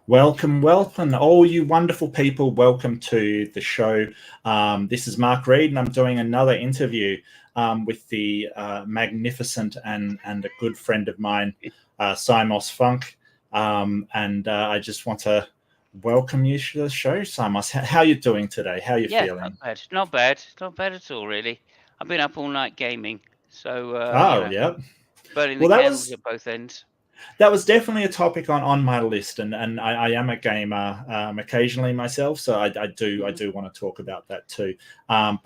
Welcome, welcome, all you wonderful people. Welcome to the show. This is Mark Reed, and I'm doing another interview with the magnificent and a good friend of mine, Simos Funk. I just want to welcome you to the show, Simos. How are you doing today? How are you Yeah, feeling? not bad, not bad at all, really. I've been up all night gaming, so Oh, yeah. burning the Well, that candles was at both ends. that was definitely a topic on my list, and I am a gamer occasionally myself, so I Hmm. do want to talk about that too. I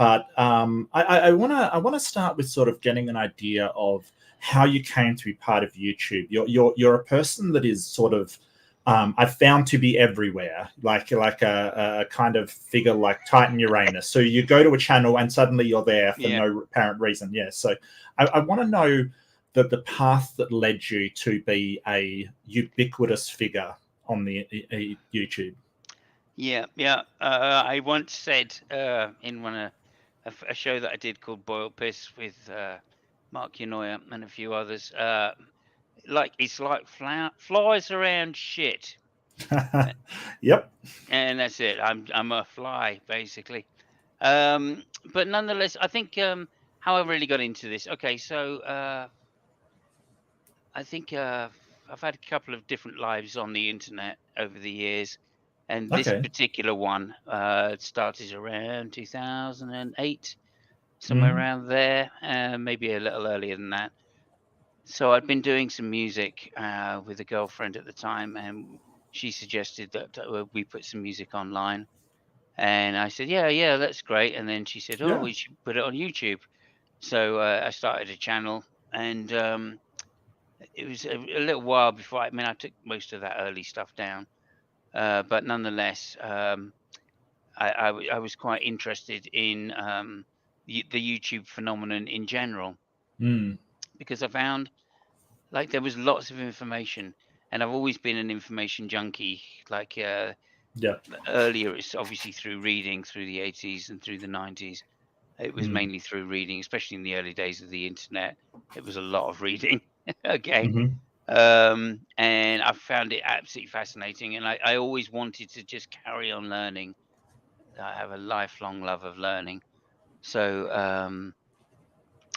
want to start with sort of getting an idea of how you came to be part of YouTube. You're a person that is sort of I've found to be everywhere, like a kind of figure like Titan Uranus. So you go to a channel and suddenly you're there for Yeah. no apparent reason. Yeah. So I want to know the path that led you to be a ubiquitous figure on the YouTube. Yeah. I once said in a show that I did called Boil Piss with Mark Unoya and a few others, like it's like flies around shit, A- Yep. and that's it. I'm a fly basically. Um, but nonetheless, I think how I really got into this. Okay, so. I think I've had a couple of different lives on the internet over the years, and this Okay. particular one started around 2008, somewhere Hmm. around there, maybe a little earlier than that. So I'd been doing some music with a girlfriend at the time, and she suggested that we put some music online. And I said, yeah, that's great. And then she said, oh, Yeah. we should put it on YouTube. So I started a channel, and it was a little while before. I mean, I took most of that early stuff down, but nonetheless, I was quite interested in the YouTube phenomenon in general Mm. because I found like there was lots of information, and I've always been an information junkie. Like Yeah. earlier, it's obviously through reading through the 80s and through the 90s. It was Mm. mainly through reading, especially in the early days of the internet. It was a lot of reading. Okay. Hmm. And I found it absolutely fascinating, and I always wanted to just carry on learning. I have a lifelong love of learning, so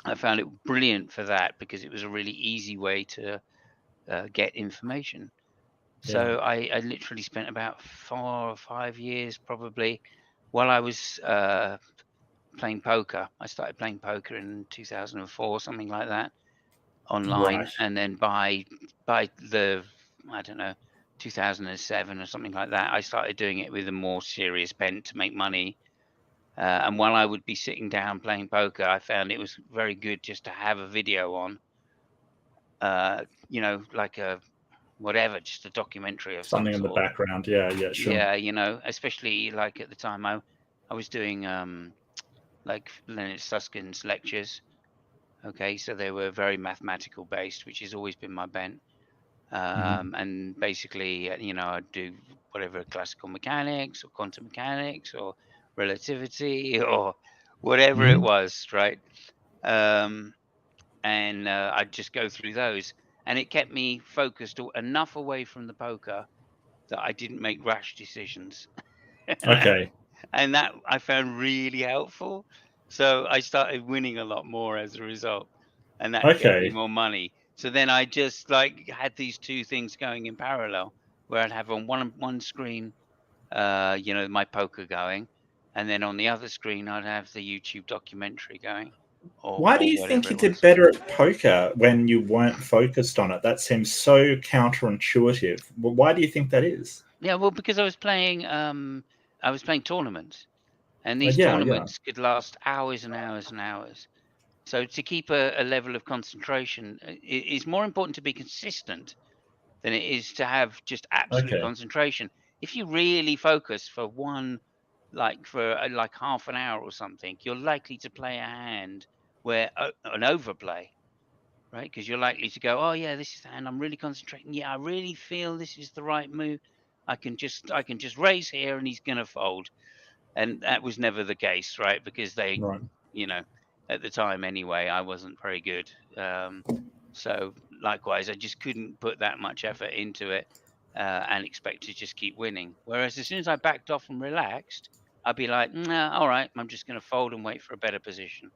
I found it brilliant for that because it was a really easy way to get information. Yeah. So I literally spent about 4 or 5 years probably while I was playing poker. I started playing poker in 2004, something like that, online, Right. and then by the I don't know 2007 or something like that, I started doing it with a more serious bent to make money. And while I would be sitting down playing poker, I found it was very good just to have a video on, like a whatever, just a documentary of some Something in the sort. background. Yeah. Yeah. Sure. Yeah, especially like at the time I was doing like Leonard Susskind's lectures. Okay, so they were very mathematical based, which has always been my bent. Hmm. And basically, I'd do whatever classical mechanics or quantum mechanics or relativity or whatever it Hmm. was, right? Um, and I'd just go through those, and it kept me focused enough away from the poker that I didn't make rash decisions, Okay. and that I found really helpful. So I started winning a lot more as a result, and that gave me Okay. more money. So then I just like had these two things going in parallel, where I'd have on one screen, my poker going, and then on the other screen I'd have the YouTube documentary going, or Why do or you think whatever you it did was. better at poker when you weren't focused on it? That seems so counterintuitive. Well, why do you think that is? Yeah, well, because I was playing tournaments, and these Yeah. Yeah. tournaments could last hours and hours and hours. So to keep a level of concentration, it's more important to be consistent than it is to have just absolute Okay. concentration. If you really focus for like half an hour or something, you're likely to play a hand where an overplay, right? Because you're likely to go, oh yeah, this is the hand. I'm really concentrating. Yeah, I really feel this is the right move. I can just raise here and he's gonna fold. And that was never the case, right? Because Right. you know, at the time anyway, I wasn't very good. So likewise, I just couldn't put that much effort into it. and expect to just keep winning. Whereas as soon as I backed off and relaxed, I'd be like, nah, all right, I'm just going to fold and wait for a better position.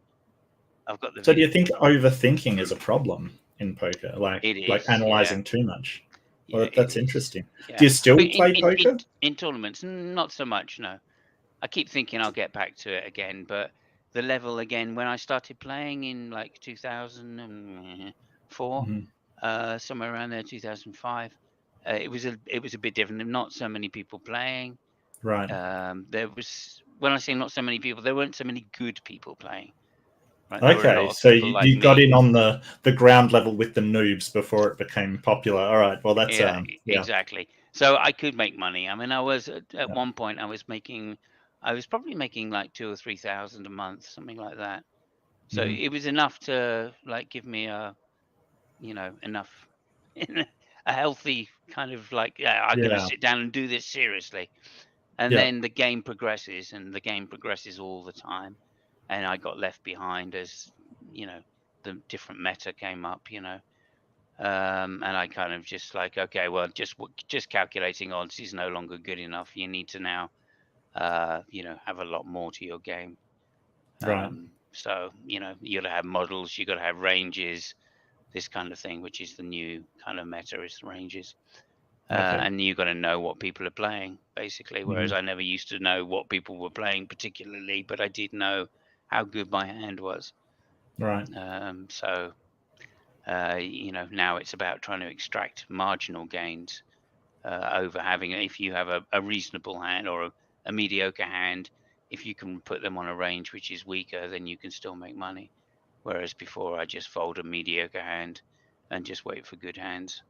I've got the So do you view. think overthinking is a problem in poker? It Like is, yeah. analyzing too much? Yeah, Well, it that's is. interesting. Do Yeah. you still But play poker? in tournaments, not so much, no. I keep thinking I'll get back to it again, but the level again, when I started playing in like 2004, Mhm. somewhere around there, 2005, it was a bit different. Not so many people playing. Right. There was, when I say not so many people, there weren't so many good people playing. Right, there were a lot Okay, of so people you, like you got me. in on the ground level with the noobs before it became popular. All right. Well, that's Yeah, yeah. exactly. So I could make money. I mean, I was at Yeah. one point I was probably making like 2 or 3,000 a month, something like that. So Mhm. it was enough to like give me a, enough, a healthy kind of like, yeah, I'm going to Yeah. sit down and do this seriously. And Yeah. then the game progresses, and the game progresses all the time. And I got left behind as, the different meta came up, and I kind of just like, okay, well, just calculating odds is no longer good enough. You need to now, have a lot more to your game. Right. So you got to have models, you got to have ranges, this kind of thing, which is the new kind of meta, is the ranges. Okay. And you got to know what people are playing, basically. Whereas Mhm. I never used to know what people were playing particularly, but I did know how good my hand was. Right. So now it's about trying to extract marginal gains over having, if you have a reasonable hand or a mediocre hand, if you can put them on a range which is weaker, then you can still make money. Whereas before, I just fold a mediocre hand and just wait for good hands.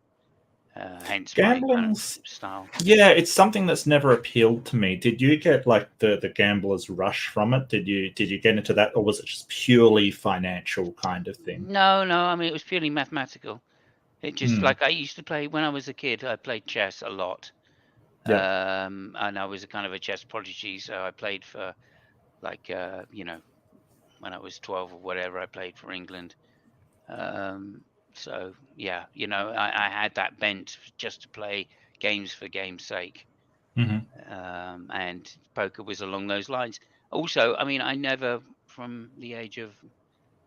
Hence my kind of Gambling's style. yeah, it's something that's never appealed to me. Did you get like the gambler's rush from it? Did you get into that, or was it just purely financial kind of thing? No, no, I mean, it was purely mathematical. It just, Mm. like, I used to play when I was a kid, I played chess a lot. Yeah. And I was a kind of a chess prodigy, so I played for like when I was 12 or whatever, I played for England. So yeah, I had that bent just to play games for game's sake. Hmm. And poker was along those lines. Also, I mean, I never, from the age of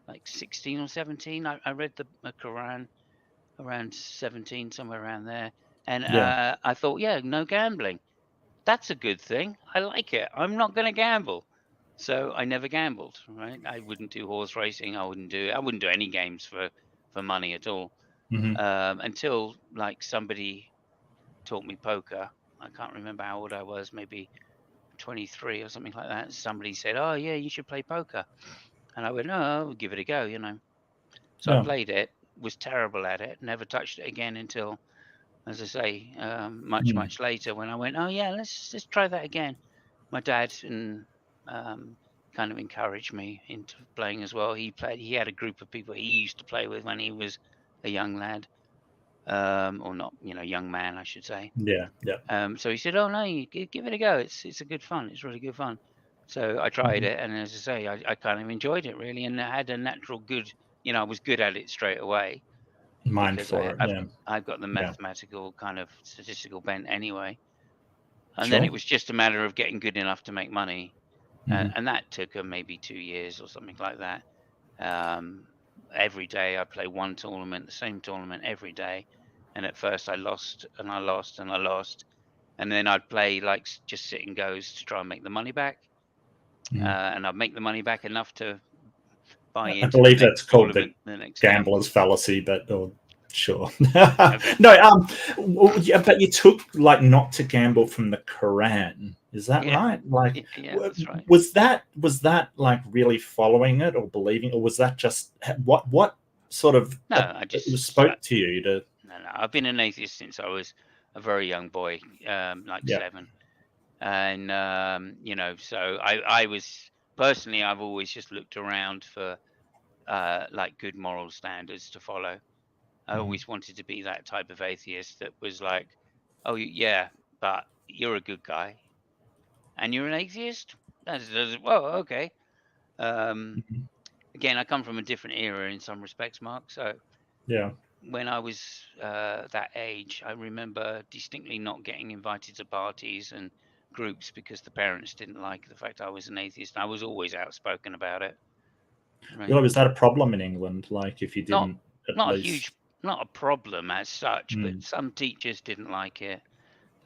like 16 or 17, I read the Quran around 17, somewhere around there. And Yeah. I thought, yeah, no gambling. That's a good thing. I like it. I'm not going to gamble. So I never gambled, right? I wouldn't do horse racing. I wouldn't do any games for money at all. Hmm. Until like somebody taught me poker. I can't remember how old I was, maybe 23 or something like that. Somebody said, "Oh yeah, you should play poker," and I went, "Oh, I'll give it a go." So I Yeah. played it. Was terrible at it. Never touched it again until, as I say, much Mm. much later when I went, "Oh yeah, let's try that again." My dad and kind of encouraged me into playing as well. He had a group of people he used to play with when he was a young lad, or not, young man, I should say. Yeah. Yeah. So he said, "Oh no, you give it a go. It's a good fun. It's really good fun." So I tried Hmm. it, and as I say, I kind of enjoyed it really, and I had a natural good, I was good at it straight away Mind because for it. Yeah. I've got the Yeah. mathematical kind of statistical bent anyway. And then Sure. it was just a matter of getting good enough to make money, Hmm. and that took maybe 2 years or something like that. Um, every day I play one tournament, the same tournament every day. And at first I lost and I lost and I lost. And then I'd play like just sit and goes to try and make the money back. Hmm. And I'd make the money back enough to buy I into the believe that's next called the tournament the next day. gambler's fallacy, but sure. Okay. No, yeah, but you took like not to gamble from the Quran. Is that Yeah. right? Like, Yeah, that's right. was that like really following it or believing, or was that just what sort of No, I just, spoke to you to? no. I've been an atheist since I was a very young boy, like Yeah. 7. And so I was personally, I've always just looked around for like good moral standards to follow. I Mhm. always wanted to be that type of atheist that was like, oh yeah, but you're a good guy and you're an atheist. Well, okay. um Mhm. Again, I come from a different era in some respects, Mark. So Yeah. when I was that age, I remember distinctly not getting invited to parties and groups because the parents didn't like the fact I was an atheist. I was always outspoken about it. Right? Well, was that a problem in England? Like, if you Not didn't at not a huge, least, not a problem as such, but mm, some teachers didn't like it.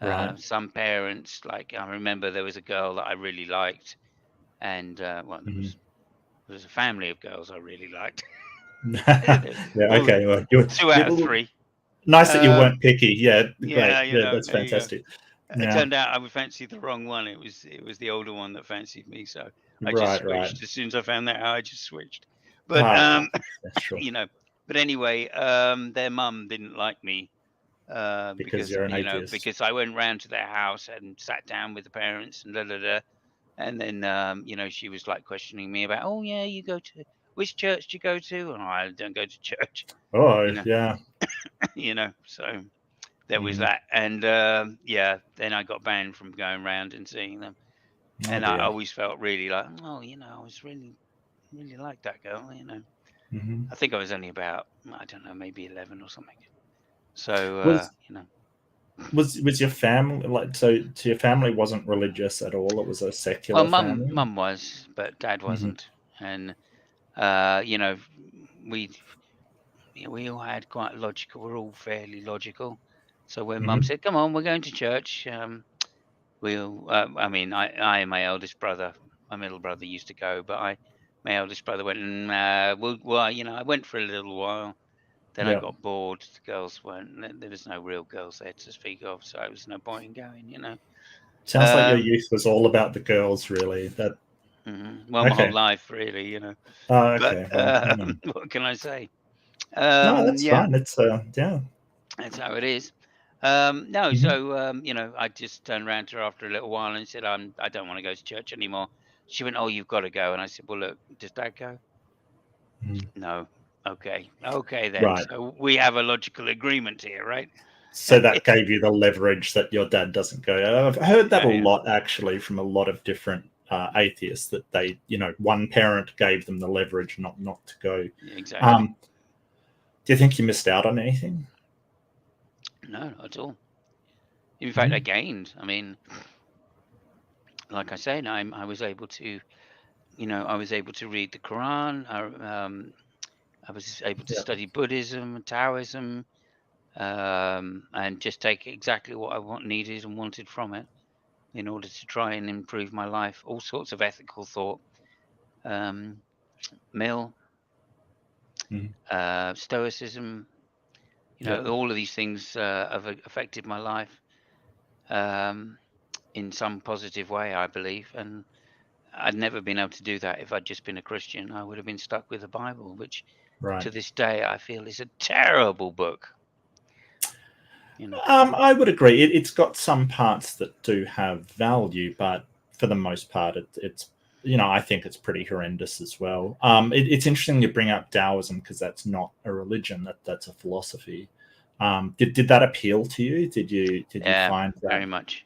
right? Some parents, like I remember there was a girl that I really liked, and well, Hmm. there was a family of girls I really liked. Yeah. Well, Okay. Well, you, 2 out of 3. nice that you Um, weren't picky. Yeah. Great. yeah, you Yeah. know, That's there you go. fantastic. It Yeah. turned out I would fancy the wrong one. It was the older one that fancied me, so I just Right. Right. switched. As soon as I found that out, I just switched. But Ah, okay. Yeah, sure. you know, but anyway, their mum didn't like me Because because you're an atheist. because I went round to their house and sat down with the parents and da da da, and then she was like questioning me about, oh yeah, you go to which church do you go to? And I don't go to church, Oh, you know, yeah. so there was Hmm. that, and then I got banned from going round and seeing them, Oh and I dear. always felt really like, oh, I was really like that girl, Hmm. I think I was only about, I don't know, maybe 11 or something. So Was was your family like, so? So your family wasn't religious at all. It was a well, secular mum family. mum was, but dad Hmm. wasn't, and we we all had quite logical. We're all fairly logical. So when mum Hmm. said, "Come on, we're going to church," we'll. I mean, I and my eldest brother, my middle brother used to go, but my eldest brother went, and I went for a little while. Then I Yeah. got bored. The girls weren't. There was no real girls there to speak of, so there was no point in going. Sounds like your Um, youth was all about the girls, really. That well, my whole okay. life, really. Oh, But okay. Well, what can I say? no, that's Yeah, fine. It's yeah. that's how it is. No, Hmm. so I just turned around to her after a little while and said, I don't want to go to church anymore. She went, "Oh, you've got to go." And I said, "Well, look, does Dad go?" Hmm. No. Okay then. Right. So we have a logical agreement here, right? So that gave you the leverage that your dad doesn't go. I've heard that a Yeah, yeah, lot, actually, from a lot of different atheists, that they, one parent gave them the leverage not to go. yeah, exactly. Um, do you think you missed out on anything? No, not at all. In fact, I Mhm. gained. I mean, like I said, I was able to, I was able to read the Quran. I was able to Yeah. study Buddhism, Taoism, and just take exactly what I needed and wanted from it in order to try and improve my life. All sorts of ethical thought, um, mill, Mhm. stoicism. Yeah. All of these things have affected my life um, in some positive way, I believe. And I'd never been able to do that if I'd just been a Christian. I would have been stuck with the Bible, which Right. to this day I feel is a terrible book. I would agree. It's got some parts that do have value, but for the most part, it's I think it's pretty horrendous as well. It's interesting you bring up Taoism, because that's not a religion. That's a philosophy. Did that appeal to you? Did you Yeah, find very that much.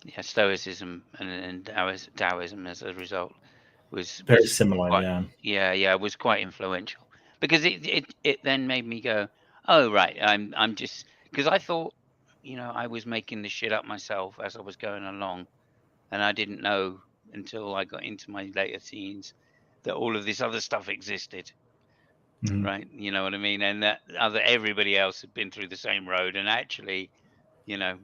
Yeah, Stoicism and Taoism as a result was very was similar? quite, Yeah. yeah, was quite influential because it then made me go, oh right, I'm just, because I thought, I was making this shit up myself as I was going along, and I didn't know until I got into my later teens that all of this other stuff existed, Mhm. right? You know what I mean? And that other everybody else had been through the same road, and actually,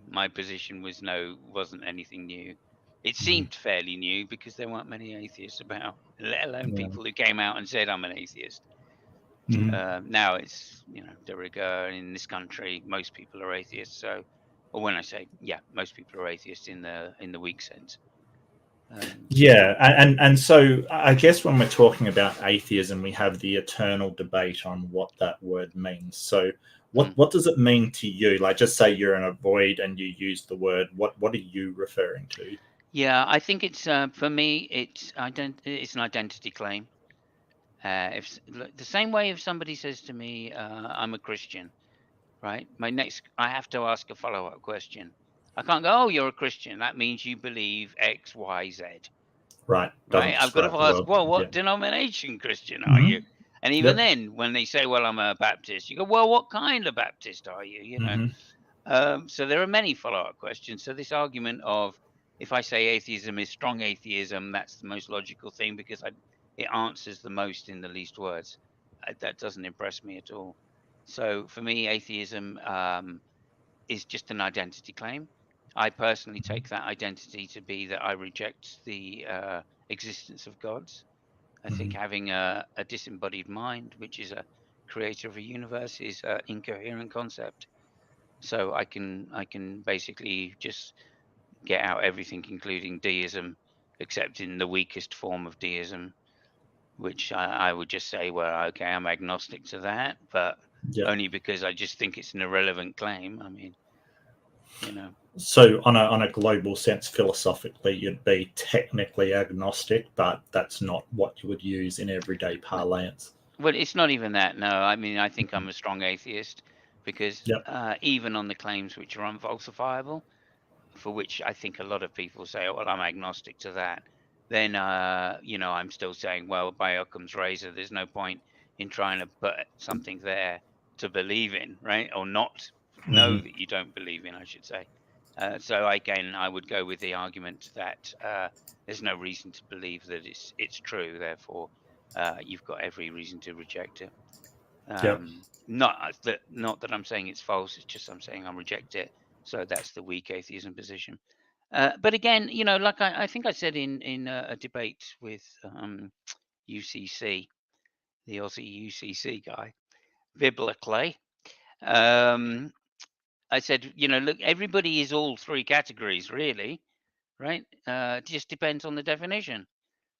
my position wasn't anything new. It Mhm. seemed fairly new because there weren't many atheists about, let alone Yeah. people who came out and said, "I'm an atheist." Mhm. Now it's, de rigueur in this country. Most people are atheists. So, or when I say, yeah, most people are atheists in the weak sense. Yeah, and so I guess when we're talking about atheism, we have the eternal debate on what that word means. So, Mm. what does it mean to you? Like, just say you're in a void and you use the word. What are you referring to? Yeah, I think it's for me, it's an identity claim. The same way if somebody says to me, "I'm a Christian," right? I have to ask a follow-up question. I can't go, "Oh, you're a Christian. That means you believe X, Y, Z." Right, doesn't Right? I've got describe to the ask, world. "Well, Yeah. what denomination Christian are Hmm. you?" And even then, when they say, well, I'm a Baptist, you go, well, what kind of Baptist are you? You know? So there are many follow-up questions. So this argument of, if I say atheism is strong atheism, that's the most logical thing because it answers the most in the least words. That doesn't impress me at all. So for me, atheism is just an identity claim. I personally take that identity to be that I reject the existence of gods. I think having a disembodied mind, which is a creator of a universe, is an incoherent concept. So I can basically just get out everything, including deism, except in the weakest form of deism, which I would just say, well, okay, I'm agnostic to that, but only because I just think it's an irrelevant claim. I mean, you know. So on a global sense, philosophically, you'd be technically agnostic, but that's not what you would use in everyday parlance. Well, it's not even that. No, I mean, I think I'm a strong atheist because Yep. even on the claims which are unfalsifiable, for which I think a lot of people say, oh, well, I'm agnostic to that, then, you know, I'm still saying, well, by Occam's razor, there's no point in trying to put something there to believe in, right? Or not know that you don't believe in, I should say. So again, I would go with the argument that there's no reason to believe that it's true. Therefore, you've got every reason to reject it. Yep. Not that I'm saying it's false. It's just I'm saying I reject it. So that's the weak atheism position. But again, you know, like I think I said in a debate with UCC, the Aussie UCC guy, biblically, I said, you know, look, everybody is all three categories, really, right? It just depends on the definition,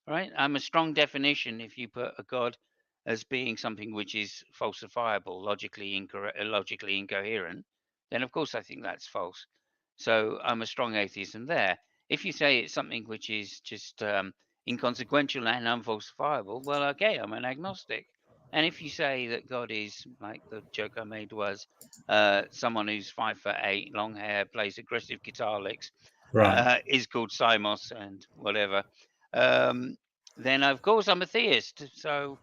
right? I'm a strong definition if you put a God as being something which is falsifiable, logically incorrect, logically incoherent, then of course I think that's false. So I'm a strong atheism there. If you say it's something which is just inconsequential and unfalsifiable, well, okay, I'm an agnostic. And if you say that God is, like the joke I made was, someone who's 5'8", long hair, plays aggressive guitar licks, Right. is called Simos and whatever, um, then of course I'm a theist. So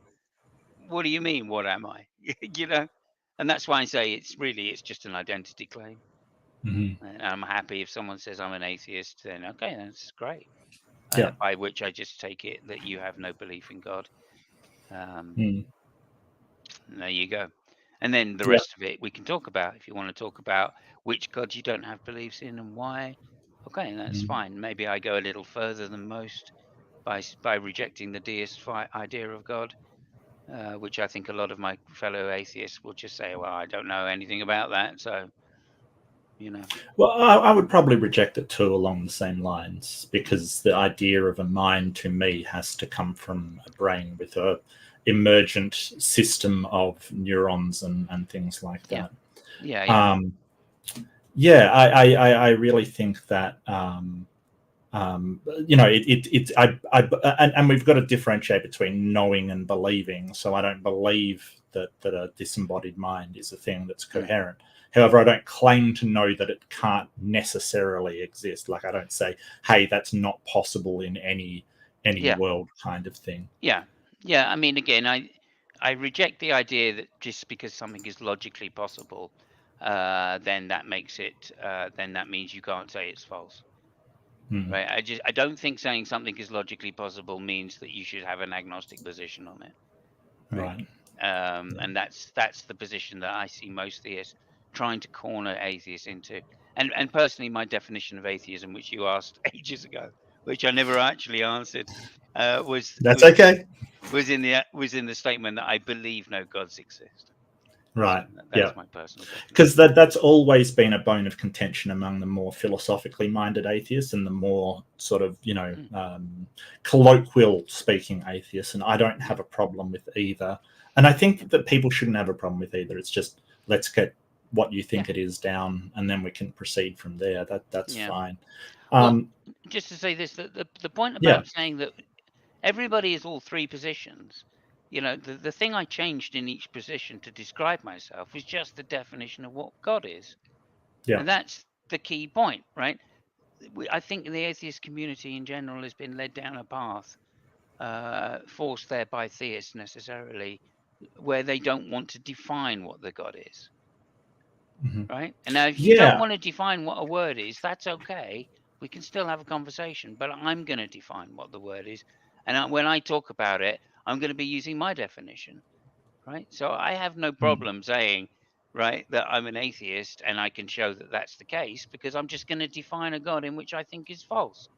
what do you mean? What am I? You know, and that's why I say it's just an identity claim. And I'm happy if someone says I'm an atheist, then okay, that's great. Yeah. By which I just take it that you have no belief in God. There you go. And then the Yeah. rest of it we can talk about. If you want to talk about which God you don't have beliefs in and why, okay, that's fine. Maybe I go a little further than most by rejecting the deist idea of God, which I think a lot of my fellow atheists will just say, well, I don't know anything about that. So, you know. Well, I would probably reject it too along the same lines because the idea of a mind to me has to come from a brain with a emergent system of neurons and things like that. Yeah. I really think that you know and we've got to differentiate between knowing and believing. So I don't believe that a disembodied mind is a thing that's coherent. However, I don't claim to know that it can't necessarily exist. Like I don't say, hey, that's not possible in any world kind of thing. Yeah. I mean, again, I reject the idea that just because something is logically possible, then that makes it, then that means you can't say it's false, right? I don't think saying something is logically possible means that you should have an agnostic position on it, right? Right. And that's the position that I see most theists trying to corner atheists into. And personally, my definition of atheism, which you asked ages ago, which I never actually answered, was That's okay. was in the statement that I believe no gods exist. So Right. Yeah. that's my personal Because definition. that's always been a bone of contention among the more philosophically minded atheists and the more sort of, you know, colloquial speaking atheists. And I don't have a problem with either. And I think that people shouldn't have a problem with either. It's just let's get what you think it is down, and then we can proceed from there. That's fine. Well, just to say this, the point Yeah. about saying that everybody is all three positions, you know, the thing I changed in each position to describe myself was just the definition of what God is. Yeah. And that's the key point, right? I think the atheist community in general has been led down a path, forced there by theists necessarily, where they don't want to define what the God is, Hmm. right? And now, if you don't Yeah. want to define what a word is, that's okay. We can still have a conversation, but I'm going to define what the word is. And when I talk about it, I'm going to be using my definition, right? So I have no Mm. problem saying, right, that I'm an atheist and I can show that that's the case, because I'm just going to define a God in which I think is false,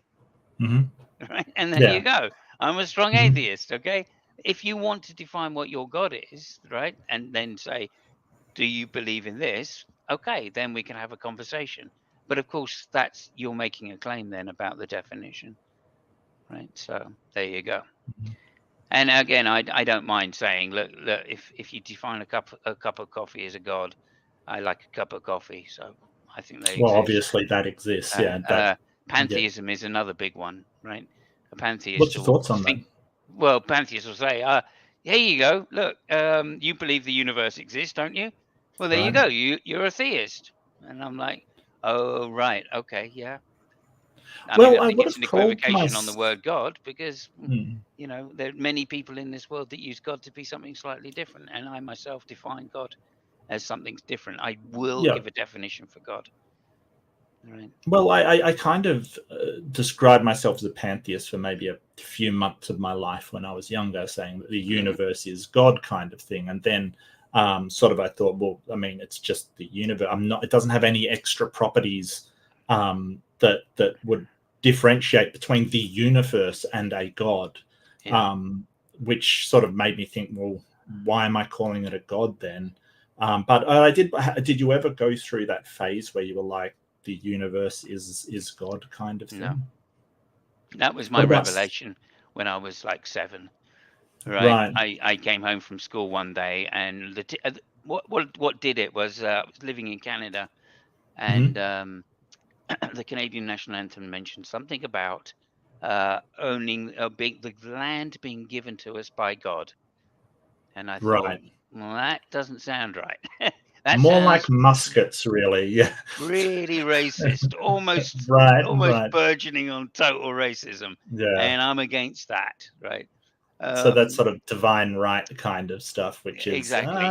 Hmm. right? And there you Yeah. go. I'm a strong Hmm. atheist, okay? If you want to define what your God is, right, and then say, do you believe in this? Okay, then we can have a conversation. But of course, that's you're making a claim then about the definition, right? So there you go. And again, I don't mind saying, look, if you define a cup of coffee as a god, I like a cup of coffee, so I think they Well, exist. obviously that exists. Uh, Yeah. That. uh, Yeah. Pantheism is another big one, right? A What's pantheist your will thoughts on that? think, well, pantheists will say, here you go, look, you believe the universe exists, don't you? Well, there you Right. go, you're a theist. And I'm like, oh, right, okay, yeah. I mean, Well, I I think would it's have an called my. equivocation on the word God, because Mm. there are many people in this world that use God to be something slightly different, and I myself define God as something different. I will Yeah. give a definition for God. Right? Well, I kind of described myself as a pantheist for maybe a few months of my life when I was younger, saying that the Yeah. universe is God, kind of thing. And then, sort of, I thought, well, I mean, it's just the universe. I'm not. It doesn't have any extra properties that would differentiate between the universe and a God, Yeah. um, which sort of made me think, well, why am I calling it a God then? But I did. Did you ever go through that phase where you were like, the universe is God, kind of No, thing? that was my What about revelation when I was like 7. Right? right? I came home from school one day, and what did it was, I was living in Canada, and Hmm. the Canadian national anthem mentioned something about owning the land being given to us by God. And I thought, Right. well, that doesn't sound right. That More like sounds muskets, really. Yeah. really racist, Right. almost Right. burgeoning on total racism, Yeah. and I'm against that, right? So that's Um, sort of divine right kind of stuff, which is exactly.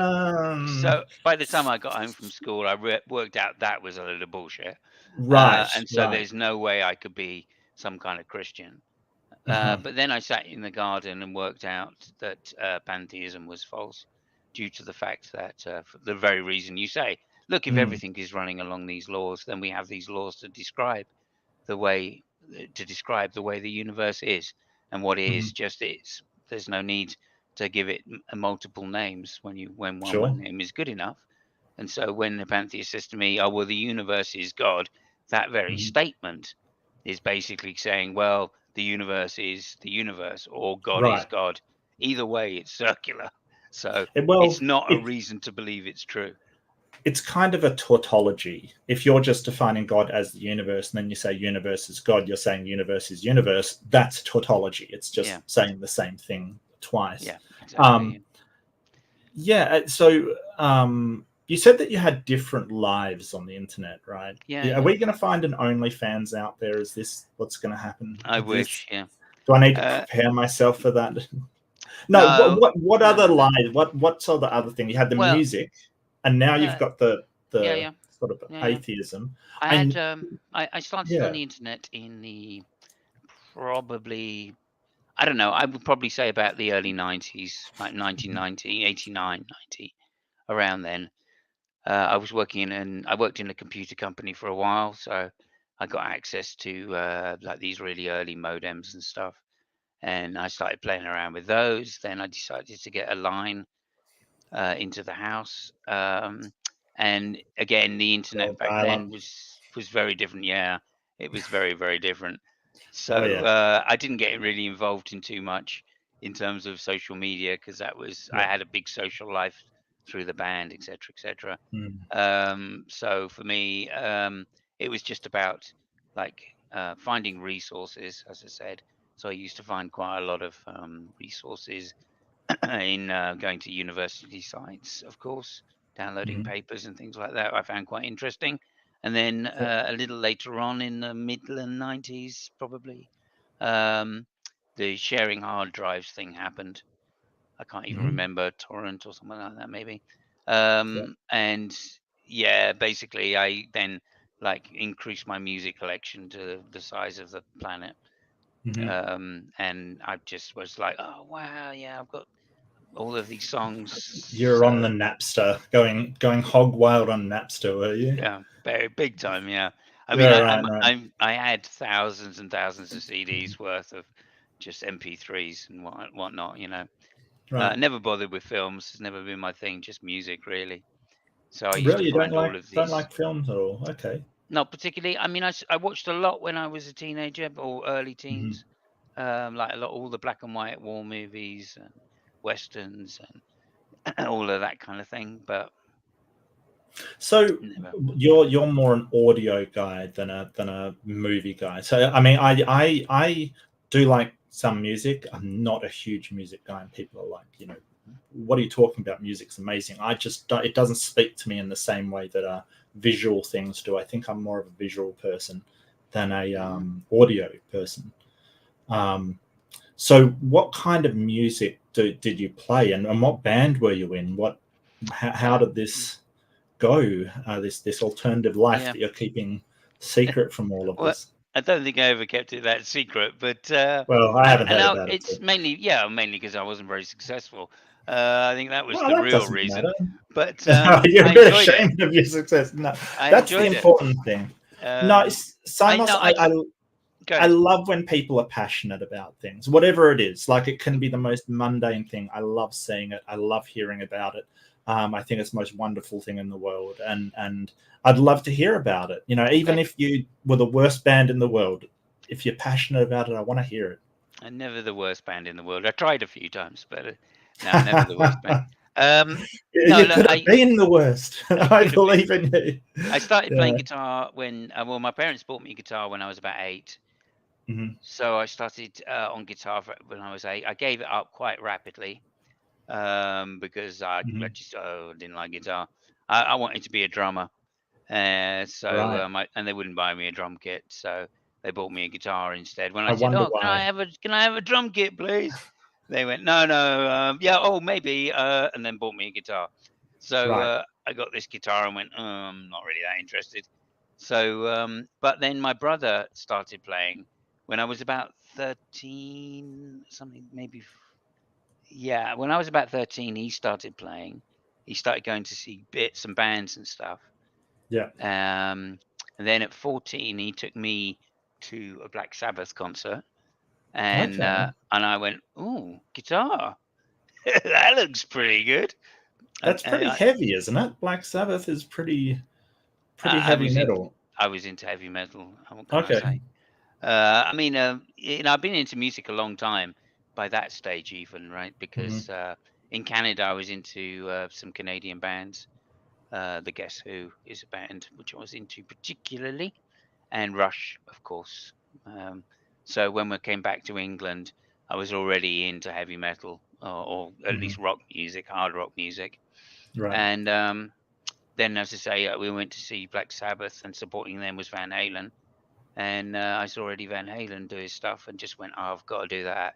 So by the time I got home from school, I worked out that was a load of bullshit, right. and so Right. there's no way I could be some kind of Christian. Uh-huh. But then I sat in the garden and worked out that pantheism was false, due to the fact that, for the very reason you say, look, if Mm. everything is running along these laws, then we have these laws the way to describe the way the universe is, and what is Hmm. just is. There's no need to give it multiple names when one Sure. name is good enough. And so when the pantheist says to me, "Oh well, the universe is God," that very Hmm. statement is basically saying, "Well, the universe is the universe, or God is Right. God." Either way, it's circular. So it's Well, not a reason to believe it's true. it's kind of a tautology. If you're just defining God as the universe and then you say universe is God, you're saying universe is universe. That's tautology. It's Yeah, just saying the same thing twice. yeah, exactly. Um, yeah. So you said that you had different lives on the internet, right? Yeah, Yeah, are yeah. we going to find an OnlyFans out there? Is this what's going to happen I with this? wish. Yeah. Do I need to Uh, prepare myself for that? No. What no, what what no, other no, no. live? What's all the other thing? You had the Well, music, and now you've got yeah, the yeah, sort of yeah, yeah. atheism. I had And I started on yeah. the internet in the probably, I don't know, I would probably say about the early 90s, like Mhm. 1990, 89, 90, around then. I was I worked in a computer company for a while, so I got access to like these really early modems and stuff. And I started playing around with those. Then I decided to get a line into the house. And again, the Or internet back dial-up. then was very different. Yeah, it was very, very different. Oh So yeah. I didn't get really involved in too much in terms of social media, because I Yeah. had a big social life through the band, etc., etc. Mm. So for me, it was just about like finding resources, as I said. So I used to find quite a lot of resources in going to university sites, of course, downloading Mhm. papers and things like that. I found quite interesting. And then Yep. a little later on in the Midland 90s, probably, um, the sharing hard drives thing happened. I can't even Mhm. remember, torrent or something like that, maybe. Yeah. And yeah, basically, I then like increased my music collection to the size of the planet. Mhm. And I just was like, oh wow, yeah, I've got all of these songs. You're on the So Napster, going hog wild on Napster, were you? yeah, very big time. Yeah, I mean, Yeah, right, right. I had thousands and thousands of CDs worth of just MP3s and whatnot. Right. Never bothered with films. It's never been my thing. Just music, really. So I used to Really, you find all of don't these. like films at all? Okay. Not particularly. I mean, I watched a lot when I was a teenager or early Mhm. teens. Like all the black and white war movies and westerns and all of that kind of thing. But So never. you're more an audio guy than a movie guy. So I mean, I do like some music. I'm not a huge music guy, and people are like, what are you talking about? Music's amazing. I just don't, it doesn't speak to me in the same way that visual things do. I think I'm more of a visual person than a Mhm. audio person. Um, so what kind of music did you play, and what band were you in? How Uh, did this go? This alternative life yeah. that you're keeping secret from all of Well, this. I don't think I ever kept it that secret, but Well, I haven't and heard now about it. So. it's mainly because I wasn't very successful. I think that was Well, the that real doesn't reason. matter. But You're I a bit enjoyed it. ashamed of your success. No, I that's the enjoyed it. important thing. No, I Simos, know. I Go I ahead. love when people are passionate about things, whatever it is. Like it can be the most mundane thing. I love seeing it. I love hearing about it. I think it's the most wonderful thing in the world, and I'd love to hear about it. Even Okay. if you were the worst band in the world, if you're passionate about it, I want to hear And never the worst band in the world. I tried a few times, but no, never the worst band. it. No, You look, could have been the worst. I I could have been. believe in you. I started Yeah. playing guitar when, well, my parents bought me a guitar when I was about 8. Mhm. So I started on guitar when I was 8. I gave it up quite rapidly because I Mhm. just didn't like guitar. I wanted to be a drummer, Right. and they wouldn't buy me a drum kit, so they bought me a guitar instead. When I I said, wonder "Oh, why. can I have a drum kit, please?" They went, "No, no, yeah, oh, maybe," and then bought me a guitar. So Right. I got this guitar and went, I'm not really that interested. So, but then my brother started playing when I was about 13, something maybe. Yeah, when I was about 13, he started playing. He started going to see bits and bands and stuff. Yeah. And then at 14, he took me to a Black Sabbath concert, and Okay. I went, "Ooh, guitar! That looks pretty good." That's And pretty heavy, isn't it? Black Sabbath is pretty I heavy was in, metal. I was into heavy metal. What can I Okay. say? I mean, I've been into music a long time by that stage, even right, Mhm. because in Canada I was into some Canadian bands. The Guess Who is a band which I was into particularly, and Rush, of course. Um, so when we came back to England, I was already into heavy metal, or at Mhm. least rock music, hard rock music. Right. And then, as I say, we went to see Black Sabbath, and supporting them was Van Halen. And I saw Eddie Van Halen do his stuff, and just went, "Oh, I've got to do that."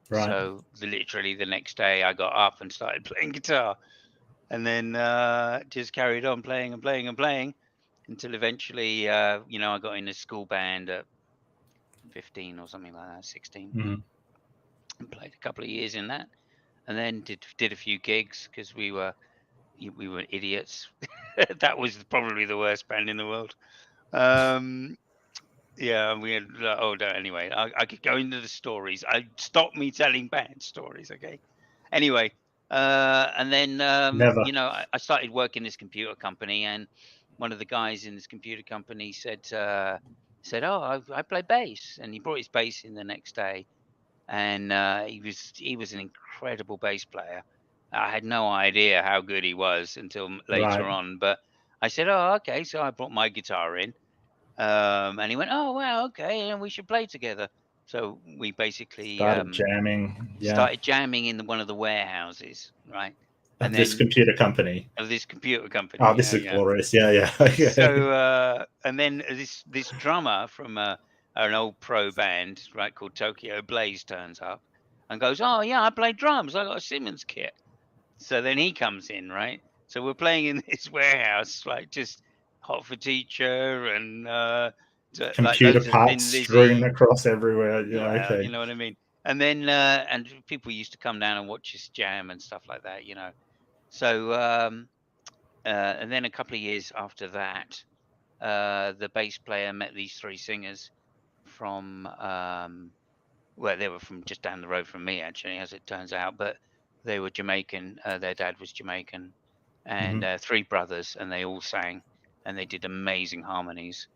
Right. So literally the next day, I got up and started playing guitar, and then just carried on playing and playing and playing until eventually, I got in a school band at 15 or something like that, 16, Mhm. and played a couple of years in that, and then did a few gigs because we were idiots. That was probably the worst band in the world. Um, yeah, we had anyway, I could go into the stories. Stop me telling band stories, okay? Anyway, and then Never. I started working this computer company, and one of the guys in this computer company said, "Oh, I play bass," and he brought his bass in the next day, and he was an incredible bass player. I had no idea how good he was until later Right. on, but I said, "Oh, okay." So I brought my guitar in, and he went, "Oh, wow, okay, and we should play together." So we basically Started jamming. Yeah. started jamming in one of the warehouses, right? And Of this then computer company. of this computer company, Oh, this yeah, is yeah. glorious. Yeah. Yeah. Okay. So and then this drummer from an old pro band, right, called Tokyo Blaze turns up, and goes, "Oh yeah, I play drums. I got a Simmons kit." So then he comes in, right? So we're playing in this warehouse, like just Hot for Teacher and like Computer loads of parts Thin strewn Lizzy. across everywhere. Yeah, Yeah, okay. you know what I mean. And then and people used to come down and watch us jam and stuff like that, you know. So and then a couple of years after that, the bass player met these three singers from well, they were from just down the road from me, actually, as it turns out, but they were Jamaican. Their dad was Jamaican, and three brothers, and they all sang, and they did amazing harmonies.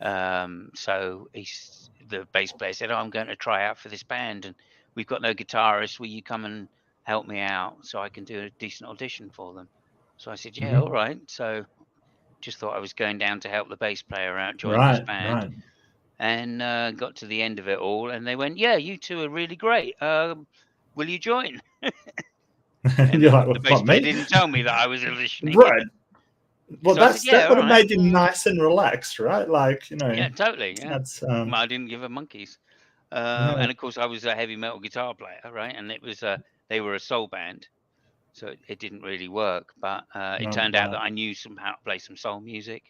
So the bass player said, "Oh, I'm going to try out for this band, and we've got no guitarist. Will you come and help me out so I can do a decent audition for them?" So I said, "Yeah, all right." So just thought I was going down to help the bass player out, joined this Right, band, right. and got to the end of it all, and they went, "Yeah, you two are really great. Will you join?" And You're like, the well, bass what, player me? didn't tell me that I was auditioning. Right. Well, So I said, that "Yeah, all would have right. made you nice and relaxed, right? Like, you know, Yeah, totally. Yeah." that's Well, I didn't give a monkeys. yeah. And of course, I was a heavy metal guitar player, right? And it was they were a soul band, so it didn't really work. But it Right, turned out right. that I knew how to play some soul music,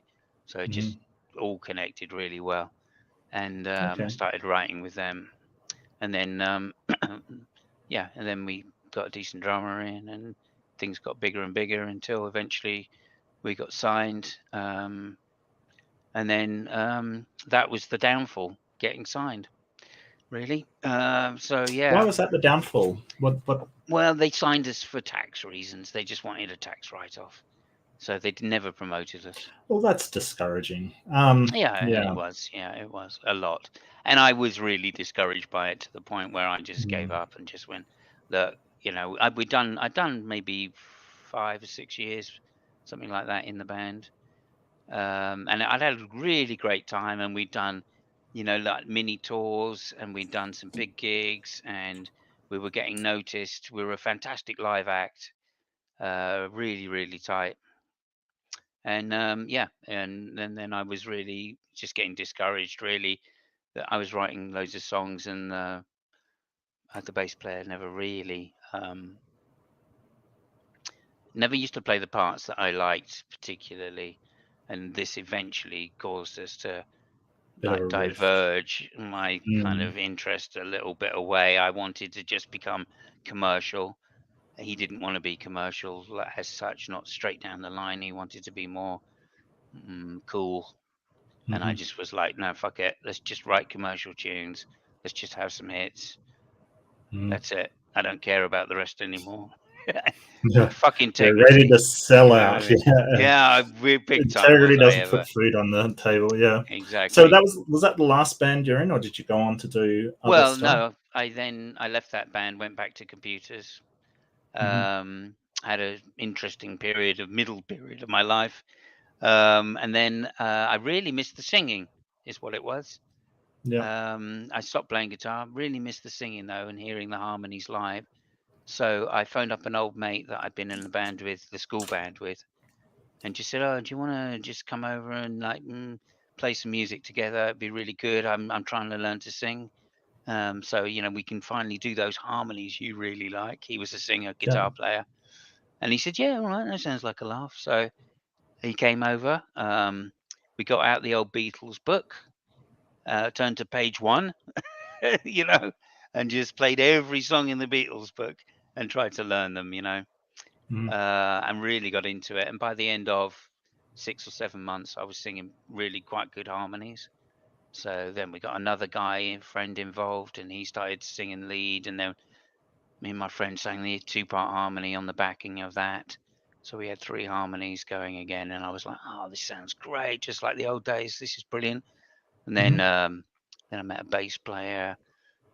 so it Hmm. just all connected really well. And I Okay. started writing with them, and then yeah, and then we got a decent drummer in, and things got bigger and bigger until eventually we got signed. And then that was the downfall, getting signed. Really. So Why yeah. was that the downfall? What? Well, they signed us for tax reasons. They just wanted a tax write-off, so they never promoted us. Well, that's discouraging. Yeah, it Yeah. was. Yeah, it was a lot, and I was really discouraged by it to the point where I just gave Mm, up and just went, "Look, you know, I'd done maybe 5 or 6 years, something like that in the band, and I'd had a really great time, and we'd done, you know, like mini tours, and we'd done some big gigs, and we were getting noticed. We were a fantastic live act, really, really tight. And yeah, and then I was really just getting discouraged, really, that I was writing loads of songs, and the bass player never used to play the parts that I liked particularly, and this eventually caused us to bit of like a rift. diverge my kind Mm, of interest a little bit away. I wanted to just become commercial. He didn't want to be commercial as such, not straight down the line. He wanted to be more cool. And I hmm. just was like, no, fuck it. Let's just write commercial tunes. Let's just have some hits. Mm. That's it. I don't care about the rest anymore. Yeah. Fuck They're ready integrity. to sell You know what I out. mean? Yeah. Yeah, we're big time Integrity was I doesn't put ever. food on the table. Yeah. So Exactly. that was that the last band you're in, or did you go on to do other Well, stuff? no, I left that band, went back to computers. Hmm. Had an interesting middle period of my life. And then I really missed the singing, is what it was. Yeah. I stopped playing guitar, really missed the singing though, and hearing the harmonies live. So I phoned up an old mate that I'd been in the band with, the school band with, and just said, "Oh, do you want to just come over and like play some music together? It'd be really good. I'm trying to learn to sing, so you know we can finally do those harmonies you really like." He was a singer, Yeah. guitar player, and he said, "Yeah, all right, that sounds like a laugh." So he came over. We got out the old Beatles book, turned to page one, you know, and just played every song in the Beatles book and tried to learn them, you know, Mm. and really got into it. And by the end of 6 or 7 months, I was singing really quite good harmonies. So then we got another friend involved, and he started singing lead, and then me and my friend sang the two-part harmony on the backing of that. So we had three harmonies going again, and I was like, "Oh, this sounds great, just like the old days. This is brilliant." And Hmm. then I met a bass player,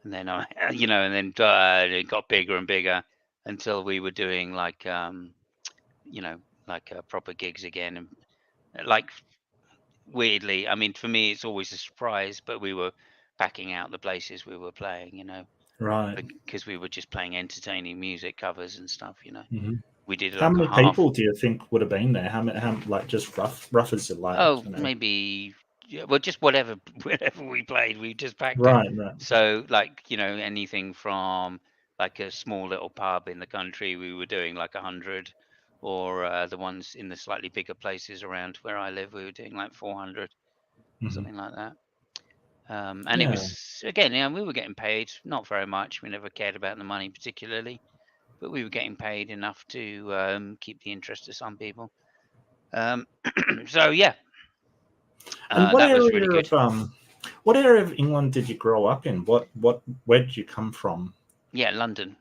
and then I, you know, and then it got bigger and bigger until we were doing like, you know, like proper gigs again, and like weirdly, I mean, for me, it's always a surprise, but we were backing out the places we were playing, you know, Right. because we were just playing entertaining music covers and stuff, you know. Hmm. We did How like a many half. people do you think would have been there? How many? How like just rough as you like? Oh, You know. maybe, yeah, well, just whatever, whatever we played, we just packed it. Right. Right. So, like, you know, anything from like a small little pub in the country, we were doing like 100, or the ones in the slightly bigger places around where I live, we were doing like 400, something like that. And it was, again, we were getting paid, not very much. We never cared about the money particularly, but we were getting paid enough to keep the interest of some people. So yeah, And what that was really area good. of what area of England did you grow up in? Where did you come from? Yeah, London.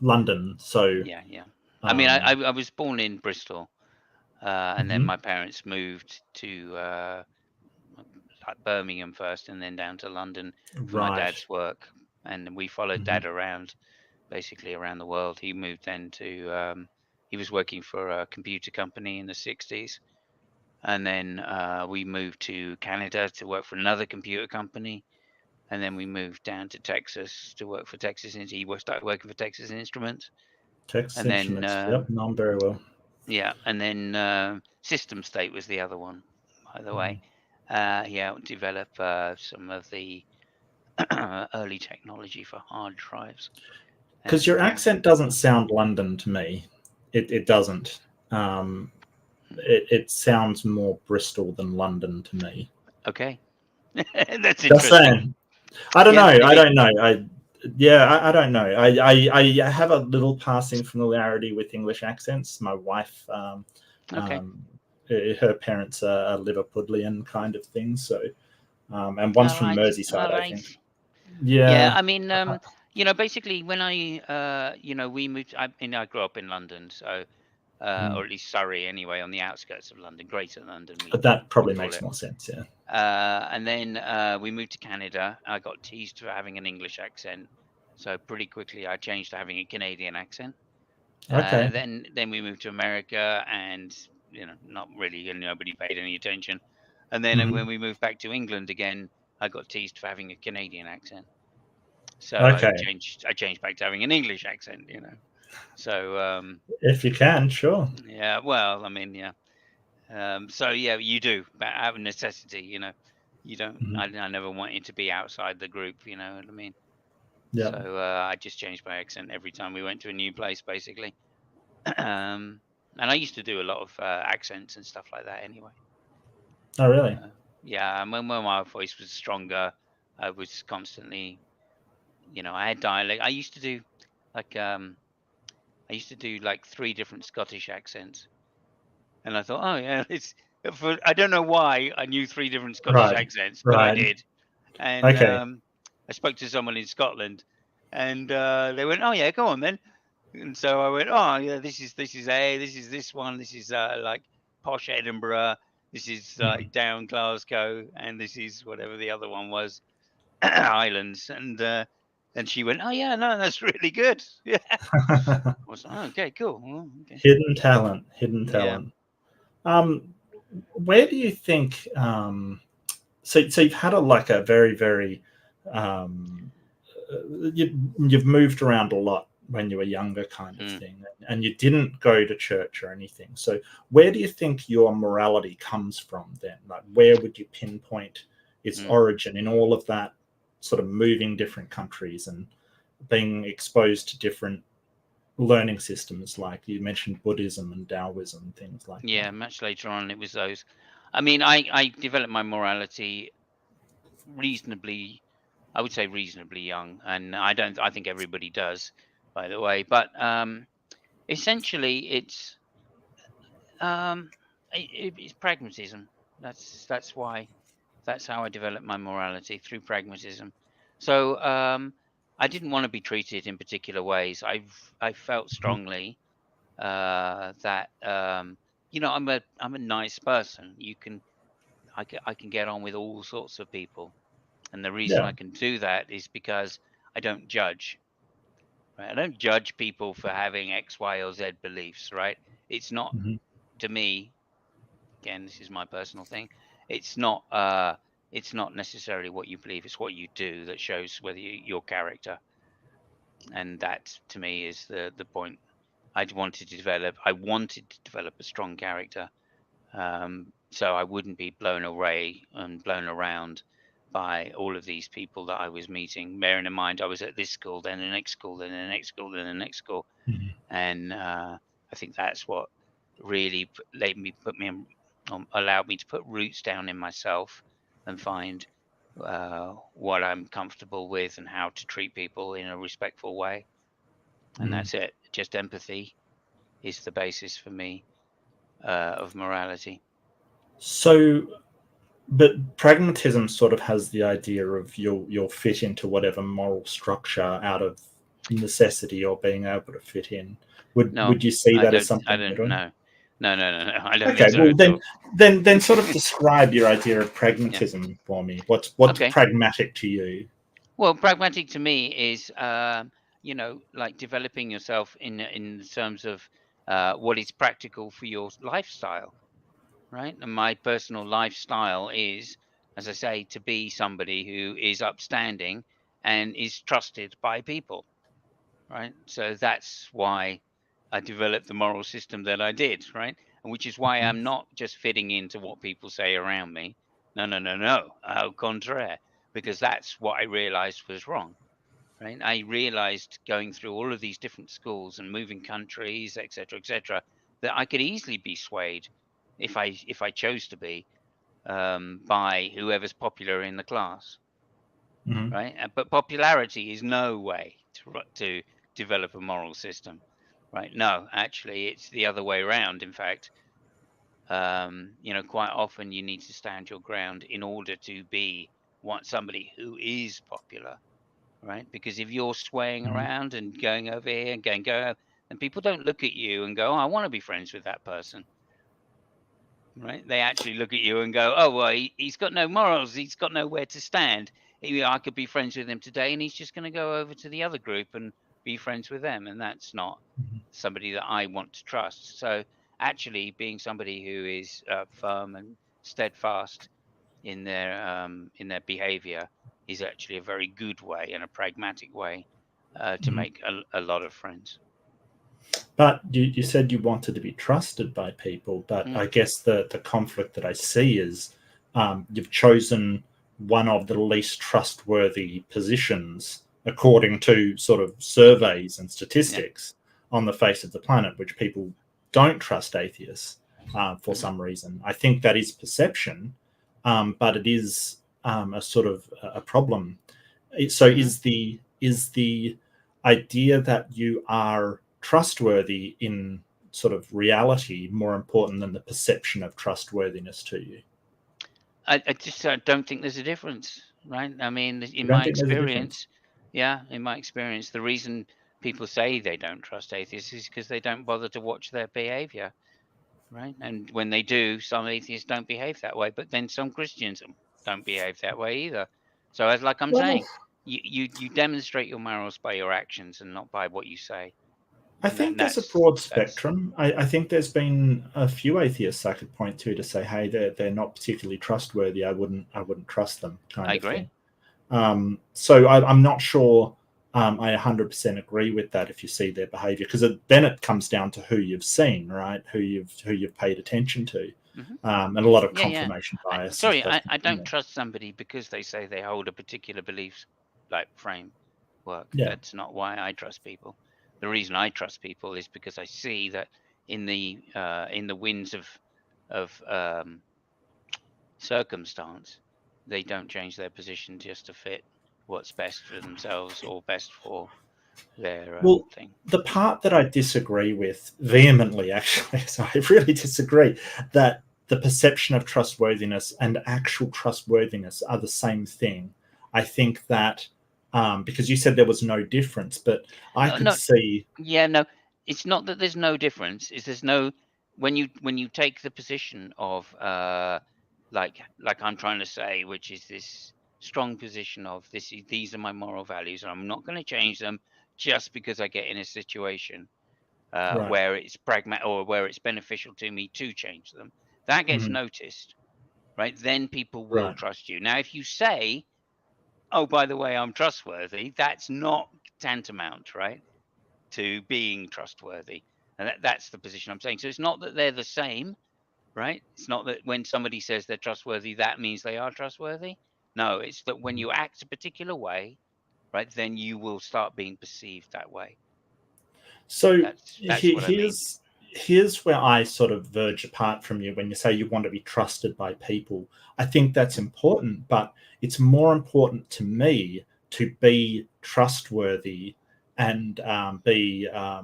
London. So Yeah. I mean, I was born in Bristol, and then mhm. my parents moved to like Birmingham first, and then down to London for my Right. dad's work. And we followed Dad around, basically around the world. He moved then to he was working for a computer company in the 60s, and then we moved to Canada to work for another computer company, and then we moved down to Texas to work for Texas. He started working for Texas Instruments, Texas and then Instruments. Yep, know 'em very well. yeah, and then System State was the other one, by the way. He helped develop some of the early technology for hard drives. Because your And accent doesn't sound London to me. It doesn't. It sounds more Bristol than London to me. okay, that's Just interesting. saying. I don't know. Yeah, I maybe. don't know. I don't know. I have a little passing familiarity with English accents. My wife, Okay. her parents are Liverpudlian kind of thing. So, and one's All from right. Merseyside, All I right. think. Yeah, Yeah. I mean, basically when we moved, I grew up in London, so, Mm. or at least Surrey anyway, on the outskirts of London, Greater London, we, But that we probably call makes it. more sense. Yeah. And then we moved to Canada. I got teased for having an English accent, so pretty quickly I changed to having a Canadian accent. Okay. Then we moved to America, and not really, and nobody paid any attention. And then Hmm. when we moved back to England again, I got teased for having a Canadian accent. So Okay. I changed back to having an English accent. So If you can, sure. yeah, well, I mean, yeah. So yeah, you do, but out of necessity. You don't. Hmm. I never wanted to be outside the group. You know what I mean? Yeah. So I just changed my accent every time we went to a new place, basically. And I used to do a lot of accents and stuff like that anyway. Oh, really? Yeah, and when my voice was stronger, I was constantly, I had dialect. I used to do like 3 different Scottish accents, and I thought, oh yeah, I don't know why I knew 3 different Scottish Right. accents, but I Right. did. And Okay. I spoke to someone in Scotland, and they went, oh yeah, go on then. And so I went, oh yeah, this is this one, this is like posh Edinburgh, this is Mhm. like down Glasgow, and this is whatever the other one was, Islands. And she went, oh yeah, no, that's really good. Yeah, I was like, oh, okay, cool. Well, okay. Hidden talent. Hidden Yeah. talent. Um, where do you think? So you've had a very very um, you've moved around a lot when you were younger, kind of Mm, thing, and you didn't go to church or anything. So where do you think your morality comes from then? Like, where would you pinpoint its mm. origin in all of that sort of moving different countries and being exposed to different learning systems, like you mentioned Buddhism and Taoism, things like that? Yeah, much later on it was those. I mean, I developed my morality reasonably, I would say reasonably young, and I think everybody does, by the way. But essentially, um, it's pragmatism. Why. That's how I developed my morality, through pragmatism. So I didn't want to be treated in particular ways. I felt Mhm. strongly that I'm a nice person. I can get on with all sorts of people, and the reason Yeah. I can do that is because I don't judge. Right? I don't judge people for having X, Y, or Z beliefs. Right? It's not, Hmm. to me. Again, this is my personal thing. It's not necessarily what you believe. It's what you do that shows whether your character. And that, to me, is the point. I wanted to develop a strong character, so I wouldn't be blown away and blown around by all of these people that I was meeting, bearing in mind I was at this school, then the next school, then the next school, then the next school. And I think that's what really allowed me to put roots down in myself and find what I'm comfortable with and how to treat people in a respectful way. And that's it. Just empathy is the basis for me of morality. So, but pragmatism sort of has the idea of you'll fit into whatever moral structure out of necessity or being able to fit in. Would you see that as something? I don't know. No. I don't Okay, think so well at all. then sort of describe your idea of pragmatism for me. What's Okay. pragmatic to you? Well, pragmatic to me is like developing yourself in terms of what is practical for your lifestyle, right? And my personal lifestyle is, as I say, to be somebody who is upstanding and is trusted by people, right? So that's why I developed the moral system that I did, right? And which is why I'm not just fitting into what people say around me. No. Au contraire, because that's what I realized was wrong, right? I realized going through all of these different schools and moving countries, etc., that I could easily be swayed if I chose to be by whoever's popular in the class, right? But popularity is no way to develop a moral system, right? No, actually, it's the other way around. In fact, quite often you need to stand your ground in order to be somebody who is popular, right? Because if you're swaying around and going over here and go, and people don't look at you and go, oh, I want to be friends with that person, right? They actually look at you and go, oh, well, he's got no morals. He's got nowhere to stand. I could be friends with him today, and he's just going to go over to the other group and be friends with them. And that's not somebody that I want to trust. So actually being somebody who is firm and steadfast in their behavior is actually a very good way and a pragmatic way to make a lot of friends. But you said you wanted to be trusted by people, but I guess the conflict that I see is you've chosen one of the least trustworthy positions according to sort of surveys and statistics on the face of the planet, which people don't trust atheists for some reason. I think that is perception, but it is a sort of a problem. So is the idea that you are trustworthy in sort of reality more important than the perception of trustworthiness to you? I just don't think there's a difference, right? I mean, You don't think there's a difference? in my experience, the reason people say they don't trust atheists is because they don't bother to watch their behavior, right? And when they do, some atheists don't behave that way, but then some Christians don't behave that way either. So as like I'm Well, saying, you demonstrate your morals by your actions and not by what you say. I And think there's a that's broad spectrum. I think there's been a few atheists I could point to say, hey, they're not particularly trustworthy. I wouldn't trust them, kind I of agree. thing. So I'm not sure I 100% agree with that if you see their behaviour, because then it comes down to who you've seen, right? Who you've paid attention to, and a lot of confirmation bias. Sorry, and stuff. I don't trust somebody because they say they hold a particular belief like framework. Yeah. That's not why I trust people. The reason I trust people is because I see that in the winds of circumstance, they don't change their position just to fit what's best for themselves or best for their Well, thing. the part that I disagree with vehemently, actually, so I really disagree that the perception of trustworthiness and actual trustworthiness are the same thing. I think that because you said there was no difference, but I could see. Yeah, no, it's not that there's no difference. It's there's no when you take the position of like I'm trying to say, which is this strong position of these are my moral values, and I'm not going to change them just because I get in a situation Right. where it's pragmatic or where it's beneficial to me to change them. That gets noticed, right? Then people will Right. trust you. Now, if you say, "Oh, by the way, I'm trustworthy," that's not tantamount, right, to being trustworthy. And that's the position I'm saying. So it's not that they're the same, right? It's not that when somebody says they're trustworthy, that means they are trustworthy. No, it's that when you act a particular way, right, then you will start being perceived that way. So That's what I mean. here's where I sort of verge apart from you when you say you want to be trusted by people. I think that's important, but it's more important to me to be trustworthy and be a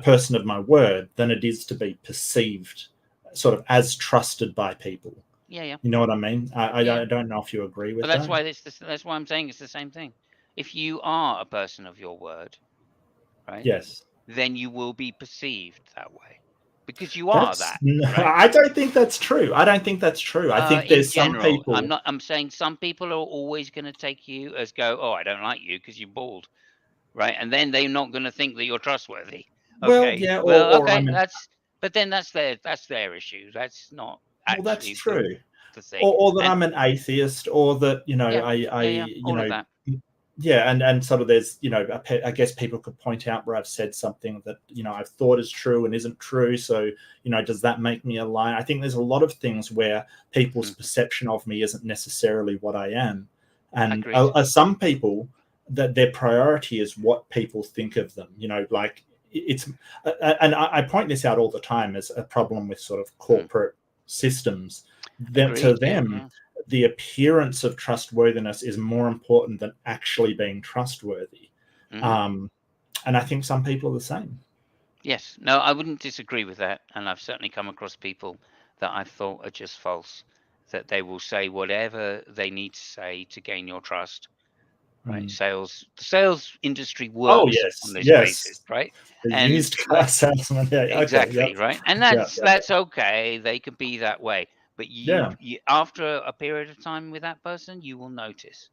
person of my word than it is to be perceived sort of as trusted by people. Yeah. You know what I mean? I Yeah. don't know if you agree with But that's that. why that's why I'm saying it's the same thing. If you are a person of your word, right, Yes. then you will be perceived that way because you are That's that, right? I don't think that's true. I don't think that's true. I think In there's some general, people. I'm saying some people are always going to take you as go, oh, I don't like you because you're bald, right? And then they're not going to think that you're trustworthy. Well, Okay, yeah, well, or I okay, mean, but then that's their issue. That's not well, that's actually true. the thing. Or that And I'm an atheist, or that yeah, you all of know, that. yeah, and sort of there's I guess people could point out where I've said something that I've thought is true and isn't true. So does that make me a liar? I think there's a lot of things where people's perception of me isn't necessarily what I am, and Agreed. some people that their priority is what people think of them. Like it's and I point this out all the time as a problem with sort of corporate systems. That to Agreed. them, the appearance of trustworthiness is more important than actually being trustworthy. And I think some people are the same. Yes. No, I wouldn't disagree with that. And I've certainly come across people that I thought are just false, that they will say whatever they need to say to gain your trust. Right. The sales industry Oh works on yes, this basis, yes. right? The And used car salesman. Yeah. Okay. Yep. exactly, right? And Yeah. that's okay. They can be that way. But Yeah. you after a period of time with that person, you will notice.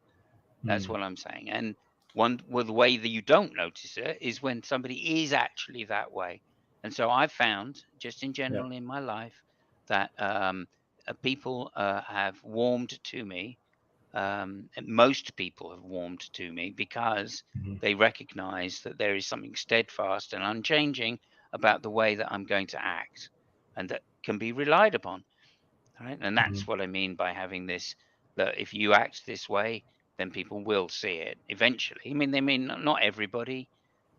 That's Mm, what I'm saying. And the way that you don't notice it is when somebody is actually that way. And so I've found, just in yeah. general in my life, that people have warmed to me. And most people have warmed to me because Mhm, they recognize that there is something steadfast and unchanging about the way that I'm going to act, and that can be relied upon. Right? And mhm, that's what I mean by having this, that if you act this way, then people will see it eventually. I mean, they mean not everybody,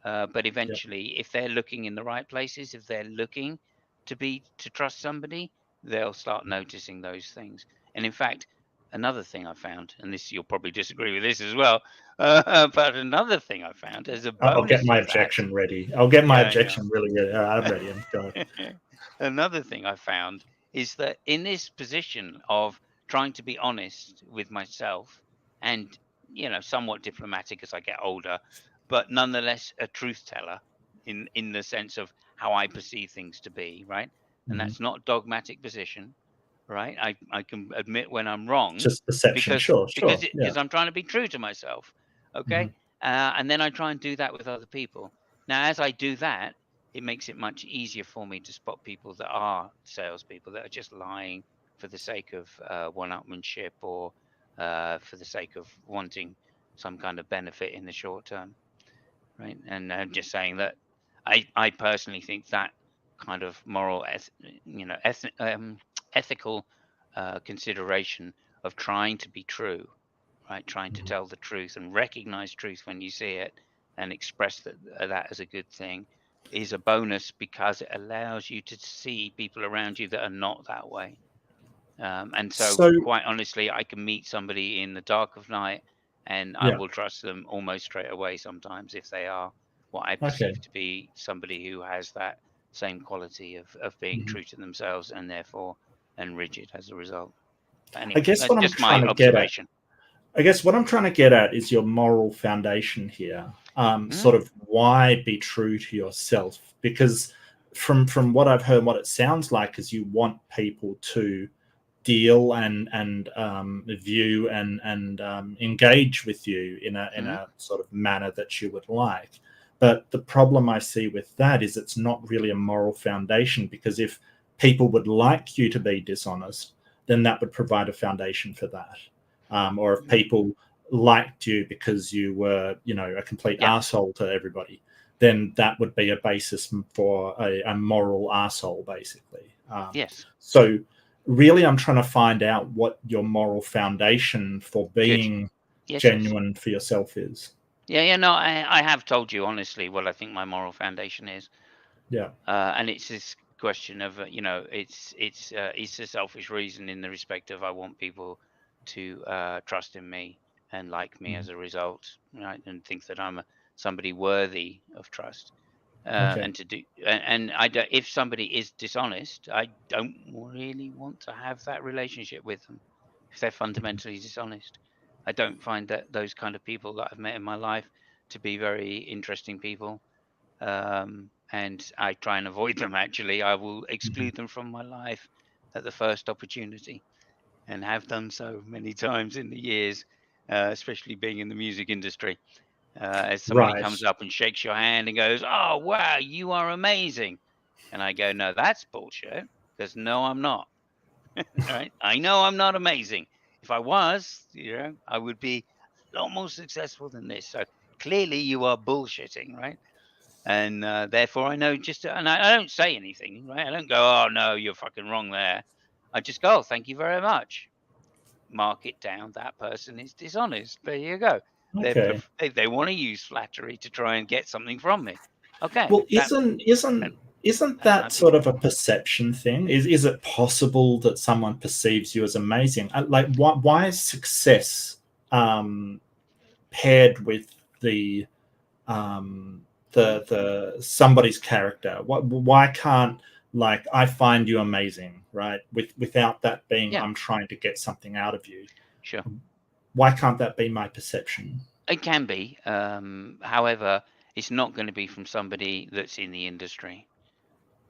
but yeah. eventually, if they're looking in the right places, if they're looking to trust somebody, they'll start noticing those things. And in fact, another thing I found, and this you'll probably disagree with this as well, but another thing I found as a I'll get bonus my of that, objection ready. I'll get my yeah. objection really ready. I'm ready. I'm going. Another thing I found is that in this position of trying to be honest with myself and, somewhat diplomatic as I get older, but nonetheless a truth teller in the sense of how I perceive things to be, right? And Mhm. that's not dogmatic position, right? I can admit when I'm wrong Just perception. because Sure. Sure. Yeah. I'm trying to be true to myself, Mhm, okay? And then I try and do that with other people. Now, as I do that, it makes it much easier for me to spot people that are salespeople that are just lying for the sake of one-upmanship or for the sake of wanting some kind of benefit in the short term, right? And just saying that I personally think that kind of ethical consideration of trying to be true, right? Trying to mhm. tell the truth and recognize truth when you see it and express that as a good thing is a bonus because it allows you to see people around you that are not that way. And so, So quite honestly, I can meet somebody in the dark of night and I yeah. will trust them almost straight away sometimes if they are what I Okay. perceive to be somebody who has that same quality of being Mhm. true to themselves and therefore and rigid as a result. But I anyway, guess that's what I'm just trying my to get at observation. I guess what I'm trying to get at is your moral foundation here. Mhm. Sort of why be true to yourself? Because from what I've heard, what it sounds like is you want people to deal and view and engage with you in Mhm. a sort of manner that you would like. But the problem I see with that is it's not really a moral foundation, because if people would like you to be dishonest, then that would provide a foundation for that. Or if Mhm. people liked you because you were, a complete Yeah. asshole to everybody, then that would be a basis for a moral asshole, basically. Yes. So really I'm trying to find out what your moral foundation for being Yes, genuine for yourself is. Yeah. No, I have told you honestly what I think my moral foundation is. Yeah. And it's this question of it's a selfish reason in the respect of I want people to trust in me and like me as a result, right, and think that I'm somebody worthy of trust. Okay. And to do and I don't, if somebody is dishonest, I don't really want to have that relationship with them if they're fundamentally dishonest. I don't find that those kind of people that I've met in my life to be very interesting people. And I try and avoid them. Actually, I will exclude them from my life at the first opportunity, and have done so many times in the years, especially being in the music industry. As somebody Right. comes up and shakes your hand and goes, "Oh wow, you are amazing," and I go, "No, that's bullshit," because no, I'm not. Right? I know I'm not amazing. If I was, I would be a lot more successful than this. So clearly, you are bullshitting, right? And therefore I know and I don't say anything, right? I don't go, "Oh no, you're fucking wrong there." I just go, "Oh, thank you very much." Mark it down. That person is dishonest. There you go. Okay. They want to use flattery to try and get something from me. Okay, Well, isn't that that might be sort of a perception thing? Is it possible that someone perceives you as amazing? Like, why is success paired with the the somebody's character? Why can't, like, I find you amazing, right? Without that being, yeah, I'm trying to get something out of you. sure. Why can't that be my perception? It can be. However, it's not going to be from somebody that's in the industry,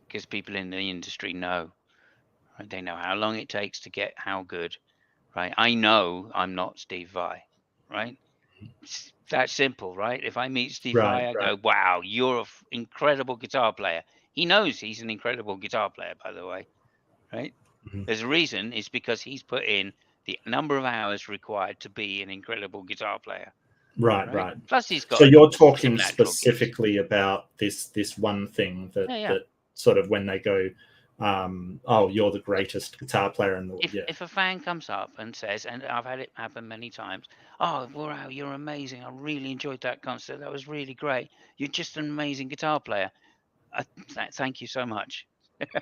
because people in the industry know, right? They know how long it takes to get how good, right? I know I'm not Steve Vai, right? It's that simple, right? If I meet Steve Right, Vai, I right. go, "Wow, you're an incredible guitar player." He knows he's an incredible guitar player, by the way, right? Mhm. There's a reason. It's because he's put in the number of hours required to be an incredible guitar player, Right, right? right. Plus, he's So got you're some talking natural gifts. specifically about this one thing that Yeah, yeah. that sort of, when they go, oh, you're the greatest guitar player in the, If yeah. if a fan comes up and says, and I've had it happen many times, "Oh, wow, you're amazing. I really enjoyed that concert. That was really great. You're just an amazing guitar player." Thank you so much.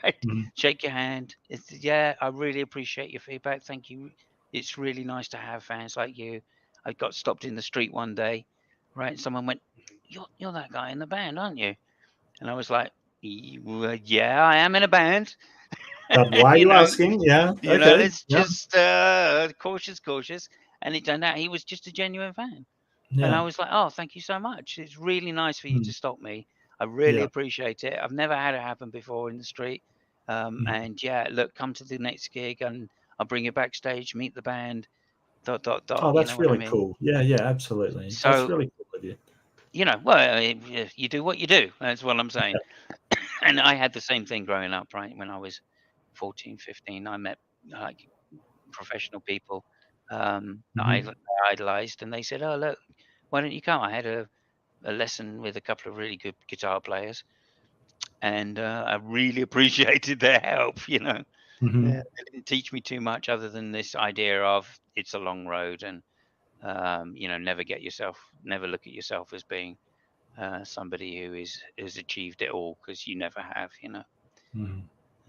Right? Mhm. Shake your hand. Yeah, I really appreciate your feedback. Thank you. It's really nice to have fans like you. I got stopped in the street one day, right? Someone went, "You're that guy in the band, aren't you?" And I was like, Well, yeah, I am in a band." But why are you you know, asking? Yeah. Okay. it's Yeah. just cautious. And it turned out he was just a genuine fan. And Yeah. I was like, "Oh, thank you so much. It's really nice for you Mm. to stop me. I really Yeah. appreciate it. I've never had it happen before in the street. Mhm. And yeah, look, come to the next gig and I'll bring you backstage, meet the band, dot, dot, dot." Oh, You know that's what I really mean? cool. Yeah. Yeah. Absolutely. That's So, really cool of you. well, you do what you do. That's what I'm saying. And I had the same thing growing up, right? When I was 14, 15, I met like professional people that Mhm. I idolized, and they said, "Oh, look, why don't you come?" I had a lesson with a couple of really good guitar players, and I really appreciated their help. Mhm. They didn't teach me too much other than this idea of it's a long road, and never look at yourself as being somebody who has achieved it all, because you never have. Mhm.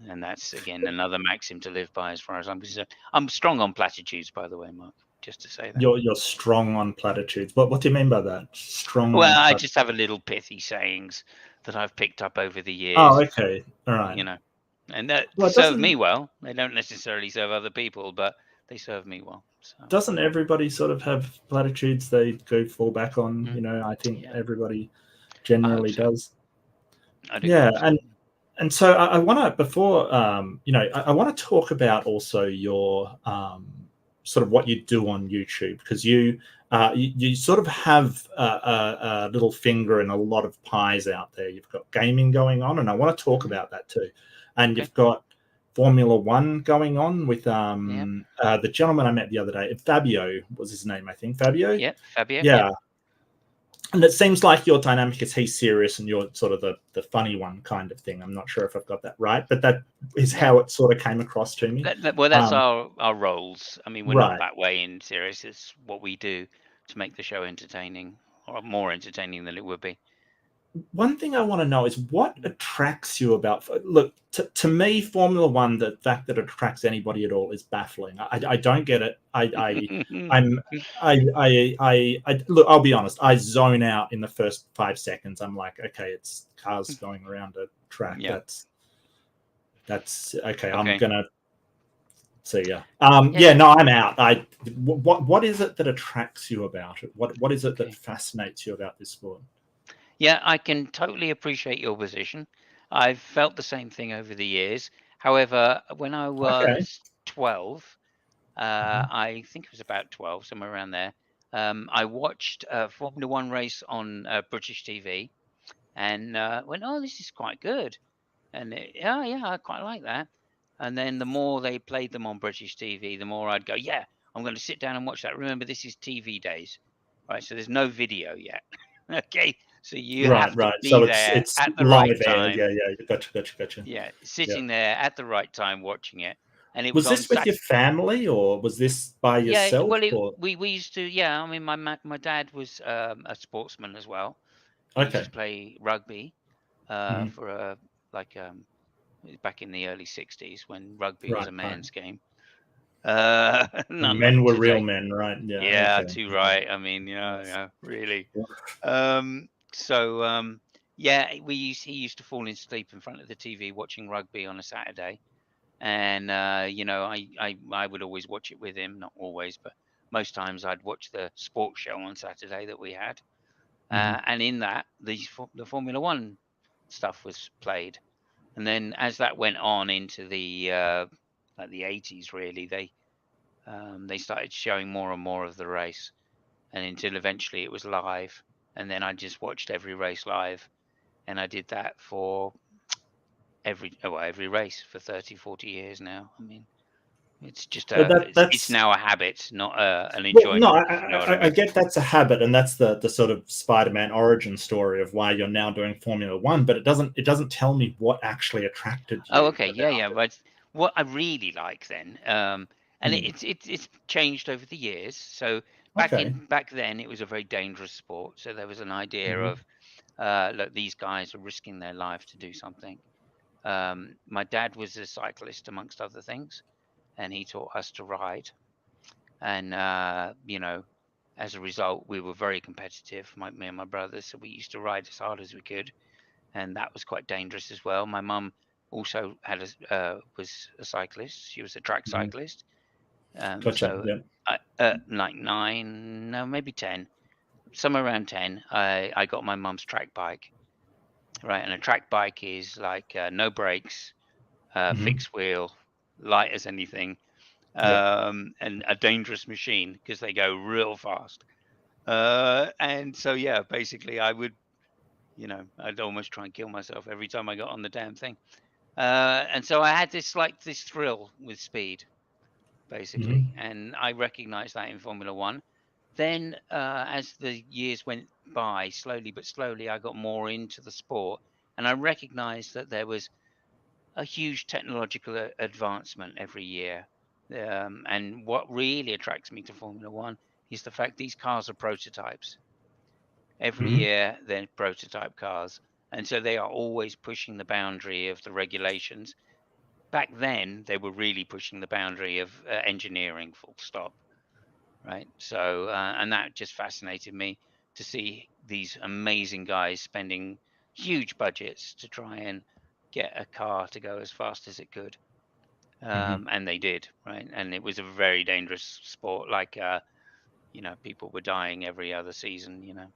And that's again another maxim to live by, as far as I'm concerned. I'm strong on platitudes, by the way, Mark. Just to say that. You're strong on platitudes. What do you mean by that? Strong Well, on I plat. just have a little pithy sayings that I've picked up over the Oh, years, okay. All right. you know, and that Well, it serve me doesn't well. They don't necessarily serve other people, but they serve me well. So, doesn't everybody sort of have platitudes they go fall back on? mm, I think yeah, everybody I hope generally so. does. I'd Yeah, agree. So, and so I want to, before I want to talk about also your sort of what you do on YouTube, because you sort of have a little finger in a lot of pies out there. You've got gaming going on, and I want to talk mhm, about that too. And okay, you've got Formula One going on with yeah, the gentleman I met the other day. Fabio was his name, I think. Fabio. yeah, Fabio, yeah, Yeah, And it seems like your dynamic is he's serious and you're sort of the funny one kind of thing. I'm not sure if I've got that right, but that is Yeah. how it sort of came across to me. Well, that's our roles. I mean, we're not Right. that way in serious. It's what we do to make the show entertaining, or more entertaining than it would be. One thing I want to know is what attracts you about. Look, to me, Formula One, the fact that it attracts anybody at all is baffling. I don't get it. I'm look. I'll be honest. I zone out in the first 5 seconds. I'm like, okay, it's cars going around a track. Yeah. That's okay. I'm Okay. gonna see ya. Yeah. Yeah. No, I'm out. What is it that attracts you about it? What is it that Okay. fascinates you about this sport? Yeah, I can totally appreciate your position. I've felt the same thing over the years. However, when I Okay. was 12, Mhm. I think it was about 12, somewhere around there. I watched a Formula One race on British TV and went, "Oh, this is quite good." And yeah, I quite like that. And then the more they played them on British TV, the more I'd go, "Yeah, I'm going to sit down and watch that." Remember, this is TV days, right? So there's no video yet. Okay, so you have to Right. be So there it's at the right live air. time. Yeah. Gotcha. Yeah, Yeah. sitting there at the right time watching it. And it was Was on this with Sat. your family or was this by Yeah, yourself well, or? we used to. Yeah, I mean, my dad was a sportsman as well. He used Okay. to play rugby Mhm. for a like back in the early '60s when rugby was Right. a man's game. Unlike Men were real today. men, right? Yeah. Yeah, Okay. too Okay. right. I mean, Nice. yeah, really. Yeah. So yeah, he used to fall in sleep in front of the TV watching rugby on a Saturday, and I would always watch it with him. Not always, but most times I'd watch the sports show on Saturday that we had, Mhm. and in that the Formula One stuff was played, and then as that went on into the like the 80s, really, they started showing more and more of the race, and until eventually it was live, and then I just watched every race live, and I did that for every race for 30, 40 years now. I mean, it's just But it's that's now a habit, not an well, no, enjoyment, if you know what I I mean. get that's a habit, and that's the sort of Spider-Man origin story of why you're now doing Formula One. But it doesn't tell me what actually attracted Oh, you okay, about yeah. it. But what I really like then, and Hmm. it's changed over the years. So Okay. back then, it was a very dangerous sport. So there was an idea Hmm. of, look, these guys are risking their life to do something. My dad was a cyclist, amongst other things, and he taught us to ride. And as a result, we were very competitive, me and my brothers. So we used to ride as hard as we could, and that was quite dangerous as well. My mum also was a cyclist. She was a track Hmm. cyclist. Gotcha. So Yeah. like 9, no, maybe 10, somewhere around 10, I got my mum's track bike, right? And a track bike is like no brakes, Hmm. fixed wheel, light as anything, Yeah. and a dangerous machine because they go real fast. And so yeah, basically I'd almost try and kill myself every time I got on the damn thing. And so I had this thrill with speed, basically, Hmm. and I recognized that in Formula One. Then, as the years went by, slowly but slowly, I got more into the sport, and I recognized that there was a huge technological advancement every year. And what really attracts me to Formula One is the fact these cars are prototypes. Every Hmm. year, they're prototype cars. And so they are always pushing the boundary of the regulations. Back then, they were really pushing the boundary of engineering, full stop. Right. So, and that just fascinated me to see these amazing guys spending huge budgets to try and get a car to go as fast as it could. Hmm. And they did, right? And it was a very dangerous sport. Like, people were dying every other season,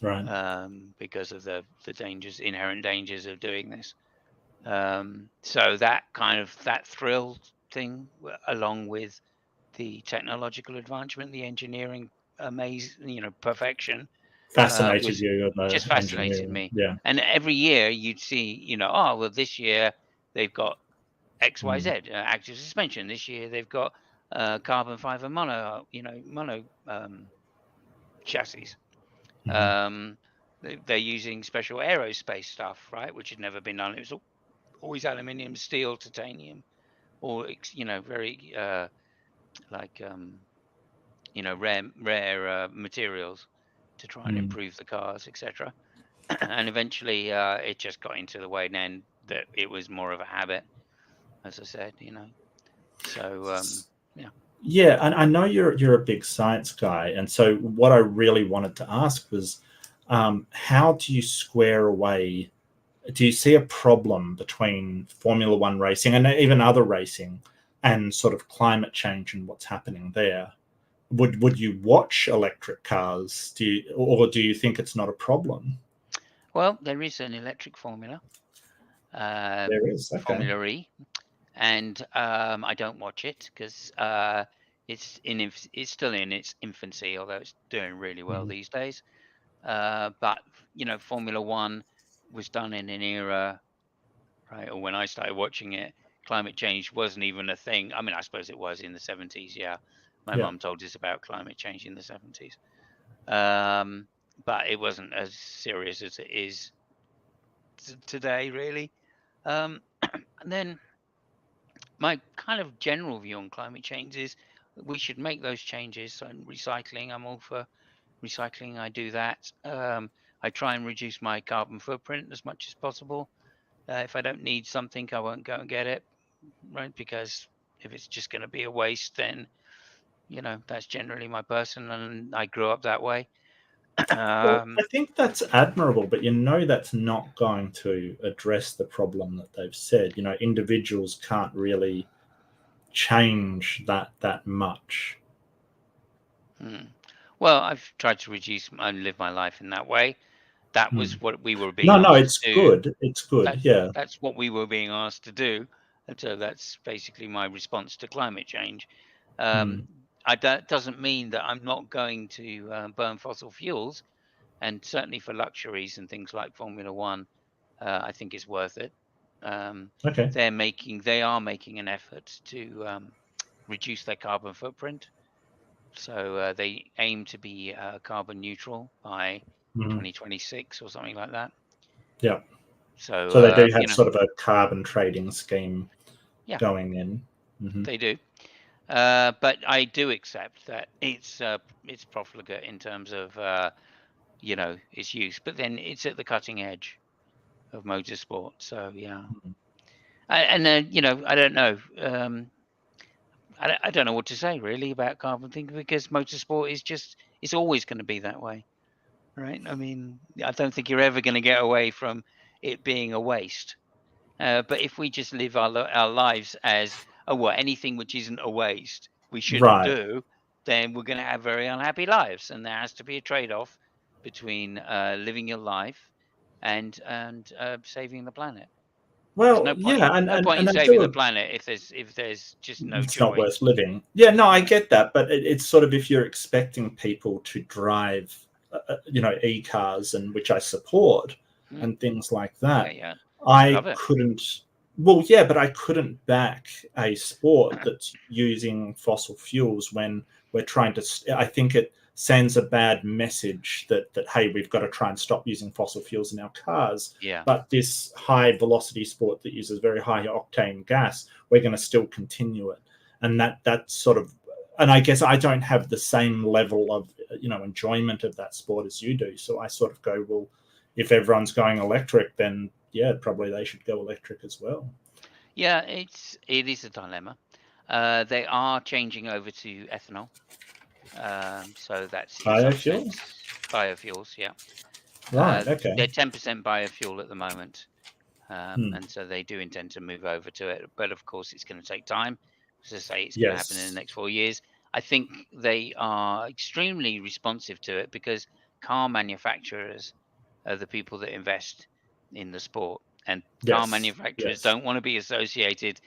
Right. because of the inherent dangers of doing this. So that thrill thing, along with the technological advancement, the engineering perfection, Fascinated was you in just the fascinated engineering. me. Yeah. And every year you'd see, oh well, this year they've got XYZ Mm. active suspension. This year they've got carbon fiber mono chassis. They're using special aerospace stuff, right, which had never been done. It was always aluminium, steel, titanium, or very like rare materials to try and improve the cars, etc. And eventually, it just got into the way then that it was more of a habit, as I said. So yeah. Yeah, and I know you're a big science guy, and so what I really wanted to ask was, how do you square away? Do you see a problem between Formula One racing and even other racing and sort of climate change and what's happening there? Would you watch electric cars? Or do you think it's not a problem? Well, there is an electric Formula, There is, okay. Formula E, and I don't watch it because it's still in its infancy, although it's doing really well Mhm. these days. But Formula One was done in an era, right, or when I started watching it, climate change wasn't even a thing. I mean, I suppose it was in the 70s. Yeah, my Yeah. mum told us about climate change in the 70s, but it wasn't as serious as it is today, really. And then my kind of general view on climate change is we should make those changes. So recycling, I'm all for recycling. I do that. I try and reduce my carbon footprint as much as possible. If I don't need something, I won't go and get it, right? Because if it's just going to be a waste, then that's generally my person, and I grew up that way. Well, um, I think that's admirable, but that's not going to address the problem that they've said. Individuals can't really change that much. hmm. Well, I've tried to reduce and live my life in that way. That Hmm. was what we were being No, asked it's to do. good. It's good. That Yeah. that's what we were being asked to do, and so that's basically my response to climate change. Um, Hmm. that doesn't mean that I'm not going to burn fossil fuels, and certainly for luxuries and things like Formula One, I think it's worth it. Um, Okay. they are making an effort to reduce their carbon footprint. So they aim to be carbon neutral by Hmm. 2026 or something like that. Yeah. So So they do have sort of a carbon trading scheme yeah, going in. Hmm. they do. But I do accept that it's profligate in terms of its use. But then it's at the cutting edge of motorsport. So yeah, and then I don't know. I don't know what to say really about carbon thing because motorsport is just it's always going to be that way, right? I mean, I don't think you're ever going to get away from it being a waste. But if we just live our lives as anything which isn't a waste we shouldn't Right. do, then we're going to have very unhappy lives, and there has to be a trade-off between living your life and saving the planet. There's Well, yeah, no point in and I saving the do. planet if there's just no It's not joy. worth living. Yeah, no, I Yeah. get that, but it's sort of if you're expecting people to drive, e-cars, and which I support, Mm. and things like Yeah, that, yeah. I I love it. couldn't. Well, yeah, but I couldn't back a sport that's using fossil fuels when we're trying to. I think it sends a bad message that hey, we've got to try and stop using fossil fuels in our cars. Yeah. But this high velocity sport that uses very high octane gas, we're going to still continue it, and that sort of. And I guess I don't have the same level of enjoyment of that sport as you do, so I sort of go, well, if everyone's going electric, then yeah, probably they should go electric as well. Yeah, it is a dilemma. They are changing over to ethanol. So that's in some Biofuel? sense biofuels, yeah. Right, okay. They're 10% biofuel at the moment, Hmm. and so they do intend to move over to it. But of course, it's going to take time. As I say, it's going to happen in the Yes. next 4 years. I think they are extremely responsive to it because car manufacturers are the people that invest in the sport, and car Yes. manufacturers Yes. don't want to be associated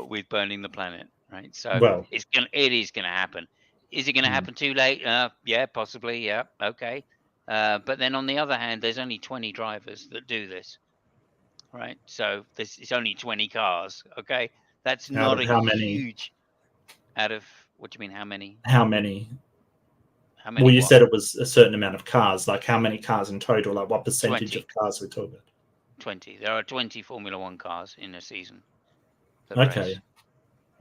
with burning the planet, right? So Well, it is going to happen. Is it going to hmm. happen too late? Yeah, possibly. Yeah, okay. But then on the other hand, there's only 20 drivers that do this, right? So this it's only 20 cars. Okay, that's Out not of a how many? huge out of what do you mean? How many? How many? How many Well, you what? said it was a certain amount of cars. Like how many cars in total? Like what percentage 20. of cars we talking 20. There are 20 Formula One cars in a season that about? Okay. race.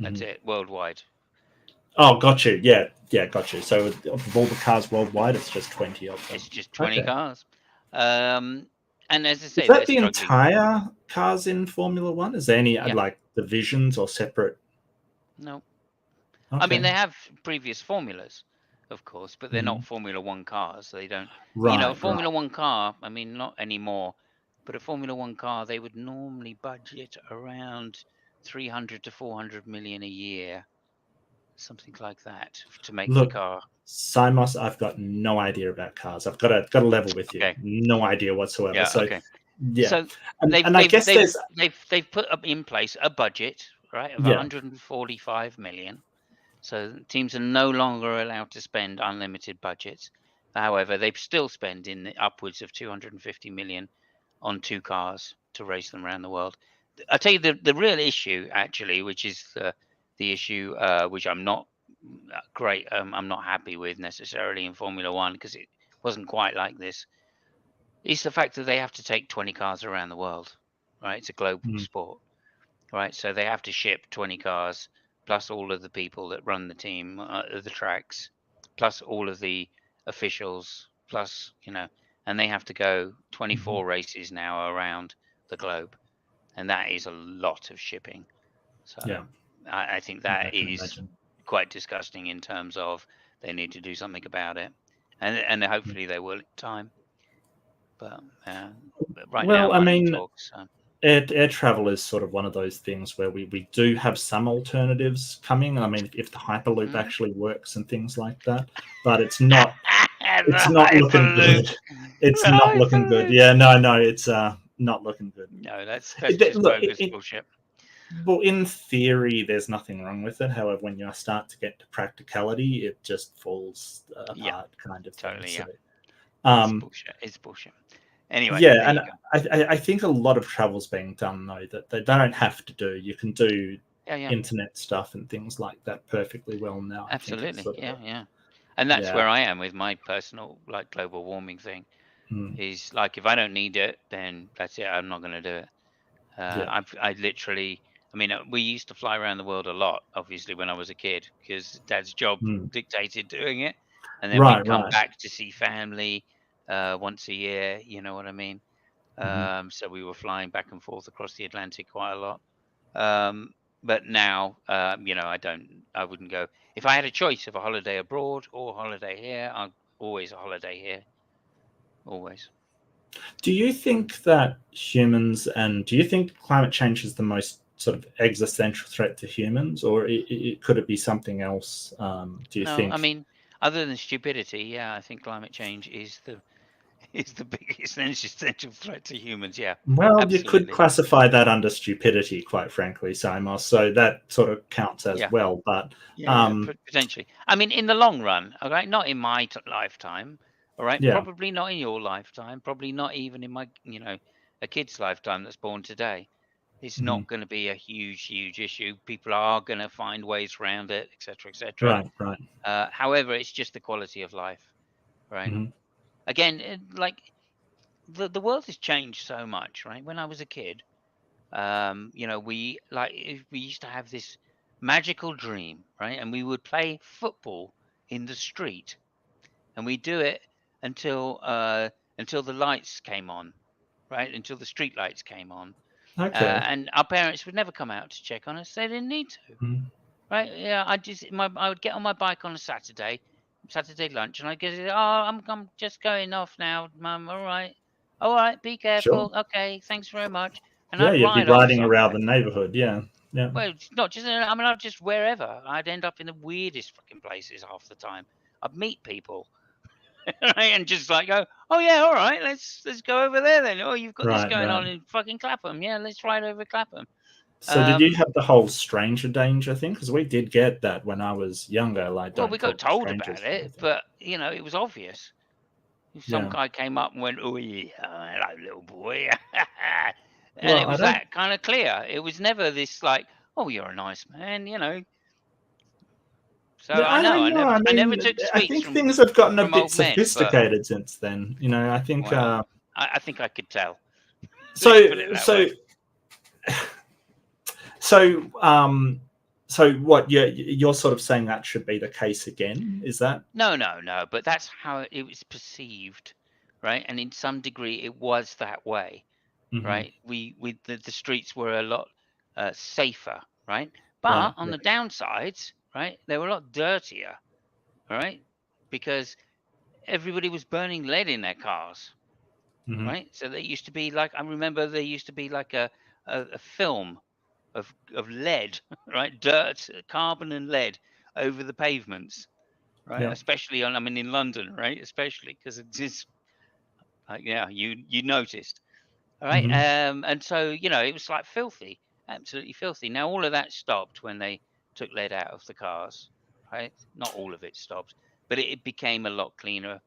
That's Mhm. it, worldwide. Oh, got you. Yeah, got you. So of all the cars worldwide, it's just 20 of them. It's just 20 Okay. cars. And as I Is say, that they're the struggling. entire cars in Formula One? Is there any Yeah. like divisions or separate? No. I mean, Okay. they have previous formulas, of course, but they're not Mhm. Formula One cars. They don't, a Right, Formula right. One car, I mean, not anymore, but a Formula One car, they would normally budget around 300 to 400 million a year, something like that, to make the Look, car. Simos, I've got no idea about cars. I've got a level with you. Okay. No idea whatsoever. Yeah. So Okay. yeah, So they've and I they've guess they've there's they've put up in place a budget, right, of yeah. 145 million. So teams are no longer allowed to spend unlimited budgets. However, they still spend in the upwards of 250 million on 2 cars to race them around the world. I tell you the real issue actually, which is the issue which I'm not great. I'm not happy with necessarily in Formula One because it wasn't quite like this. Is the fact that they have to take 20 cars around the world, right? It's a global Mm, sport, right? So they have to ship 20 cars plus all of the people that run the team, the tracks, plus all of the officials, plus, and they have to go mhm. 24 races now around the globe. And that is a lot of shipping. So Yeah, I think yeah, I that can is imagine. quite disgusting in terms of they need to do something about it. And hopefully they will in time. But right now, Well, I money mean, talks. So. air travel is sort of one of those things where we do have some alternatives coming. I mean, if the Hyperloop Mm. actually works and things like that, but it's The not looking Hyperloop. good. It's The not looking good. Hyperloop. Yeah, no, it's not looking good. No, that's It, just look, bogus bullshit. well, in theory, there's nothing wrong with it. However, when you start to get to practicality, it just falls Yeah, apart, kind of thing. totally. So, Yeah, it's um, bullshit. It's bullshit. Anyway, yeah, there and you go. I think a lot of travel's being done though that they don't have to do. You can do Yeah, yeah, internet stuff and things like that perfectly well now. I think it's absolutely. sort of Yeah, yeah. And that's yeah. where I am with my personal global warming thing. Mm, Is like if I don't need it, then that's it. I'm not going to do it. yeah. I literally, I mean, we used to fly around the world a lot, obviously, when I was a kid, because Dad's job Mm. dictated doing it, and then we'd Right, come right. back to see family once a year. You know what I mean? Hmm. So we were flying back and forth across the Atlantic quite a lot. But now, I wouldn't go. If I had a choice of a holiday abroad or a holiday here, I'd always a holiday here, always. Do you think that do you think climate change is the most sort of existential threat to humans, or could it be something else? Do you No, I think? mean, other than stupidity, yeah, I think climate change is the is the biggest existential threat to humans. Yeah, Well, you could absolutely. classify that under stupidity, quite frankly, Simon. So that sort of counts as Yeah, well. But yeah, yeah, potentially. I mean, in the long run, all right, not in my lifetime, all right, yeah, probably not in your lifetime, probably not even in my, a kid's lifetime that's born today. It's hmm not going to be a huge, huge issue. People are going to find ways around it, etc., etc. right, right. However, it's just the quality of life, right? Hmm. Again, the world has changed so much, right? When I was a kid, we used to have this magical dream, right? And we would play football in the street, and we do it until the lights came on, right? Until the street lights came on, Okay. and our parents would never come out to check on us. They didn't need to, Mhm. right? Yeah, I would get on my bike on a Saturday lunch, and I get it. Oh, I'm just going off now, Mum. All right, be Sure. careful. Okay, thanks very much. And Yeah, I'd you'd be ride off riding around somewhere. the neighborhood. Yeah, yeah. Well, it's not just. I mean, I'd just wherever. I'd end up in the weirdest fucking places half the time. I'd meet people, right, and just like go, oh yeah, all right, let's go over there then. Oh, you've got this Right, going right. on in fucking Clapham. Yeah, let's ride over Clapham. So did you Um, have the whole stranger danger thing? Because we did get that when I was younger. Like, well, don't we got talk to told strangers about and it, everything. but it was obvious. Some Yeah. guy came up and went, "Oh yeah, hello, little boy," and Well, it I was don't. that kind of clear. It was never this like, "Oh, you're a nice man," So Yeah, I I know don't know. I I never mean, took I sweets think things have gotten a from bit old men, but sophisticated since then. You know, I think well, I think I could tell. Let's put it so that so way. so so what you're sort of saying that should be the case again, is that? No, but that's how it was perceived, right? And in some degree, it was that way, Hmm. right? The streets were a lot safer, right? Right. But on Yeah. the downsides, right, they were a lot dirtier, right? Because everybody was burning lead in their cars, Hmm. right? So there used to be like, I remember there used to be like a film of lead, right? Dirt, carbon and lead over the pavements, right? Yeah. Especially on, I mean, in London, right? Especially because it's just, yeah, you noticed, all right? Hmm. And so, you know, it was like filthy, absolutely filthy. Now all of that stopped when they took lead out of the cars, right? Not all of it stopped, but it became a lot cleaner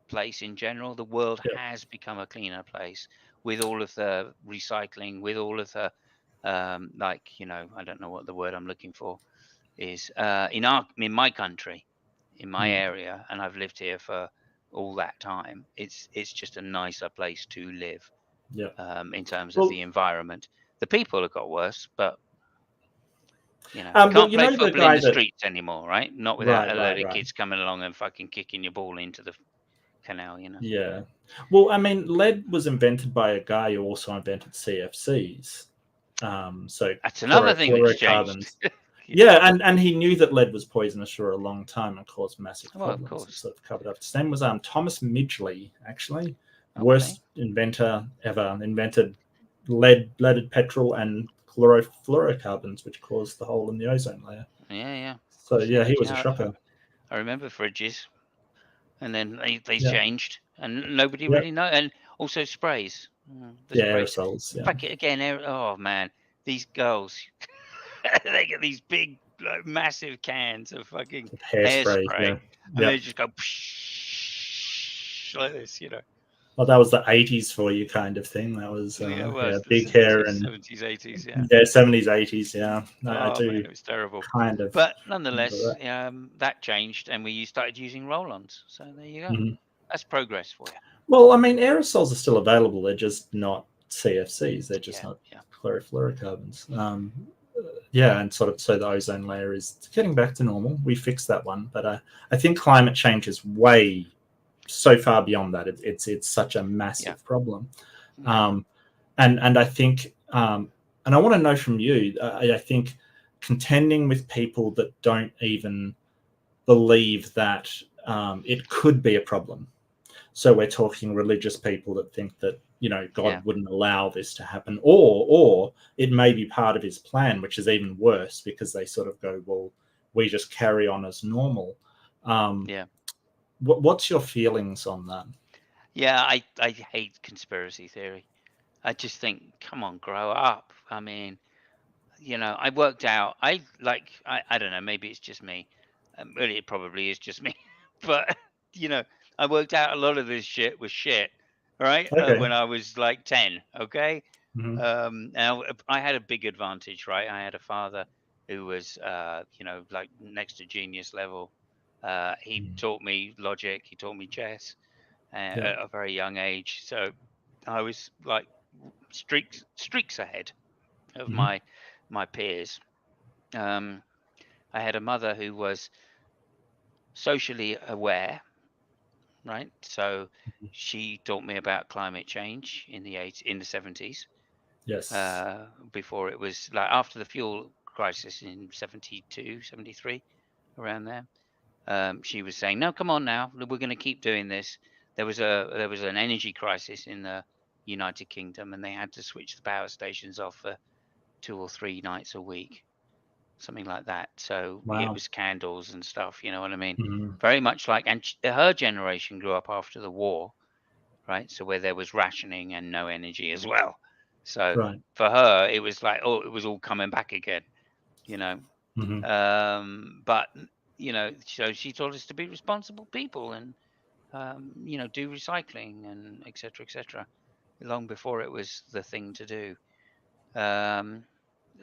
place in general. The world Yeah. has become a cleaner place with all of the recycling, with all of the like, you know, I don't know what the word I'm looking for is, in my country, in my Mm. area, and I've lived here for all that time. It's just a nicer place to live, Yeah. in terms of Well, the environment. The people have got worse, but you know, well, can't you play know the football in guy the that. streets anymore, right? Not without Right. a load Right. of Right. kids coming along and fucking kicking your ball into the canal, you know. Yeah. Well, I mean, lead was invented by a guy who also invented CFCs. So That's another thing that's changed. fluorocarbons. Yeah. Yeah, and he knew that lead was poisonous for a long time and caused massive Well, of problems. It course. sort of covered up. His name was Thomas Midgley, actually, Okay. worst inventor ever. Invented leaded petrol and fluorocarbons, which caused the hole in the ozone layer. Yeah, yeah. So yeah, he Sound. was a Yeah, shocker. I remember fridges, and then they Yeah, changed, and nobody yeah, really know. And also sprays. The yeah, spray. aerosols. Yeah, Back again. Oh man, these girls, they get these big, like, massive cans of fucking hairspray. hairspray, Yeah, and yeah. they just go psh, like this, you know. Well, that was the '80s for you, kind of thing. That was Yeah, well, yeah, it's the big hair and 70s, 80s, yeah. yeah, '70s, '80s. Yeah, I Oh do man, it was terrible. kind of But remember nonetheless, that. that changed, and we started using roll-ons. So there you go. Mhm. That's progress for you. Well, I mean, aerosols are still available. They're just not CFCs. They're just Yeah, not yeah, chlorofluorocarbons. Yeah, and sort of so the ozone layer is getting back to normal. We fixed that one, but I think climate change is way so far beyond that. It's such a yeah. massive problem, Mm. um, and I think and I want to know from you. I think contending with people that don't even believe that it could be a problem. So we're talking religious people that think that Yeah, God wouldn't allow this to happen, or it may be part of His plan, which is even worse because they sort of go, well, we just carry on as normal. Um, yeah, what's your feelings on that? yeah. I hate conspiracy theory. I just think, come on, grow up. I mean, I worked out. I don't know. Maybe it's just me. Really, it probably is just me. But you know, I worked out a lot of this shit was shit. Right, Okay. when I was like 10. Okay. Hmm. Now I had a big advantage, right? I had a father who was, like next to genius level. He taught me logic. He taught me chess Yeah. at a very young age. So I was like streaks ahead of Hmm. my peers. Um, I had a mother who was socially aware, right? So she taught me about climate change in the 70s. Yes. Before it was like after the fuel crisis in 72, 73, around there. She was saying, "No, come on now, we're going to keep doing this." There was an energy crisis in the United Kingdom, and they had to switch the power stations off for 2 or 3 nights a week, something like that. So it Wow. was candles and stuff. You know what I mean? Hmm. Very much like, and her generation grew up after the war, right? So where there was rationing and no energy as well. So Right. for her, it was like, oh, it was all coming back again, you know. Hmm. But so she taught us to be responsible people and do recycling and etc. etc. Long before it was the thing to do. Um,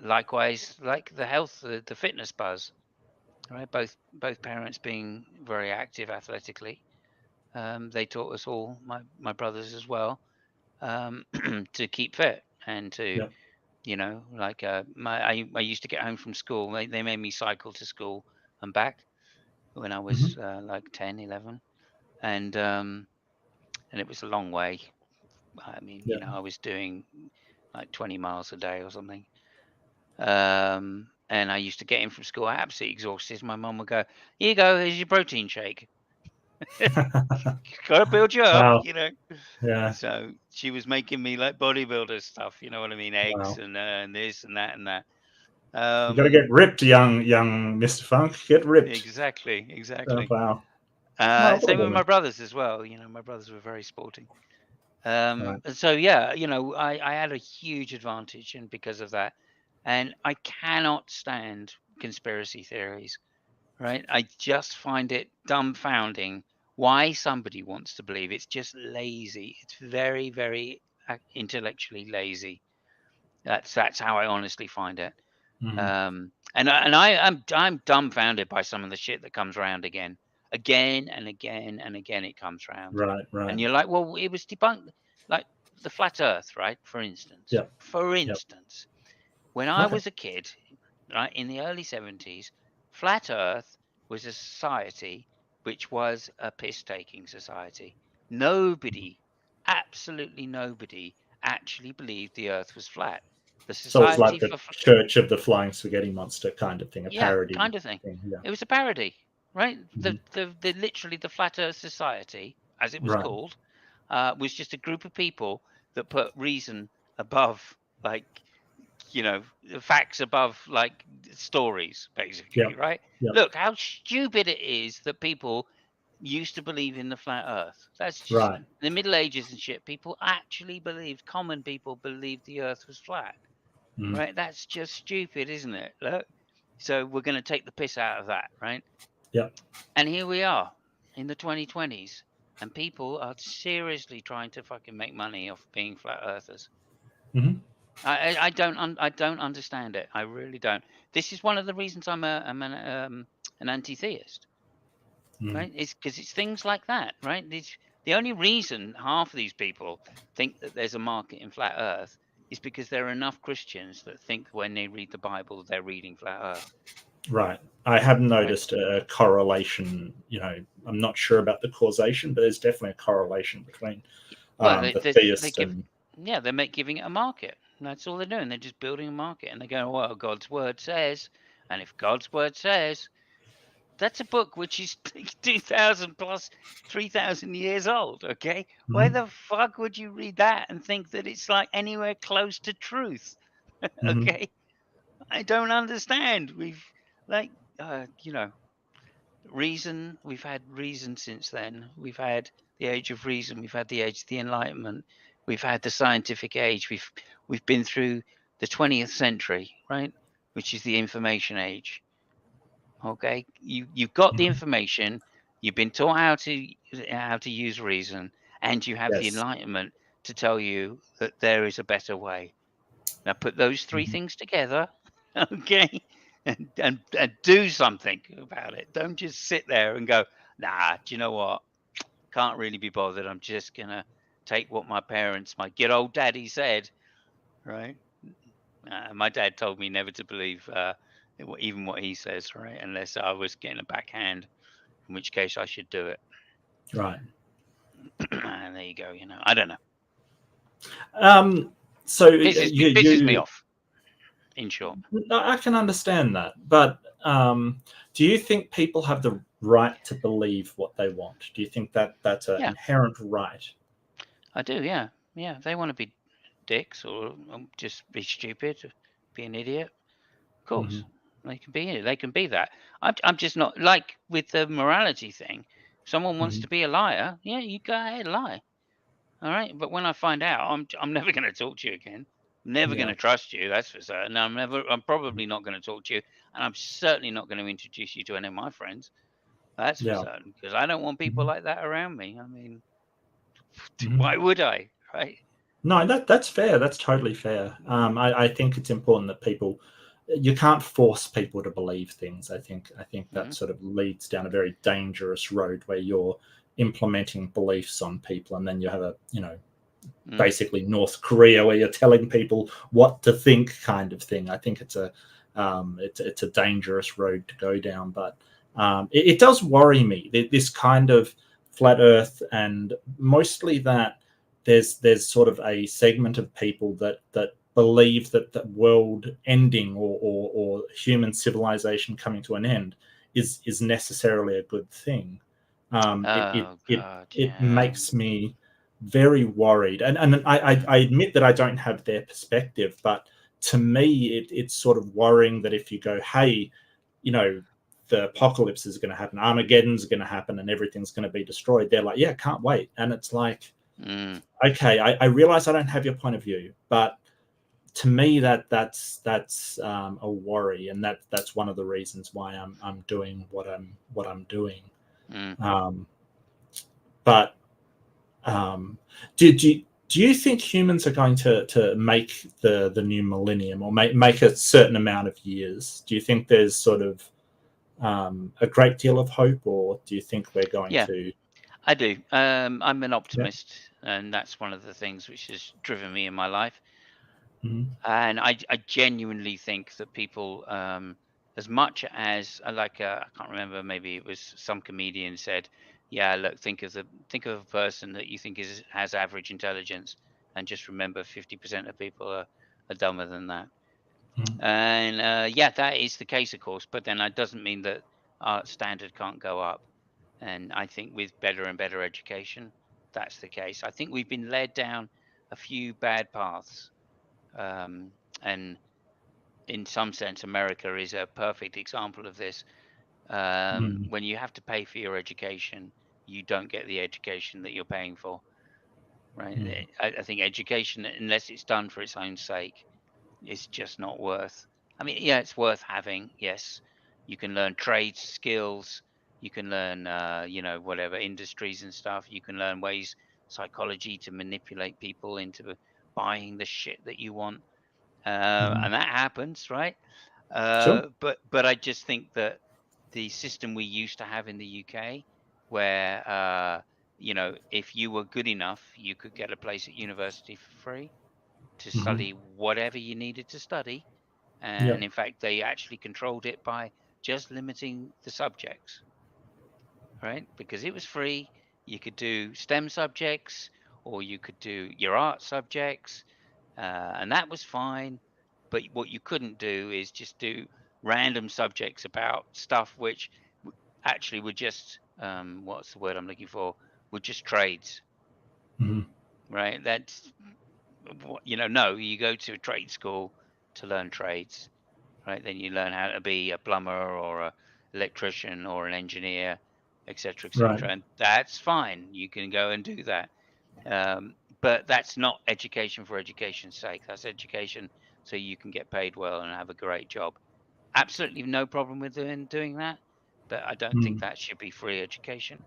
Likewise, like the health, the fitness buzz. right? Both parents being very active athletically. They taught us all, my brothers as well, to keep fit and to, Yeah. like I used to get home from school. They made me cycle to school and back when I was Hmm. like 10, 11, and it was a long way. I mean, Yeah. I was doing like 20 miles a day or something. And I used to get in from school absolutely exhausted. My mum would go, "Here you go, here's your protein shake. Gotta build you up, Wow. Yeah. So she was making me like bodybuilder stuff, you know what I mean? Eggs Wow. and this and that and that. You got to get ripped, young Mr. Funk. Get ripped. Exactly, Oh, exactly. wow. Oh, what a Same with my woman. brothers as well. My brothers were very sporting. Right. And so yeah, I had a huge advantage, and because of that, and I cannot stand conspiracy theories. Right? I just find it dumbfounding why somebody wants to believe. It's just lazy. It's very, very intellectually lazy. That's how I honestly find it. Hmm. I'm dumbfounded by some of the shit that comes around again and again and again. It comes around, Right. Right. and you're like, well, it was debunked, like the flat Earth, right? For instance, Yep. Yep. when I Okay. was a kid, right, in the early 70s, flat Earth was a society which was a piss-taking society. Nobody, absolutely nobody, actually believed the Earth was flat. The So it's like Society the for Church of the Flying Spaghetti Monster kind of thing, a Yeah, parody kind of thing. thing. Yeah. It was a parody, right? Hmm. The literally the Flat Earth Society, as it was Right. called, was just a group of people that put reason above, like, the facts above, like, stories, basically, Yep. right? Yep. Look how stupid it is that people used to believe in the flat Earth. That's just Right. the Middle Ages and shit. People actually believed, common people believed the Earth was flat. Mm. Right? That's just stupid, isn't it? Look. So we're going to take the piss out of that, right? Yep. And here we are in the 2020s, and people are seriously trying to fucking make money off being flat earthers. Hmm. I don't understand it. I really don't. This is one of the reasons I'm an anti-theist, Mm. right? It's because it's things like that, right? It's the only reason half of these people think that there's a market in flat Earth is because there are enough Christians that think when they read the Bible they're reading flat Earth, Right. I have right? noticed a correlation. I'm not sure about the causation, but there's definitely a correlation between Well, the they theists give, and. yeah, they're giving it a market. And that's all they're doing. They're just building a market, and they're going, well, God's word says, and if God's word says, that's a book which is 2,000 plus 3,000 years old. Okay, why Mhm. the fuck would you read that and think that it's like anywhere close to truth? Mhm. Okay, I don't understand. We've like, reason. We've had reason since then. We've had the age of reason. We've had the age of the Enlightenment. We've had the scientific age. We've been through the 20th century, right? Which is the information age. Okay, you've got the Mhm. information. You've been taught how to use reason, and you have the Yes. Enlightenment to tell you that there is a better way. Now put those three Mhm. things together, okay, and do something about it. Don't just sit there and go, nah, do you know what? Can't really be bothered. I'm just gonna take what my good old daddy said, right? My dad told me never to believe even what he says, right? Unless I was getting a backhand, in which case I should do it. Right. And there you go. I don't know. Um, so Pisses me off. In short, I can understand that, but do you think people have the right to believe what they want? Do you think that that's an yeah, inherent right? I do. Yeah, yeah. If they want to be dicks or just be stupid, be an idiot, of Hmm. course they can be. They can be that. I'm just not like with the morality thing. If someone wants Hmm. to be a liar, yeah, you go ahead, lie. All right. But when I find out, I'm never going to talk to you again. I'm never going Yeah. to trust you. That's for certain. I'm probably not going to talk to you, and I'm certainly not going to introduce you to any of my friends. That's for Yeah. certain, because I don't want people Hmm. like that around me. I mean, Hmm. why would I? Right? No, that's fair. That's totally fair. I think it's important that people you can't force people to believe things. I think that Mm-hmm. sort of leads down a very dangerous road where you're implementing beliefs on people, and then you have a basically North Korea where you're telling people what to think, kind of thing. I think it's a dangerous road to go down, but it does worry me, this kind of flat Earth, and mostly that there's sort of a segment of people that believe that the world ending or human civilization coming to an end is necessarily a good thing. Oh God, It yeah. makes me very worried, and I admit that I don't have their perspective, but to me it's sort of worrying that if you go, hey, the apocalypse is going to happen, Armageddon's going to happen, and everything's going to be destroyed, they're like, yeah, can't wait. And it's like, okay, I realize I don't have your point of view, but to me that's a worry, and that's one of the reasons why I'm doing what I'm doing. Mm. But do you think humans are going to make the new millennium, or make a certain amount of years? Do you think there's sort of a great deal of hope, or do you think we're going Yeah, to? I do. I'm an Yeah. optimist, and that's one of the things which has driven me in my life. Mm-hmm. And I genuinely think that people, as much as I can't remember, maybe it was some comedian said, "Yeah, look, think of a person that you think has average intelligence, and just remember 50% of people are dumber than that." Mm-hmm. And yeah, that is the case, of course. But then that doesn't mean that our standard can't go up. And I think with better and better education, that's the case. I think we've been led down a few bad paths. Um, and in some sense, America is a perfect example of this. Mm-hmm. When you have to pay for your education, you don't get the education that you're paying for, right? I think education, unless it's done for its own sake, is just not worth. I mean, yeah, it's worth having. Yes, you can learn trade skills. You can learn, whatever industries and stuff. You can learn ways, psychology to manipulate people into buying the shit that you want, Mm-hmm. and that happens, right? Sure. But I just think that the system we used to have in the UK, where if you were good enough, you could get a place at university for free to Mm-hmm. study whatever you needed to study. And Yep. in fact, they actually controlled it by just limiting the subjects, right? Because it was free. You could do STEM subjects, or you could do your art subjects, and that was fine. But what you couldn't do is just do random subjects about stuff which actually were just, what's the word I'm looking for? Were just trades, Mm-hmm. right? That's no, you go to a trade school to learn trades, right? Then you learn how to be a plumber or a electrician or an engineer, etc., Right. etc. And that's fine. You can go and do that. But that's not education for education's sake. That's education so you can get paid well and have a great job. Absolutely no problem with doing that, but I don't think Mm-hmm. that should be free education.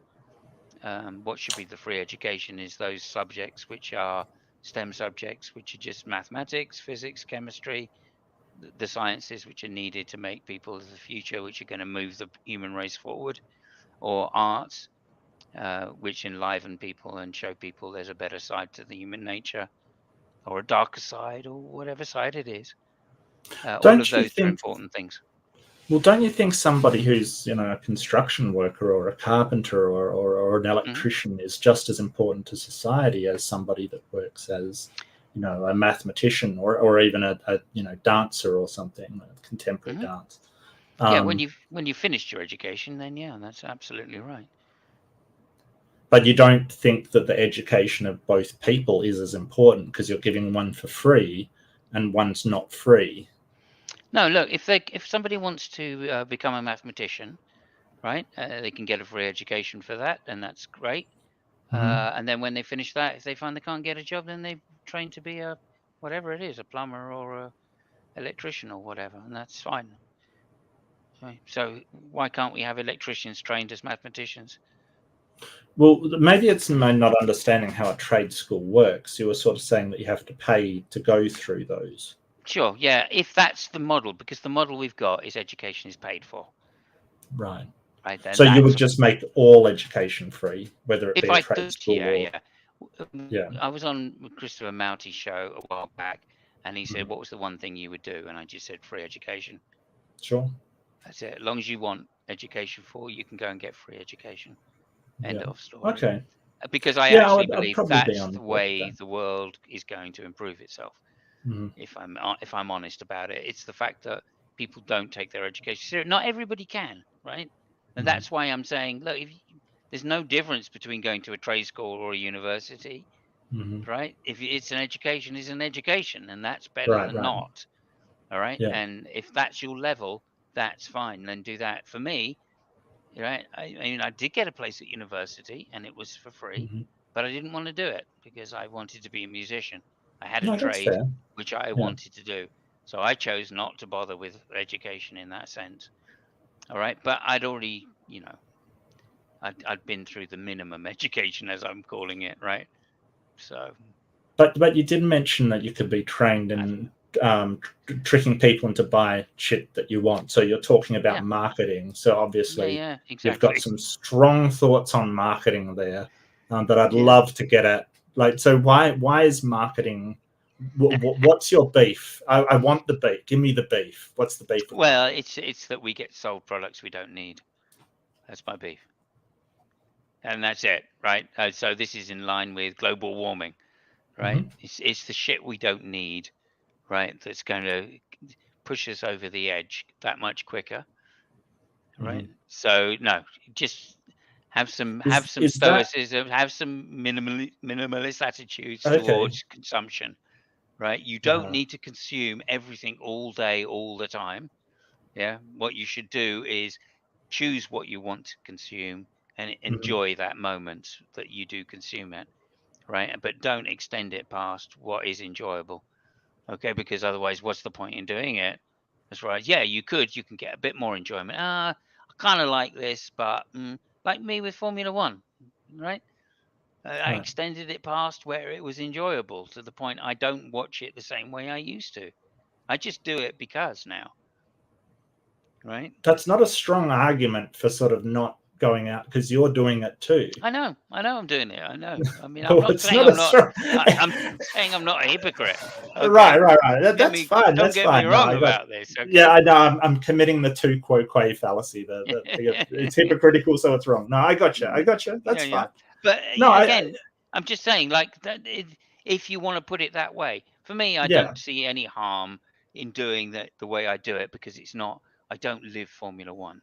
What should be the free education is those subjects which are STEM subjects, which are just mathematics, physics, chemistry, the sciences which are needed to make people of the future, which are going to move the human race forward, or arts, which enliven people and show people there's a better side to the human nature, or a darker side, or whatever side it is. All of Don't you those are think? important things. Well, don't you think somebody who's a construction worker or a carpenter or an Hmm. electrician is just as important to society as somebody that works as a mathematician or even a dancer or something, a contemporary Hmm. dance? Yeah, Um, when you've finished your education, then yeah, that's absolutely right. but you don't think that the education of both people is as important because you're giving one for free and one's not free. No, look, if somebody wants to become a mathematician, right, they can get a free education for that, and that's great. Mm-hmm. And then when they finish that, if they find they can't get a job, then they train to be a whatever it is, a plumber or a electrician or whatever, and that's fine. Right? So why can't we have electricians trained as mathematicians? Well, maybe it's my not understanding how a trade school works. You were sort of saying that you have to pay to go through those. Sure, yeah, if that's the model, because the model we've got is education is paid for. Right. Right, then So you would that's just make all education free, whether it if be a I trade could, school yeah, or yeah. yeah. I was on Christopher Mouty's show a while back, and he said, Mhm. "What was the one thing you would do?" And I just said, "Free education." Sure. That's it. As long as you want education you can go and get free education. End Yeah. of story. Okay. Because I Yeah, actually I'd believe probably be that's on the board with way that. the world is going to improve itself. Mhm. If I'm honest about it, it's the fact that people don't take their education seriously. Not everybody can, right? And Mhm. that's why I'm saying, look, there's no difference between going to a trade school or a university, Mhm. right? If it's an education, is an education, and that's better Right. than Right. not. All right. Yeah. And if that's your level, that's fine. Then do that. For me, right? I mean, I did get a place at university and it was for free, Mhm. but I didn't want to do it because I wanted to be a musician. I had a No, that's trade fair. which I Yeah. wanted to do. So I chose not to bother with education in that sense. All right. But I'd already, I'd been through the minimum education, as I'm calling it. Right. So But you did mention that you could be trained I, in tricking people into buy shit that you want. So you're talking about yeah, marketing. So obviously yeah, you've got exactly. some strong thoughts on marketing there that I'd Yeah. love to get at. Like, so why is marketing? What's your beef? I want the beef. Give me the beef. What's the beef with Well, marketing? it's that we get sold products we don't need. That's my beef. And that's it, right? So this is in line with global warming, right? Mm-hmm. It's the shit we don't need, right? That's going to push us over the edge that much quicker, Mm-hmm. right? So no, just have some Is that stoicism, have some minimalist attitudes okay? towards consumption, right? You don't Uh-huh. need to consume everything all day, all the time. Yeah, what you should do is choose what you want to consume and Mm-hmm. enjoy that moment that you do consume it, right? But don't extend it past what is enjoyable, okay? Because otherwise, what's the point in doing it? That's right. Yeah, you can get a bit more enjoyment. I kind of like this, but like me with Formula One, right? I Right. extended it past where it was enjoyable to the point I don't watch it the same way I used to. I just do it because now, right? That's not a strong argument for sort of not going out because you're doing it too. I know I'm doing it. I know. I mean, I'm Oh, not it's saying not a I'm not. strong. I'm saying I'm not a hypocrite. Right, Okay, right, right. get That's me. fine. Don't That's get me fine. No, wrong I got. about this. Yeah, Okay. I know. I'm committing the tu quo quo fallacy. It's hypocritical, so it's wrong. No, I got you. I got you. Yeah, That's yeah. fine. But No, again, I'm just saying, like that. If you want to put it that way, for me, I yeah, don't see any harm in doing that the way I do it because it's not. I don't live Formula One,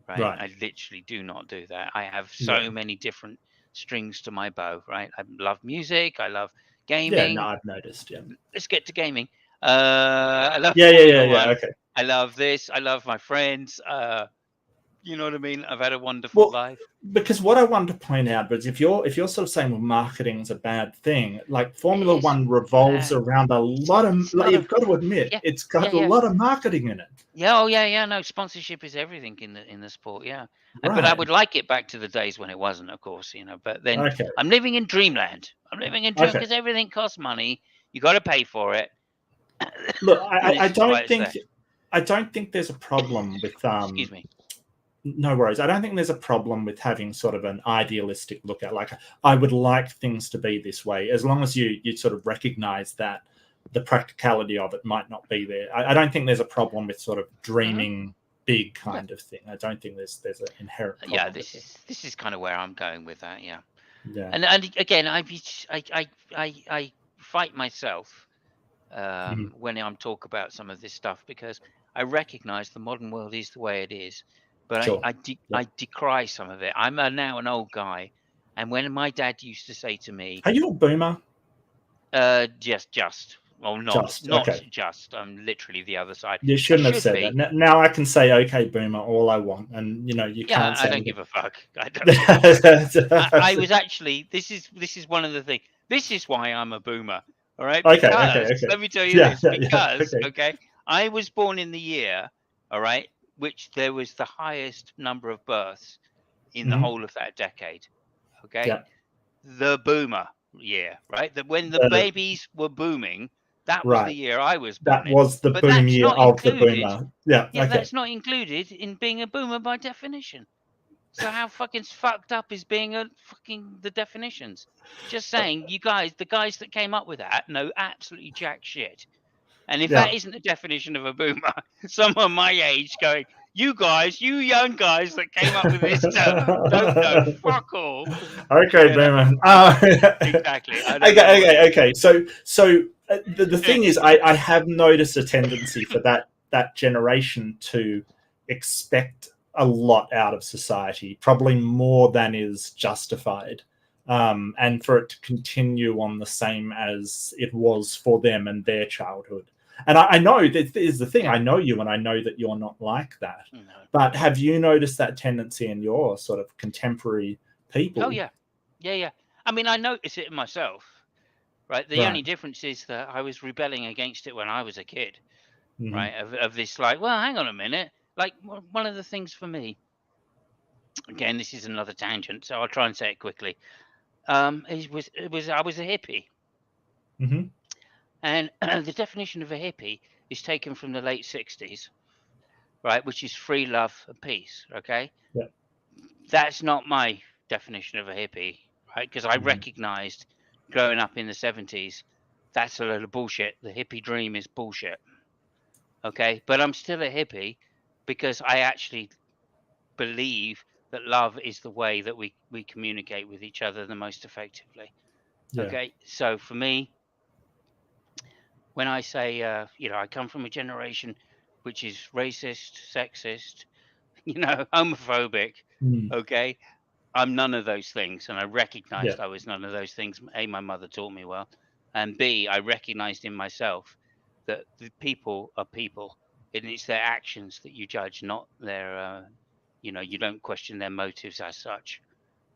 right? right. I literally do not do that. I have Yeah, so many different strings to my bow, right? I love music. I love yeah. No, gaming. I've noticed. Yeah, Let's get to gaming. I love yeah, yeah, yeah, Formula yeah. One. Okay. I love this. I love my friends. You know what I mean? I've had a wonderful Well, life. because what I wanted to point out was if you're sort of saying well marketing's a bad thing, like It Formula is. One revolves Yeah. around a lot of It's like not a. you've got to admit Yeah. it's Yeah. got a Yeah. lot of marketing in it. Yeah. Oh yeah. Yeah. No, sponsorship is everything in the sport. Yeah. But I Right. would like it back to the days when it wasn't, of course. But then Okay. I'm living in dreamland. I'm living in dream Okay. because everything costs money. You got to pay for it, Look, and I this is why don't it's think there. there's a problem with Excuse me. no worries. I don't think there's a problem with having sort of an idealistic look at like I would like things to be this way, as long as you sort of recognize that the practicality of it might not be there. I don't think there's a problem with sort of Hmm. dreaming big Yeah. kind of thing. I don't think there's an inherent Yeah. problem with it. This is kind of where I'm going with that. Yeah. Yeah. And again, I fight myself Mhm. when I'm talk about some of this stuff because I recognize the modern world is the way it is, but Sure. Yeah. I decry some of it. I'm now an old guy, and when my dad used to say to me, Are you a boomer? just, well, Just not okay. just. I'm literally the other side. You I shouldn't have should said that. be. Now I can say okay, boomer, all I want, and you Yeah, can't I say don't anything. give a fuck. I don't give a fuck. I was actually. This is one of the things. This is why I'm a boomer. All right, Okay, okay, because okay. let me tell you Yeah, this. yeah, yeah. Because Okay. okay, I was born in the year, all right, which there was the highest number of births in the Hmm. whole of that decade. Okay, Yeah. the boomer year, right? That when the The babies were booming, That was the Right. year I was That born in. was the But boom that's year not of the included. boomer. Yeah. Yeah, Okay. that's not included in being a boomer by definition. So how fucking fucked up is being a fucking the definitions? Just saying, you guys, the guys that came up with that know absolutely jack shit. And if Yeah. that isn't the definition of a boomer, someone my age going, you guys, you young guys that came up with this term don't know fuck all. Okay, You know? boomer. Exactly. I don't know what it is. Okay. So the thing is, I have noticed a tendency for that generation to expect a lot out of society, probably more than is justified, and for it to continue on the same as it was for them and their childhood. And I know that is the thing. I know you, and I know that you're not like that. No. But have you noticed that tendency in your sort of contemporary people? Oh yeah. Yeah. I mean, I notice it in myself, right? The Right. only difference is that I was rebelling against it when I was a kid, Mhm. right? Of this, like, well, hang on a minute. Like, one of the things for me, again, this is another tangent, so I'll try and say it quickly. It was I was a hippie, Mhm. and the definition of a hippie is taken from the late '60s, right? Which is free love and peace. Okay, Yeah. that's not my definition of a hippie, right? Because I Mhm. recognised growing up in the '70s, that's a load of bullshit. The hippie dream is bullshit. Okay, but I'm still a hippie because I actually believe that love is the way that we communicate with each other the most effectively. Yeah. Okay, so for me, when I say, I come from a generation which is racist, sexist, homophobic, Mm. okay, I'm none of those things, and I Yeah. recognized I was none of those things. A, my mother taught me well, and B, I recognized in myself that the people are people, and it's their actions that you judge, not their, you don't question their motives as such,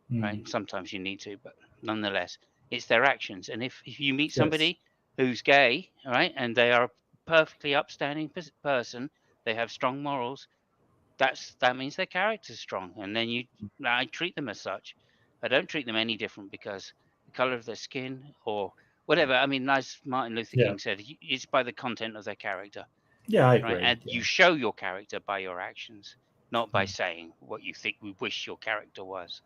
right? Mm. And sometimes you need to, but nonetheless, it's their actions. And if you meet Yes. somebody who's gay, right, and they are a perfectly upstanding person, they have strong morals, that means their character's strong, and then I treat them as such. I don't treat them any different because the color of their skin or whatever. I mean, as Martin Luther Yeah. King said, it's by the content of their character, Yeah, I right? agree. And Yeah. you show your character by your actions, not by Mm. saying what you think we wish your character was,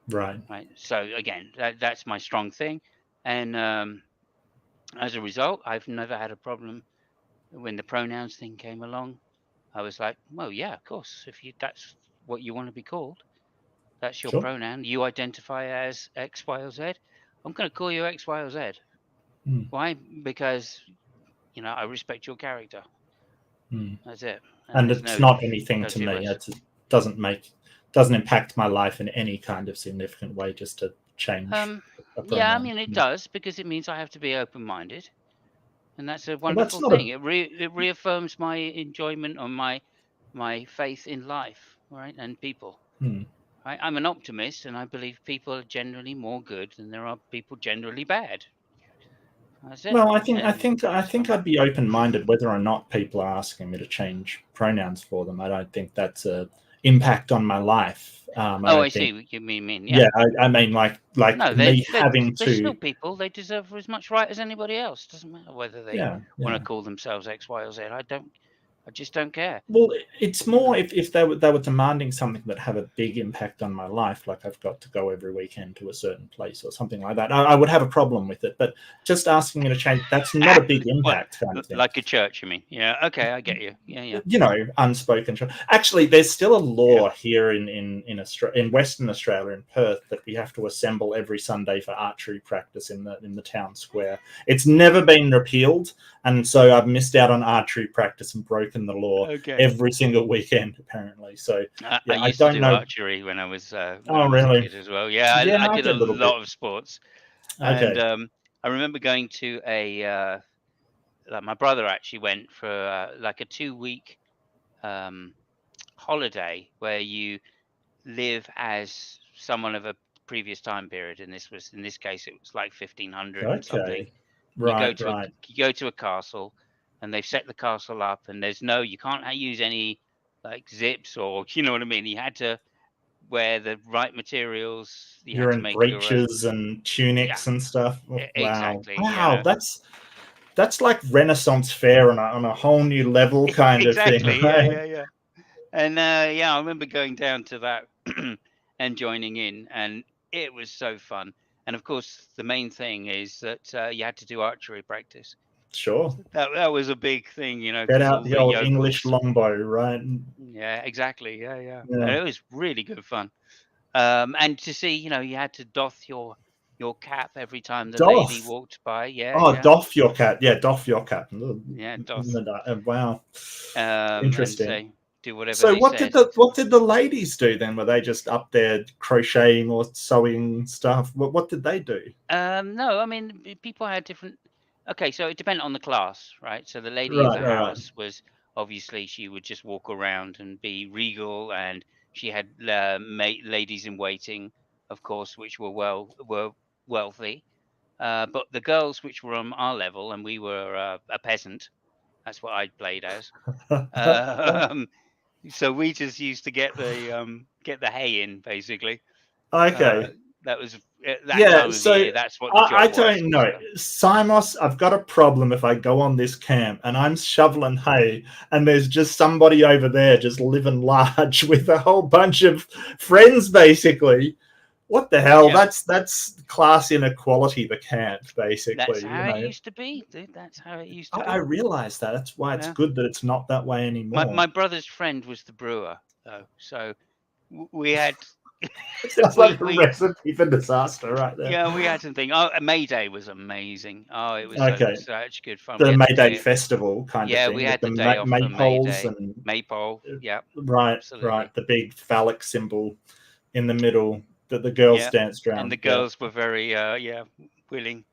Right. right? So again, that's my strong thing, and as a result, I've never had a problem when the pronouns thing came along. I was like, well, yeah, of course. If that's what you want to be called, that's your Sure. pronoun. You identify as X, Y, or Z. I'm going to call you X, Y, or Z. Mm. Why? Because I respect your character. Mm. That's it. And And there's it's not anything no to two me. ways. It doesn't impact my life in any kind of significant way just to change a Yeah, I pronoun. mean it Mm. does because it means I have to be open-minded, and that's a Well, that's wonderful not a thing. It reaffirms my enjoyment or my faith in life, right, and people. mm. I'm an optimist, and I believe people are generally more good than there are people generally bad. That's it. Well, And I so, think I'd be open-minded whether or not people are asking me to change pronouns for them. I don't think that's a impact on my life. I oh, I don't think. see what you mean. Yeah. Yeah, I mean, like No, me having they're still to. people. They deserve as much right as anybody else. Doesn't matter whether they Yeah, want to yeah. call themselves X, Y, or Z. I just don't care. Well, it's You know. more if they were demanding something that have a big impact on my life, like I've got to go every weekend to a certain place or something like that. I would have a problem with it. But just asking me to change, that's not a big Well, impact kind of thing. like a church, you mean? Yeah. Okay, I get you. Yeah. Unspoken. Actually, there's still a Yeah. law here in Western Australia, in Perth, that we have to assemble every Sunday for archery practice in the town square. It's never been repealed, and so I've missed out on archery practice and broken the law Okay. every single weekend, apparently. So I yeah, I used to don't do know. archery when I was a Oh, really? kid as well. Yeah, Yeah, I I did a did a little bit. lot of sports, and Okay. I remember going to like my brother actually went for like a 2 week um, holiday where you live as someone of a previous time period, and in this case it was like 1500 and something. Okay. And Right. you go to a castle, and they've set the castle up, and you can't use any like zips or you know what I mean. You had to wear the right materials. You You're had to in make your own. breeches and Yeah, tunics and stuff. Oh, wow. exactly. Wow. That's that's like Renaissance fair on a whole new level kind of thing, Exactly. right? Yeah. And yeah, I remember going down to that and joining in, and it was so fun. And of course, the main thing is that you had to do archery practice. Sure. That was a big thing, Get because out all the the old English yokels. longbow, right? Yeah, exactly. Yeah. And Yeah. it was really good fun. And to see, you had to doff your cap every time the lady Doff. walked by. Oh, Yeah. doff your cap. Yeah, doff your cap. Yeah, doff. Wow. And Interesting. say, do whatever So they what did said. the ladies do then? Were they just up there crocheting or sewing stuff? What did they do? No, I mean, people had different. Okay, so it depended on the class, right? So the lady of Right, the right, right. house was obviously she would just walk around and be regal, and she had ladies in waiting, of course, which were wealthy. But the girls, which were on our level, and we were a peasant. That's what I played as. Um, so we just used to get the hay in, basically. Uh, Okay. that was at that Yeah, time of so year. That's what the I job was. don't know. So Simos, I've got a problem if I go on this camp and I'm shoveling hay and there's just somebody over there just living large with a whole bunch of friends, basically. What the hell? yeah, That's class inequality, the camp, that's basically, how it used to be, dude. That's how it used to I be. realize that. That's why it's Yeah. good that it's not that way My anymore. brother's friend was the brewer, though. So we had It sounds like a we recipe for disaster right there. yeah, we had something. Oh, May Day was amazing. Oh, it was Okay. such good fun. We The had May the Day day. festival kind of Yeah, we thing with had the the day off for May maypoles Day. and Maypole. Yeah, right, absolutely. the big phallic symbol in the middle that the girls Yeah, danced and the around. Yeah. girls were very willing.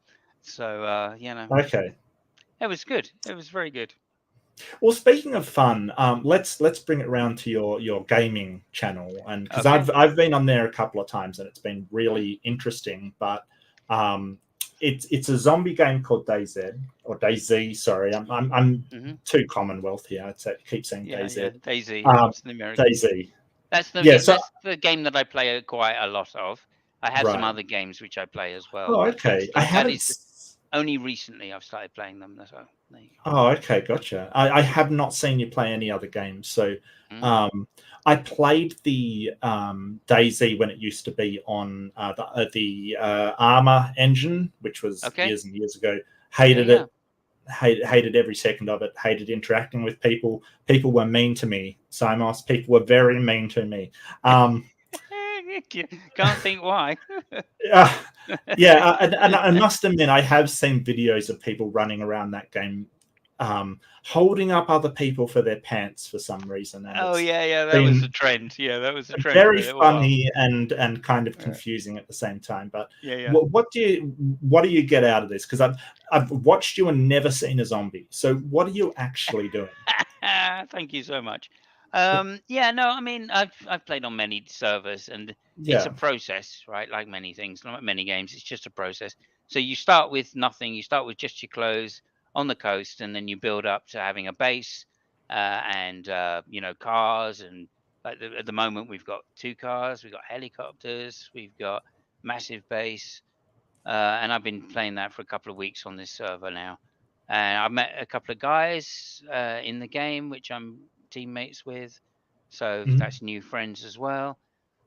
So Okay. it was good. It was very good. Well, speaking of fun, let's bring it around to your gaming channel, and because Okay. I've been on there a couple of times and it's been Mhm. really interesting. But um, it's a zombie game called DayZ or DayZ. Sorry, I'm Mhm. too Commonwealth here. I keep saying Yeah. DayZ. Daisy. Um, It's the American. DayZ. That's Yeah. So the game that I play quite a lot of. I have some right. other games which I play as well, Oh, but okay. that is only recently I've started playing them. So there you Oh, okay, gotcha. I have not seen you play any other games. So go. I played the DayZ when it used to be on the Armor engine, which was Okay. years and years ago. Yeah. Hated Yeah. it. Hated every second of it. Hated interacting with people. People were mean to me. Simos. People were very mean to me. Um, Can't think why. uh, yeah, and I must admit, I have seen videos of people running around that game, holding up other people for their pants for some reason, and Oh it's yeah. That was a been trend. Yeah, that was a trend for very a little while. funny and kind of Yeah. confusing at the same time. But Yeah. what do you get out of this? Because I've watched you and never seen a zombie. So what are you actually doing? Thank you so much. Yeah, no, I mean, I've played on many servers, and it's a Yeah. process, right? Like many things, like many games, it's just a process. So you start with nothing. You start with just your clothes on the coast, and then you build up to having a base, and cars, and like at the moment we've got 2 cars, we've got helicopters, we've got massive base, and I've been playing that for a couple of weeks on this server now. And I've met a couple of guys in the game, which I'm teammates with. So Mhm. that's new friends as well.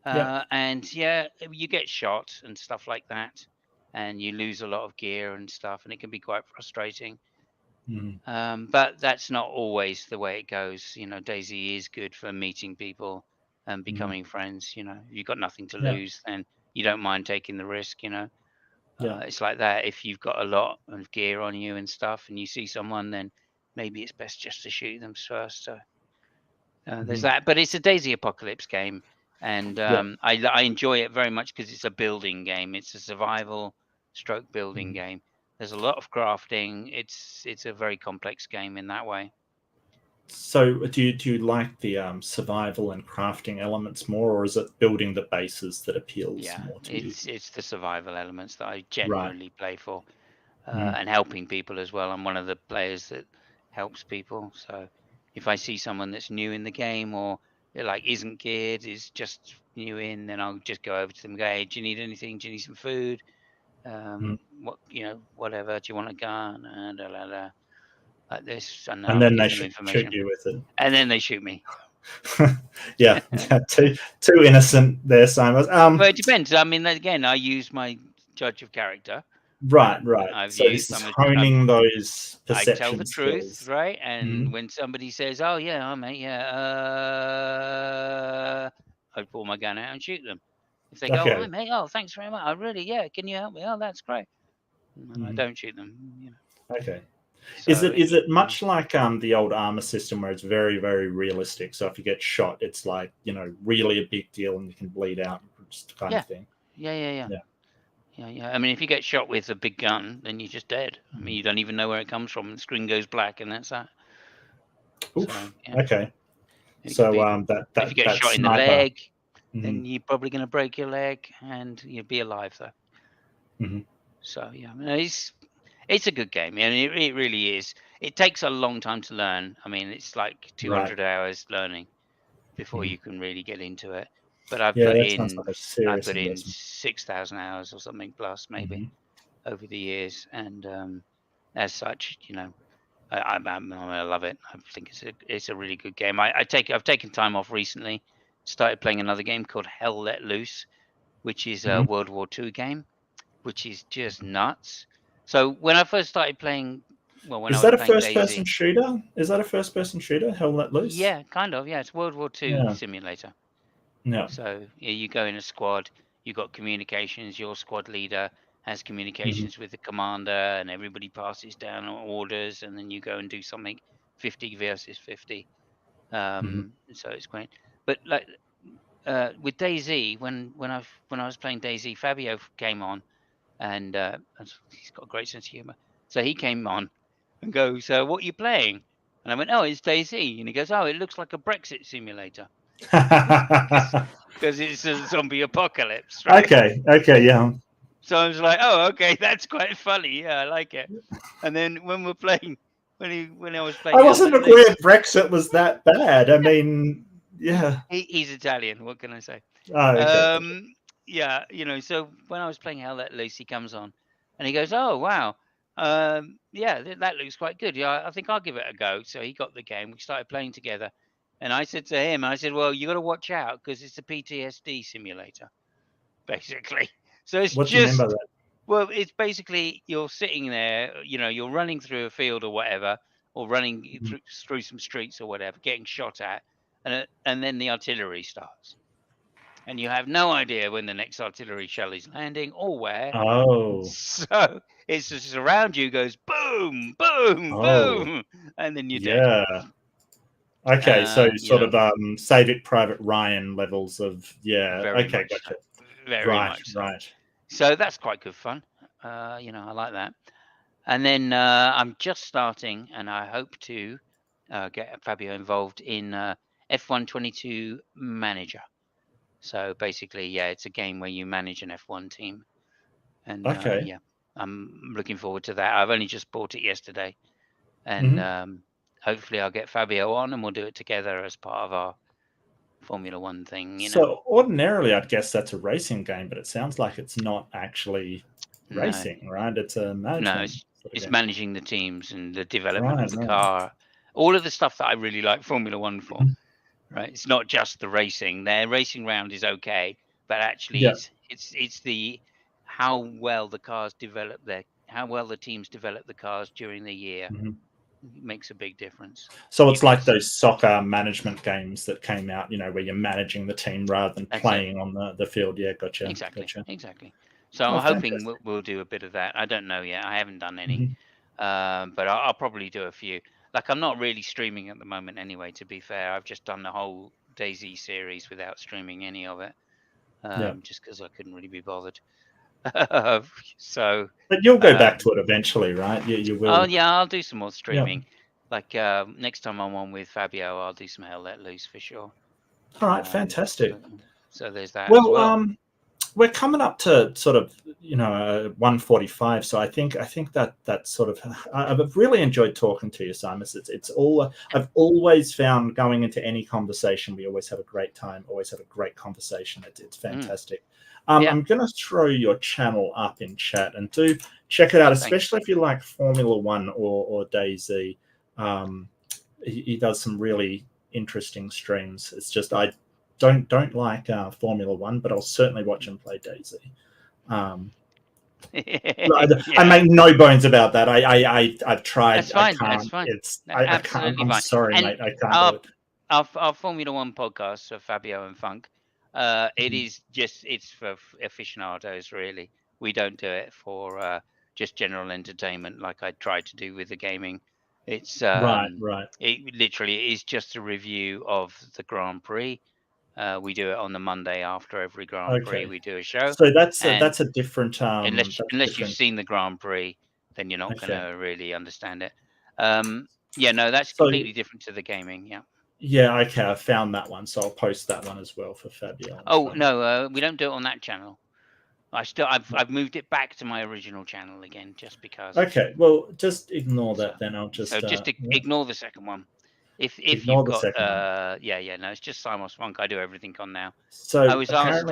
Yeah. And yeah, you get shot and stuff like that, and you lose a lot of gear and stuff, and it can be quite frustrating. Mhm. But that's not always the way it goes. Daisy is good for meeting people and Mhm. becoming friends. You've got nothing to Yeah. lose, then you don't mind taking the risk. Yeah. It's like that. If you've got a lot of gear on you and stuff, and you see someone, then maybe it's best just to shoot them first. So there's Mhm. that. But it's a Daisy Apocalypse game, and Yeah. I enjoy it very much because it's a building game. It's a survival stroke building Mhm. game. There's a lot of crafting. It's a very complex game in that way. So, do you like the survival and crafting elements more, or is it building the bases that appeals Yeah, more to you? it's the survival elements that I Right. genuinely play for, Mm. and helping people as well. I'm one of the players that helps people. So if I see someone that's new in the game, or like isn't geared, is just new in, then I'll just go over to them and go, hey, do you need anything? Do you need some food? What, whatever. Do you want a gun? Like this, and And I'll then give they them shoot information, you with it. and then they shoot me. Yeah, too innocent there, Simon. Well, it depends. I mean, again, I use my judge of character. Right. I've So used this is some. honing those I tell the perception truth, skills. right? And when somebody says, "Oh yeah, mate, yeah," I pull my gun out and shoot them. If they go, "Hi, Okay. mate, oh, thanks very much. I really, yeah, can you help me? Oh, that's great." And I don't shoot them. Okay. So Is it much like the old armor system where it's very, very realistic? So if you get shot, it's like, really a big deal and you can bleed out, just kind of thing. Yeah. I mean, if you get shot with a big gun, then you're just dead. I mean, you don't even know where it comes from. The screen goes black, and that's that. Oof. So, okay. If you get that shot in the sniper. leg, then you're probably going to break your leg, and you'll be alive though. So yeah, I mean, it's a good game, and it really is. It takes a long time to learn. I mean, it's like 200 hours learning before you can really get into it. But I've put that sounds like a serious in investment. 6,000 hours or something plus maybe over the years, and as such, I love it. I think it's a really good game. I've taken time off recently. Started playing another game called Hell Let Loose, which is a World War II game, which is just nuts. So when I first started playing, when I was playing first-person DayZ, shooter? Is that a first-person shooter? Hell Let Loose? yeah, kind of. Yeah, it's World War II simulator. Yeah. So you go in a squad. You got communications. Your squad leader has communications with the commander, and everybody passes down orders, and then you go and do something 50 versus 50. So it's great. But like with DayZ, when I was playing DayZ, Fabio came on, and he's got a great sense of humor. So he came on and goes, "What are you playing?" And I went, "Oh, it's DayZ." And he goes, "Oh, it looks like a Brexit simulator." Because it's a zombie apocalypse, right? Okay, yeah. So I was like, "Oh, okay, that's quite funny. Yeah, I like it." And then when we're playing, when I was playing, I wasn't aware Brexit was that bad. I mean, yeah. He's Italian. What can I say? Oh, okay. Yeah, So when I was playing Hell Let Loose, he comes on, and he goes, "Oh, wow, yeah, that looks quite good. Yeah, I think I'll give it a go." So he got the game. We started playing together, and I said to him, "Well, you got to watch out because it's a PTSD simulator, basically." So it's What do you mean by just that? well, it's basically you're sitting there, you're running through a field or whatever, or running through some streets or whatever, getting shot at, and then the artillery starts. And you have no idea when the next artillery shell is landing or where. Oh. So it's just around you goes boom, boom, Oh. boom, and then you're dead. Yeah. Okay, so sort of Save It Private Ryan levels of Very Okay, much gotcha. so. Very much so. Right. So that's quite good fun. I like that. And then I'm just starting, and I hope to get Fabio involved in F122 Manager. So basically, it's a game where you manage an F1 team. And Okay. I'm looking forward to that. I've only just bought it yesterday. And hopefully I'll get Fabio on and we'll do it together as part of our Formula One thing, So ordinarily, I'd guess that's a racing game, but it sounds like it's not actually racing, right? It's a management. No, it's managing the teams and the development of the Right. car. All of the stuff that I really like Formula One for. Right, it's not just the racing. Their racing round is okay, but actually, it's the how well the cars develop how well the teams develop the cars during the year makes a big difference. So it's like those soccer management games that came out, where you're managing the team rather than playing on the field. Yeah, gotcha. Exactly. So I'm hoping we'll do a bit of that. I don't know yet. I haven't done any, but I'll probably do a few. Like I'm not really streaming at the moment anyway, to be fair. I've just done the whole DayZ series without streaming any of it, just because I couldn't really be bothered. So, but you'll go back to it eventually, right? You will. Oh yeah, I'll do some more streaming. Like next time I'm on with Fabio, I'll do some Hell Let Loose for sure. All right, fantastic. So there's that as well. We're coming up to sort of 1:45, so I think that sort of I've really enjoyed talking to you, Simos. It's all I've always found going into any conversation. We always have a great time, always have a great conversation. It's fantastic. Yeah. I'm going to throw your channel up in chat, and do check it out, Thanks. especially if you like Formula One or DayZ. He does some really interesting streams. It's just I don't like Formula One, but I'll certainly watch him play DayZ. I make no bones about that. I've tried. That's fine. I can't. That's fine. I can't. Absolutely I'm fine. sorry, And mate. I can't do it. our Formula One podcast for Fabio and Funk, it is just, it's for aficionados, really. We don't do it for just general entertainment like I tried to do with the gaming. It's Right. it literally is just a review of the Grand Prix. We do it on the Monday after every Grand Prix. Okay. We do a show. So that's And a different. unless you've seen the Grand Prix, then you're not Okay. going to really understand it. Yeah, no, that's So- completely different to the gaming. Yeah. Yeah. Okay. I found that one, so I'll post that one as well for Fabio. Oh no, we don't do it on that channel. I've moved it back to my original channel again, just because. Okay. Well, just ignore that then. I'll just. So just ignore the second one. If Ignore you've the got second one. yeah, no, it's just Simos Funk. I do everything on now. So I was asked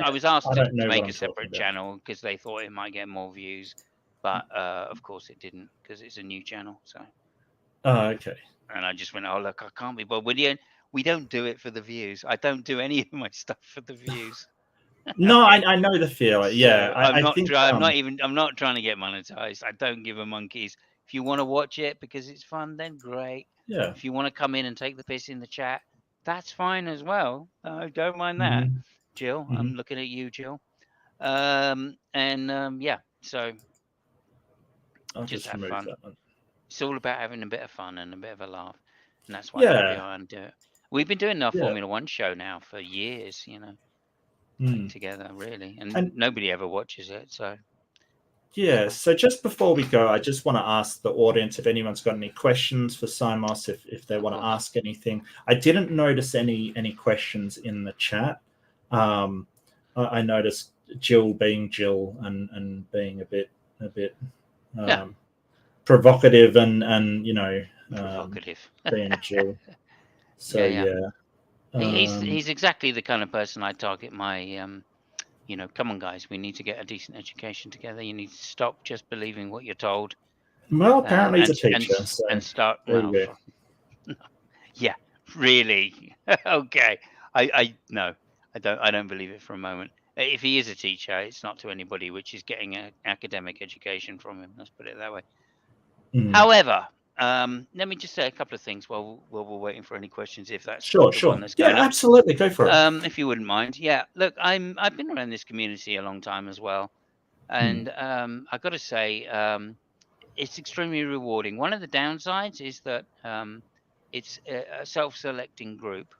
I to don't know make what a I'm talking separate about. channel because they thought it might get more views, but of course it didn't, because it's a new channel. So. Oh, okay. And I just went, oh look, I can't be bothered. We don't do it for the views. I don't do any of my stuff for the views. No, Okay. I know the feeling. Yeah, So I'm not trying to get monetized. I don't give a monkeys. If you want to watch it because it's fun, then great. Yeah. If you want to come in and take the piss in the chat, that's fine as well. I don't mind that. Jill, I'm looking at you, Jill. Yeah, so I'll just have remove fun. that one. It's all about having a bit of fun and a bit of a laugh, and that's why Yeah. I do it. We've been doing our Formula One show now for years, like, together, really, and nobody ever watches it. So yeah. So just before we go, I just want to ask the audience if anyone's got any questions for Simos, if they want to ask anything. I didn't notice any questions in the chat. I noticed Jill being Jill and being a bit provocative and provocative, being Jill. So yeah. He's exactly the kind of person I target. My come on guys, we need to get a decent education together. You need to stop just believing what you're told. Well, apparently he's a teacher, and start. Yeah, really. Okay. I don't believe it for a moment. If he is a teacher, it's not to anybody which is getting an academic education from him. Let's put it that way. However, let me just say a couple of things while we're waiting for any questions, if that's sure. One that's going up. Absolutely, go for it. If you wouldn't mind. Yeah, look, I've been around this community a long time as well, and I've got to say, it's extremely rewarding. One of the downsides is that it's a self-selecting group,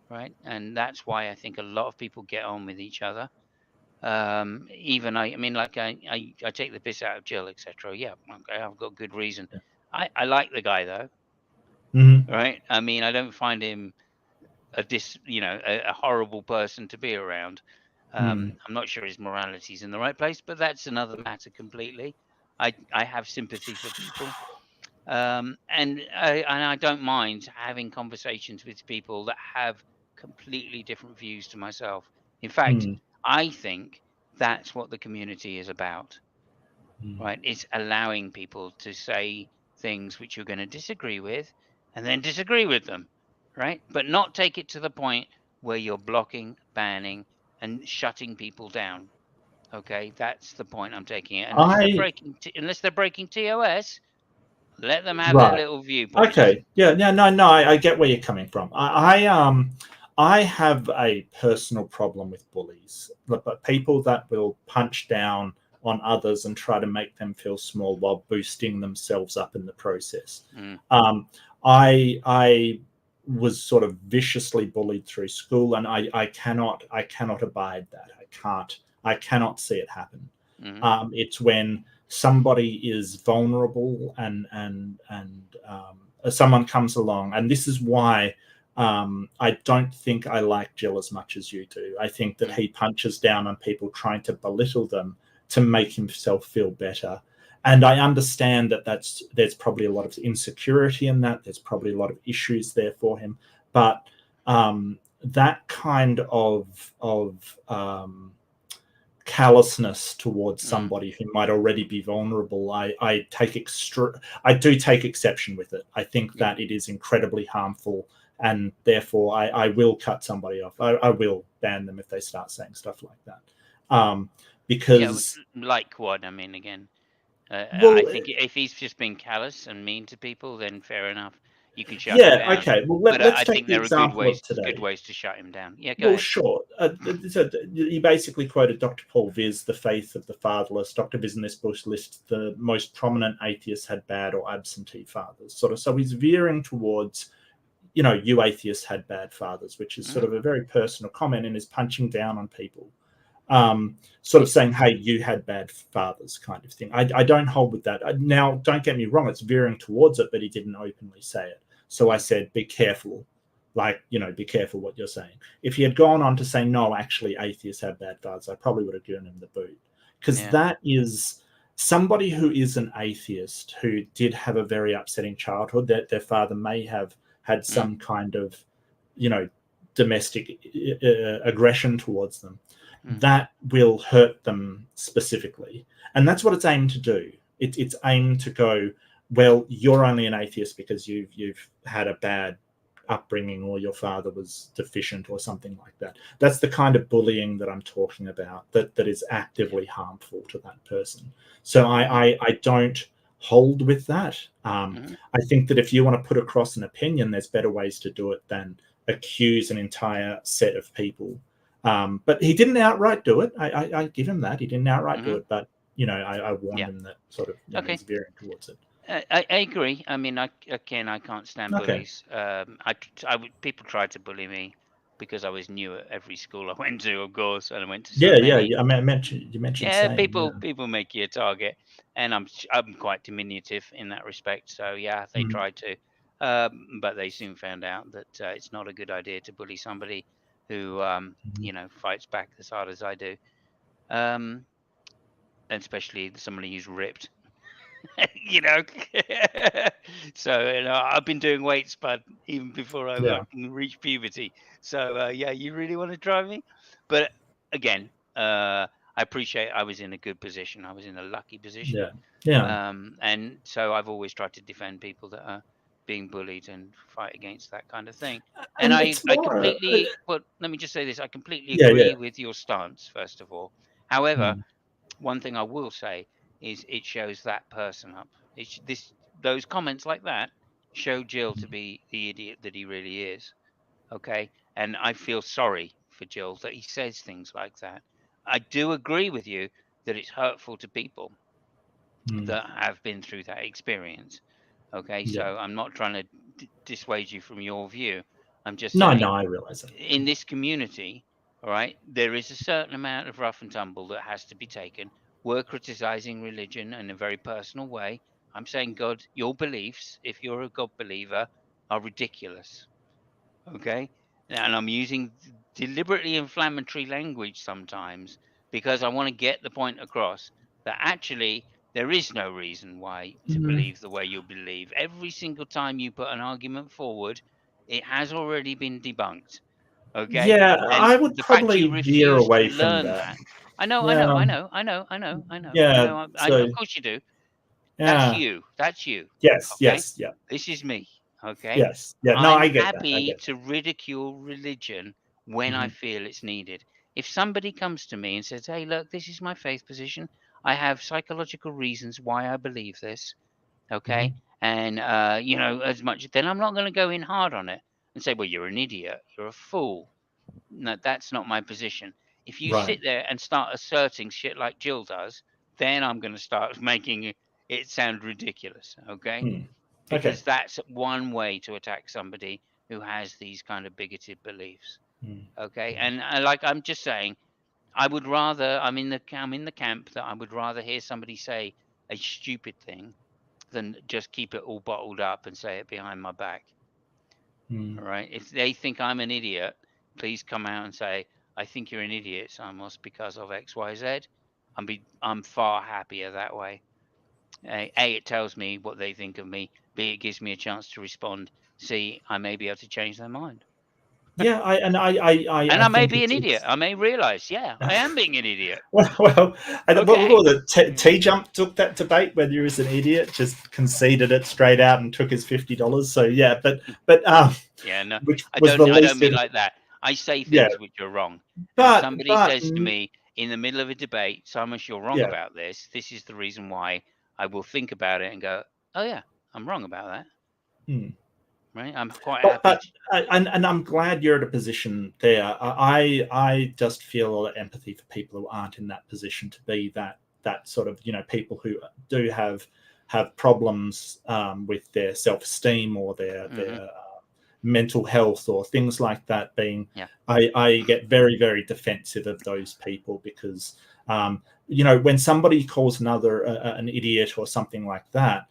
right? And that's why I think a lot of people get on with each other. Even I take the piss out of Jill, etc. Yeah, okay, I've got good reason. I like the guy though, right? I mean, I don't find him a horrible person to be around. I'm not sure his morality's in the right place, but that's another matter completely. I have sympathy for people, and I don't mind having conversations with people that have completely different views to myself. In fact, I think that's what the community is about, right? It's allowing people to say things which you're going to disagree with, and then disagree with them, right? But not take it to the point where you're blocking, banning, and shutting people down. Okay, that's the point I'm taking it. Unless they're breaking TOS, let them have their little viewpoint. Okay, yeah, no. I get where you're coming from. I have a personal problem with bullies, but people that will punch down on others and try to make them feel small while boosting themselves up in the process. I was sort of viciously bullied through school, and I cannot abide that. I cannot see it happen. It's when somebody is vulnerable and someone comes along, and this is why I don't think I like Jill as much as you do. I think that he punches down on people trying to belittle them to make himself feel better. And I understand that there's probably a lot of insecurity in that. There's probably a lot of issues there for him. But that kind of callousness towards somebody who might already be vulnerable, I do take exception with it. I think that it is incredibly harmful, and therefore I will cut somebody off. I will ban them if they start saying stuff like that. Because like what? I mean, again, well, I think if he's just being callous and mean to people, then fair enough. You can shut him yeah, down. okay. Well, But let's I take think the there are good example of ways today. to shut him down. Yeah, go Well, ahead. sure. So you basically quoted Dr. Paul Viz, The Faith of the Fatherless. Dr. Viz in this book lists the most prominent atheists had bad or absentee fathers. So he's veering towards, you atheists had bad fathers, which is sort of a very personal comment, and is punching down on people. Sort of saying, hey, you had bad fathers kind of thing. I don't hold with that. Now, don't get me wrong, it's veering towards it, but he didn't openly say it. So I said, be careful. Be careful what you're saying. If he had gone on to say, no, actually, atheists have bad fathers, I probably would have given him the boot. Because that is somebody who is an atheist who did have a very upsetting childhood, that their father may have had some kind of, domestic aggression towards them. That will hurt them specifically. And that's what it's aimed to do. It's aimed to go, well, you're only an atheist because you've had a bad upbringing, or your father was deficient or something like that. That's the kind of bullying that I'm talking about, that is actively harmful to that person. So I don't hold with that. I think that if you want to put across an opinion, there's better ways to do it than accuse an entire set of people. But he didn't outright do it. I give him that. He didn't outright do it, but I warned him that sort of he's veering towards it. I agree. I mean, I can't stand bullies. People tried to bully me because I was new at every school I went to, of course, and I went to so many. I mentioned you mentioned Yeah, saying, people make you a target, and I'm quite diminutive in that respect. So yeah, they tried to, but they soon found out that it's not a good idea to bully somebody who fights back as hard as I do, and especially somebody who's ripped. you know. So I've been doing weights, but even before I fucking reached puberty. So yeah, you really want to try me? But again, I appreciate I was in a good position. I was in a lucky position. And so I've always tried to defend people that are being bullied and fight against that kind of thing. And I completely, but let me just say this: I completely agree with your stance, first of all. However, one thing I will say is it shows that person up. Those comments like that show Jill to be the idiot that he really is. Okay, and I feel sorry for Jill that he says things like that. I do agree with you that it's hurtful to people that have been through that experience. Okay, so I'm not trying to dissuade you from your view. I'm just saying, I realize that. in this community, all right, there is a certain amount of rough and tumble that has to be taken. We're criticizing religion in a very personal way. I'm saying, God, your beliefs, if you're a God believer, are ridiculous. Okay, and I'm using deliberately inflammatory language sometimes because I want to get the point across that actually there is no reason why to believe the way you believe. Every single time you put an argument forward, it has already been debunked. Okay, Yeah, and I would the fact probably you veer refuse to away from learn that. that, I know, I know, Yeah, I know, I know, I know, I know, I yeah. know. So Of course you do. That's yeah, you. That's you. yes, Okay, yeah, this is me. Okay, yeah. No, I'm I get that. I happy get to ridicule religion when I that. feel it's needed. If somebody comes to me and says, "Hey, look, this is my faith position. I have psychological reasons why I believe this." Okay, and as much, then I'm not going to go in hard on it and say, "Well, you're an idiot. You're a fool." No, that's not my position. If you Right. sit there and start asserting shit like Jill does, then I'm going to start making it sound ridiculous. Okay, Okay. because that's one way to attack somebody who has these kind of bigoted beliefs. Okay, and I'm just saying, I would rather I'm in the camp that I would rather hear somebody say a stupid thing than just keep it all bottled up and say it behind my back. All right, if they think I'm an idiot, please come out and say, I think you're an idiot, Simos, because of XYZ. I'm far happier that way. A, it tells me what they think of me. B, it gives me a chance to respond. C, I may be able to change their mind. Yeah, And I I may think be an idiot. it's I may realize, yeah, I am being an idiot. well, and what Okay. was it? T-Jump took that debate whether he was an idiot, just conceded it straight out and took his $50. So yeah, but Yeah, no, which I was the don't least mean in like that. I say yeah, things which are wrong. And if but somebody but says to me in the middle of a debate, Simon, you're wrong yeah. about this. This is the reason why. I will think about it and go, oh yeah, I'm wrong about that. Hmm. Right? I'm quite But happy. and I'm glad you're at a position there. I just feel a lot of empathy for people who aren't in that position to be that sort of people who do have problems with their self esteem or their mental health or things like that. Yeah. I get very very defensive of those people because when somebody calls another an idiot or something like that.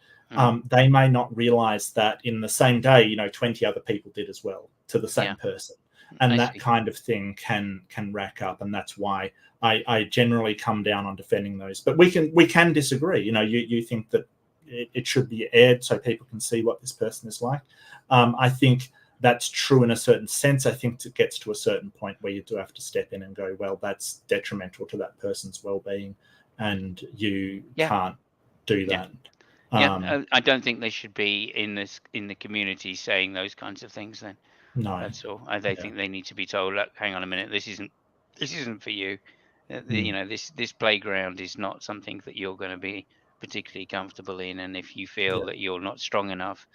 They may not realize that in the same day, 20 other people did as well to the same Yeah. person. I And that see. kind of thing can rack up. And that's why I generally come down on defending those. But we can disagree. You think that it should be aired so people can see what this person is like. I think that's true in a certain sense. I think it gets to a certain point where you do have to step in and go, well, that's detrimental to that person's well-being, and you Yeah. can't do Yeah. that. Yeah. I don't think they should be in the community saying those kinds of things then. No. That's all. They think they need to be told, look, hang on a minute, this isn't for you. This playground is not something that you're going to be particularly comfortable in. And if you feel Yeah. that you're not strong enough,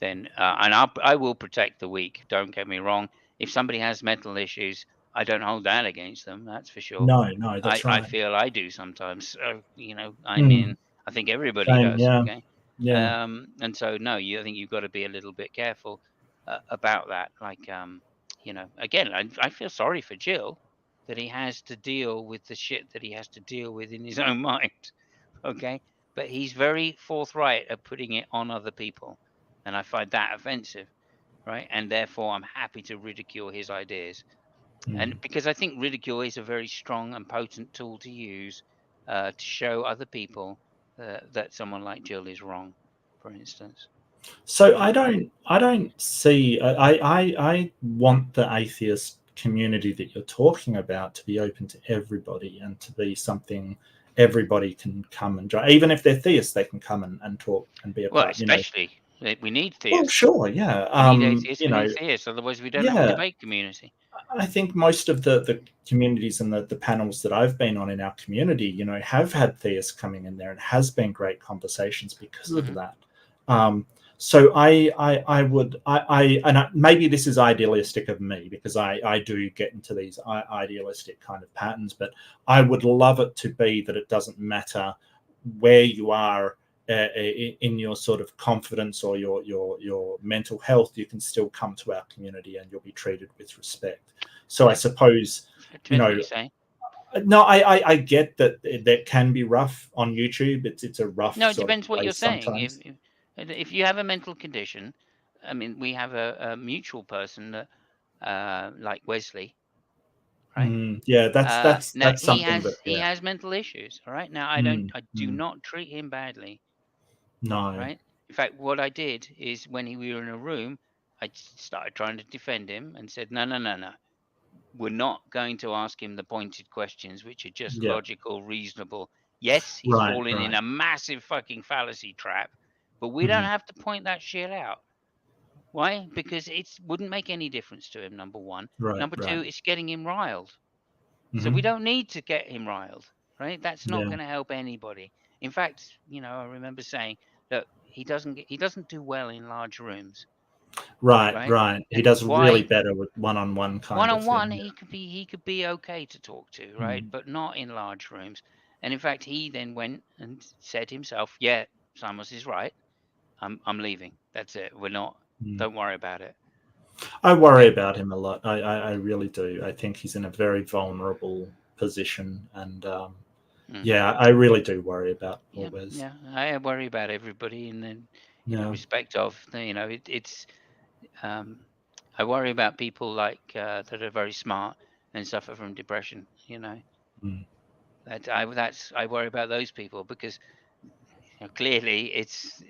then and I will protect the weak. Don't get me wrong. If somebody has mental issues, I don't hold that against them. That's for sure. No, that's I right. feel I do sometimes. So, I Mm, mean, I think everybody same. does. Yeah. Okay. Yeah. And so no, I think you've got to be a little bit careful about that. Like, again, I feel sorry for Jill that he has to deal with the shit that he has to deal with in his own mind. Okay, but he's very forthright at putting it on other people, and I find that offensive, right? And therefore, I'm happy to ridicule his ideas, and Mm. because I think ridicule is a very strong and potent tool to use to show other people that someone like Jill is wrong, for instance. So Right? I don't see. I want the atheist community that you're talking about to be open to everybody and to be something everybody can come and join. Even if they're theists, they can come and talk and be a Well, part. especially we need Well, theists. sure, yeah. We need atheists. We need theists. Otherwise, we don't have a Yeah. debate community. I think most of the communities and the panels that I've been on in our community, have had theists coming in there and has been great conversations because of that. So I would maybe this is idealistic of me because I do get into these idealistic kind of patterns, but I would love it to be that it doesn't matter where you are in your sort of confidence or your mental health, you can still come to our community and you'll be treated with respect. So I Yeah, suppose, depends what you're saying. no, I get that that can be rough on YouTube. It's a rough No, it sort of depends what you're place saying. sometimes. If you have a mental condition, I mean, we have a mutual person that, like Wesley, right? Yeah, Now that's something that he has mental issues. All right. Now mm, I do mm, not treat him badly. no, Right. In fact, what I did is when we were in a room, I started trying to defend him and said, no, no, no, no. We're not going to ask him the pointed questions, which are just yeah, logical, reasonable. Yes, he's right, fallen in right, a massive fucking fallacy trap, but we don't hmm have to point that shit out. Why? Because it wouldn't make any difference to him, number one. right, Number two, right, it's getting him riled. So we hmm don't need to get him riled, right? That's not yeah, going to help anybody. In fact, I remember saying that he doesn't do well in large rooms, right, right? right. He And does really why? better with one-on-one One kind of on one, thing. he could be okay to talk to, Yeah. right? But not in large rooms. And in fact, he then went and said himself, "Yeah, Simos is right. I'm leaving. That's it. We're not. Mm. Don't worry about it." I worry Okay. about him a lot. I really do. I think he's in a very vulnerable position, and Mm. yeah, I really do worry about Yeah, always. yeah. I worry about everybody, and then Yeah. respect of it's. Um, I worry about people like that are very smart and suffer from depression. Mm. I worry about those people because clearly it's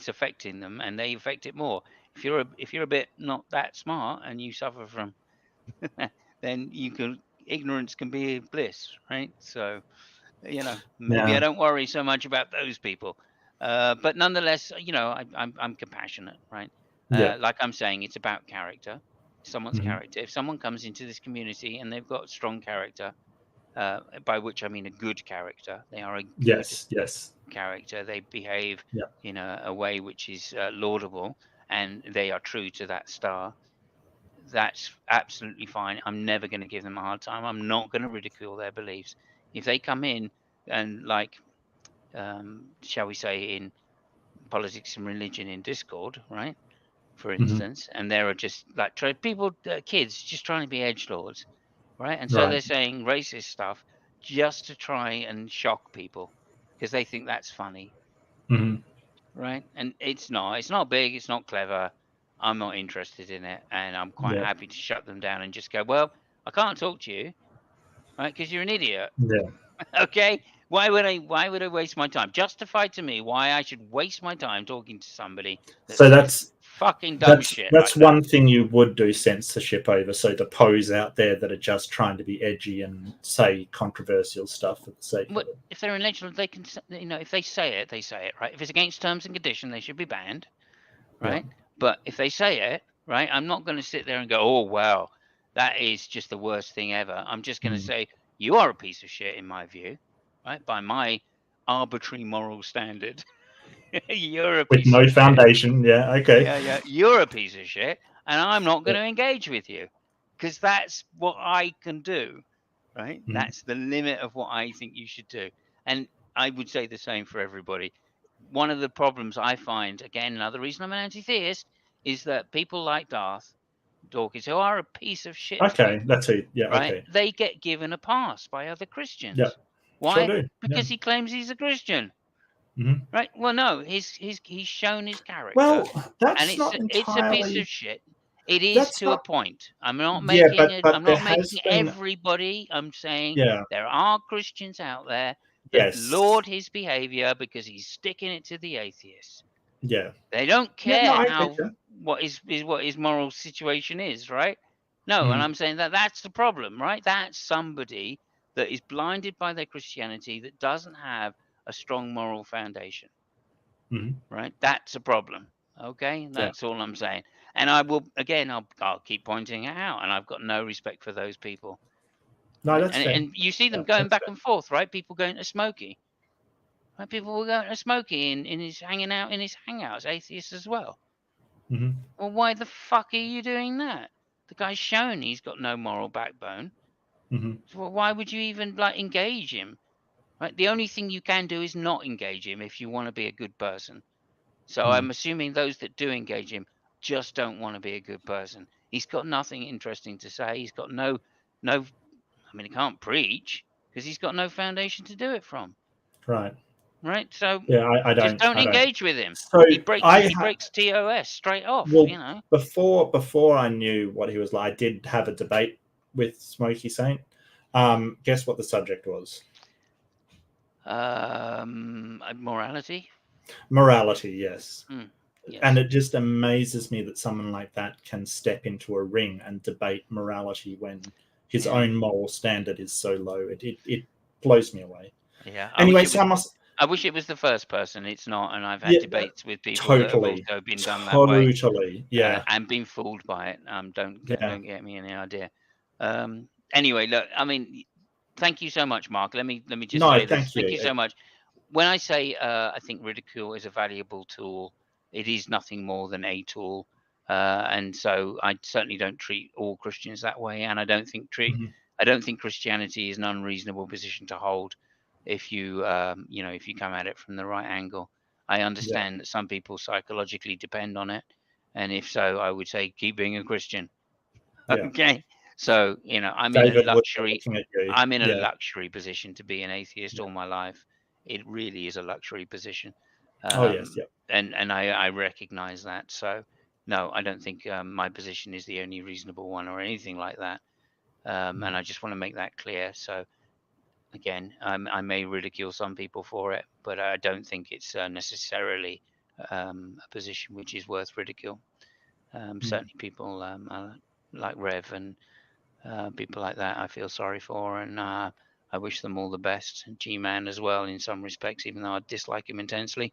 affecting them and they affect it more. If you're a bit not that smart and you suffer from then ignorance can be bliss, right? So, maybe I Yeah. don't worry so much about those people. But nonetheless, I'm compassionate, right? Yeah. Like I'm saying, it's about character, someone's Hmm. character. If someone comes into this community and they've got strong character, by which I mean a good character, they are a good Yes. Yes. character. They behave Yeah. in a way which is laudable, and they are true to that star. That's absolutely fine. I'm never going to give them a hard time. I'm not going to ridicule their beliefs. If they come in and shall we say, in politics and religion in Discord, right? For Hmm. instance, and there are just like kids just trying to be edgelords, right? And so Right. they're saying racist stuff just to try and shock people because they think that's funny, Hmm. right? And it's not big, it's not clever. I'm not interested in it, and I'm quite Yeah. happy to shut them down and just go, well, I can't talk to you, right? Because you're an idiot. Yeah. Okay, why would I waste my time? Justify to me why I should waste my time talking to somebody that So says that's fucking dumb that's shit that's like that. one thing you would do censorship over. So the pose out there that are just trying to be edgy and say controversial stuff for the sake of But it. if they're ineligible, they can, if they say it, right? If it's against terms and conditions, they should be banned, Yeah. right? But if they say it, right, I'm not going to sit there and go, oh, well, that is just the worst thing ever. I'm just going to Mm. say, you are a piece of shit in my view, right? By my arbitrary moral standard, you're a With piece no of shit. foundation. Yeah. Okay. Yeah, yeah, you're a piece of shit, and I'm not Yeah. going to engage with you because that's what I can do, right? Mhm. That's the limit of what I think you should do. And I would say the same for everybody. One of the problems I find, again, another reason I'm an anti-theist, is that people like Darth Dawkins, who are a piece of shit to Okay. people, That's it. Yeah. right? Okay. They get given a pass by other Yeah. Christians. Sure Why? do. Yeah. Because he claims he's a Christian. Hmm. Right. Well, no, he's shown his character, Well, and that's it's a piece not. of shit. It is That's to a not. point. I'm not Yeah, making it. but I'm there not making has been. everybody. I'm saying Yeah. there are Christians out there that Yes. laud his behavior because he's sticking it to the atheists. Yeah. They don't Yeah. No, care I get how you. what his moral situation is, right? No, and Mm. I'm saying that that's the problem, right? That's somebody that is blinded by their Christianity that doesn't have a strong moral foundation. Hmm. Right? That's a problem. Okay, Yeah. that's all I'm saying. And I will again. I'll keep pointing it out, and I've got no respect for those people. No, Right? that's And fair. and you see Yeah, them going that's back fair. and forth, right? People going to Smokey. Right? People were going to Smokey in his hanging out in his hangouts, atheists as well. Hmm. Well, why the fuck are you doing that? The guy's shown he's got no moral backbone. Hmm. So why would you even engage him? Right? The only thing you can do is not engage him if you want to be a good person. So Mm. I'm assuming those that do engage him just don't want to be a good person. He's got nothing interesting to say. He's got no. I mean, he can't preach because he's got no foundation to do it from. Right. Right. So Yeah. I just don't. don't I don't. engage with him. So He breaks. I He breaks TOS straight off. well before I knew what he was like, I did have a debate with Smokey Saint. Guess what the subject was? Morality. Morality. Yes. And Yes. it just amazes me that someone like that can step into a ring and debate morality when his Yeah. own moral standard is so low. It blows me away. Yeah. Anyway, so I must. I wish it was the first person. It's not, and I've had Yeah, debates with people that have totally, also been done that way. totally. Yeah, And been fooled by it. Don't yeah. get me any idea. Anyway, look, I mean, thank you so much, Mark. Let me just No, say this. thank Thank you. you so much. When I say I think ridicule is a valuable tool, it is nothing more than a tool. And so I certainly don't treat all Christians that way, and I don't think Mhm. Christianity is an unreasonable position to hold if you if you come at it from the right angle. I Yeah, understand that some people psychologically depend on it, and if so, I would say keep being a Christian. yeah. Okay, so David was looking at you. I'm in a Yeah. luxury position to be an atheist Yeah. all my life. It really is a luxury position, Oh yes. Yeah. and I recognize that. So no, I don't think my position is the only reasonable one or anything like that. And I just want to make that clear. So again, I may ridicule some people for it, but I don't think it's necessarily a position which is worth ridicule. Mm. Certainly, people like Rev and People like that I feel sorry for, and I wish them all the best. And G-Man as well, in some respects, even though I dislike him intensely.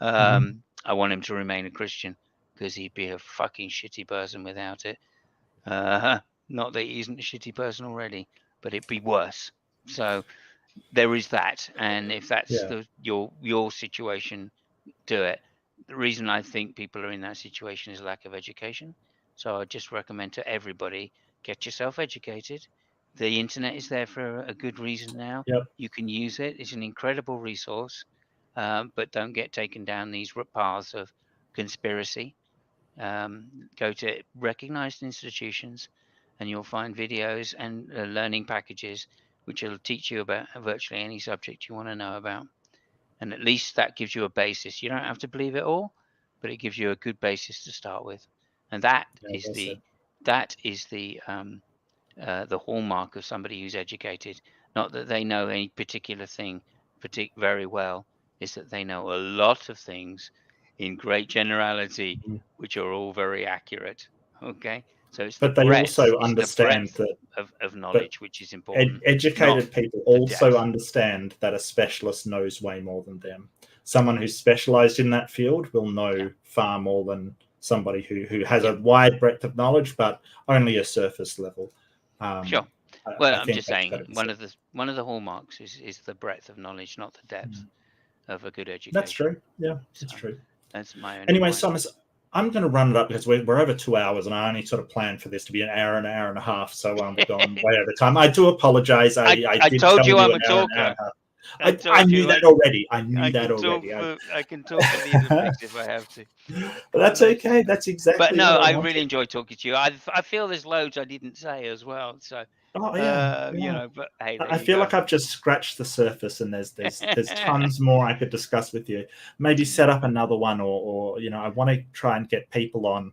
I want him to remain a Christian, because he'd be a fucking shitty person without it. Not that he isn't a shitty person already, but it'd be worse. So there is that, and if that's your situation, do it. The reason I think people are in that situation is lack of education. So I just recommend to everybody, get yourself educated. The internet is there for a good reason now. Yep. You can use it. It's an incredible resource, but don't get taken down these paths of conspiracy. Go to recognized institutions, and you'll find videos and learning packages which will teach you about virtually any subject you want to know about. And at least that gives you a basis. You don't have to believe it all, but it gives you a good basis to start with. And that is the hallmark of somebody who's educated. Not that they know any particular thing very well, is that they know a lot of things in great generality, which are all very accurate. Okay, so it's But they also it's understand the that of knowledge which is important. educated people also understand that a specialist knows way more than them. Someone who's specialized in that field will know far more than somebody who has a wide breadth of knowledge, but only a surface level. Sure. Well, I'm just saying one of the hallmarks is the breadth of knowledge, not the depth of a good education. That's true. Yeah, that's true. That's my only anyway, point. Simos, I'm going to run it up because we're over 2 hours, and I only sort of planned for this to be an hour and a half. So we're going way over time. I do apologize. I did told tell you I'm a an hour and talker. a half. I knew that already. I can talk for the Olympics if I have to. But that's okay. That's exactly. But no, I really enjoy talking to you. I feel there's loads I didn't say as well. So. You know, but hey, I feel like I've just scratched the surface, and there's tons more I could discuss with you. Maybe set up another one, or you know, I want to try and get people on,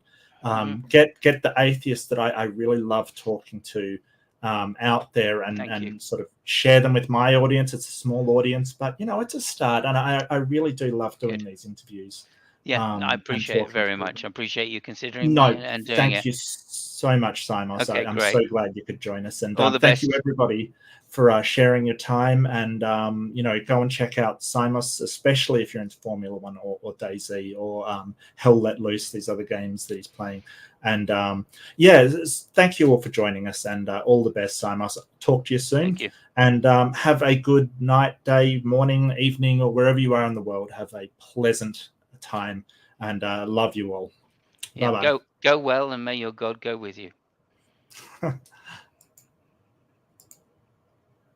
get the atheists that I really love talking to out there, and sort of share them with my audience. It's a small audience, but you know, it's a start, and I really do love doing these interviews. Yeah, I appreciate it very much. I appreciate you considering me and doing it. Thank you so much, Simos. Okay, I'm great. so glad you could join us. And all the thank best. you, everybody, for sharing your time. And, you know, go and check out Simos, especially if you're into Formula One or DayZ or Hell Let Loose, these other games that he's playing. And, thank you all for joining us, and all the best, Simos. Talk to you soon. Thank you. And have a good night, day, morning, evening, or wherever you are in the world. Have a pleasant time, and love you all. Yeah, bye-bye. go well, and may your God go with you.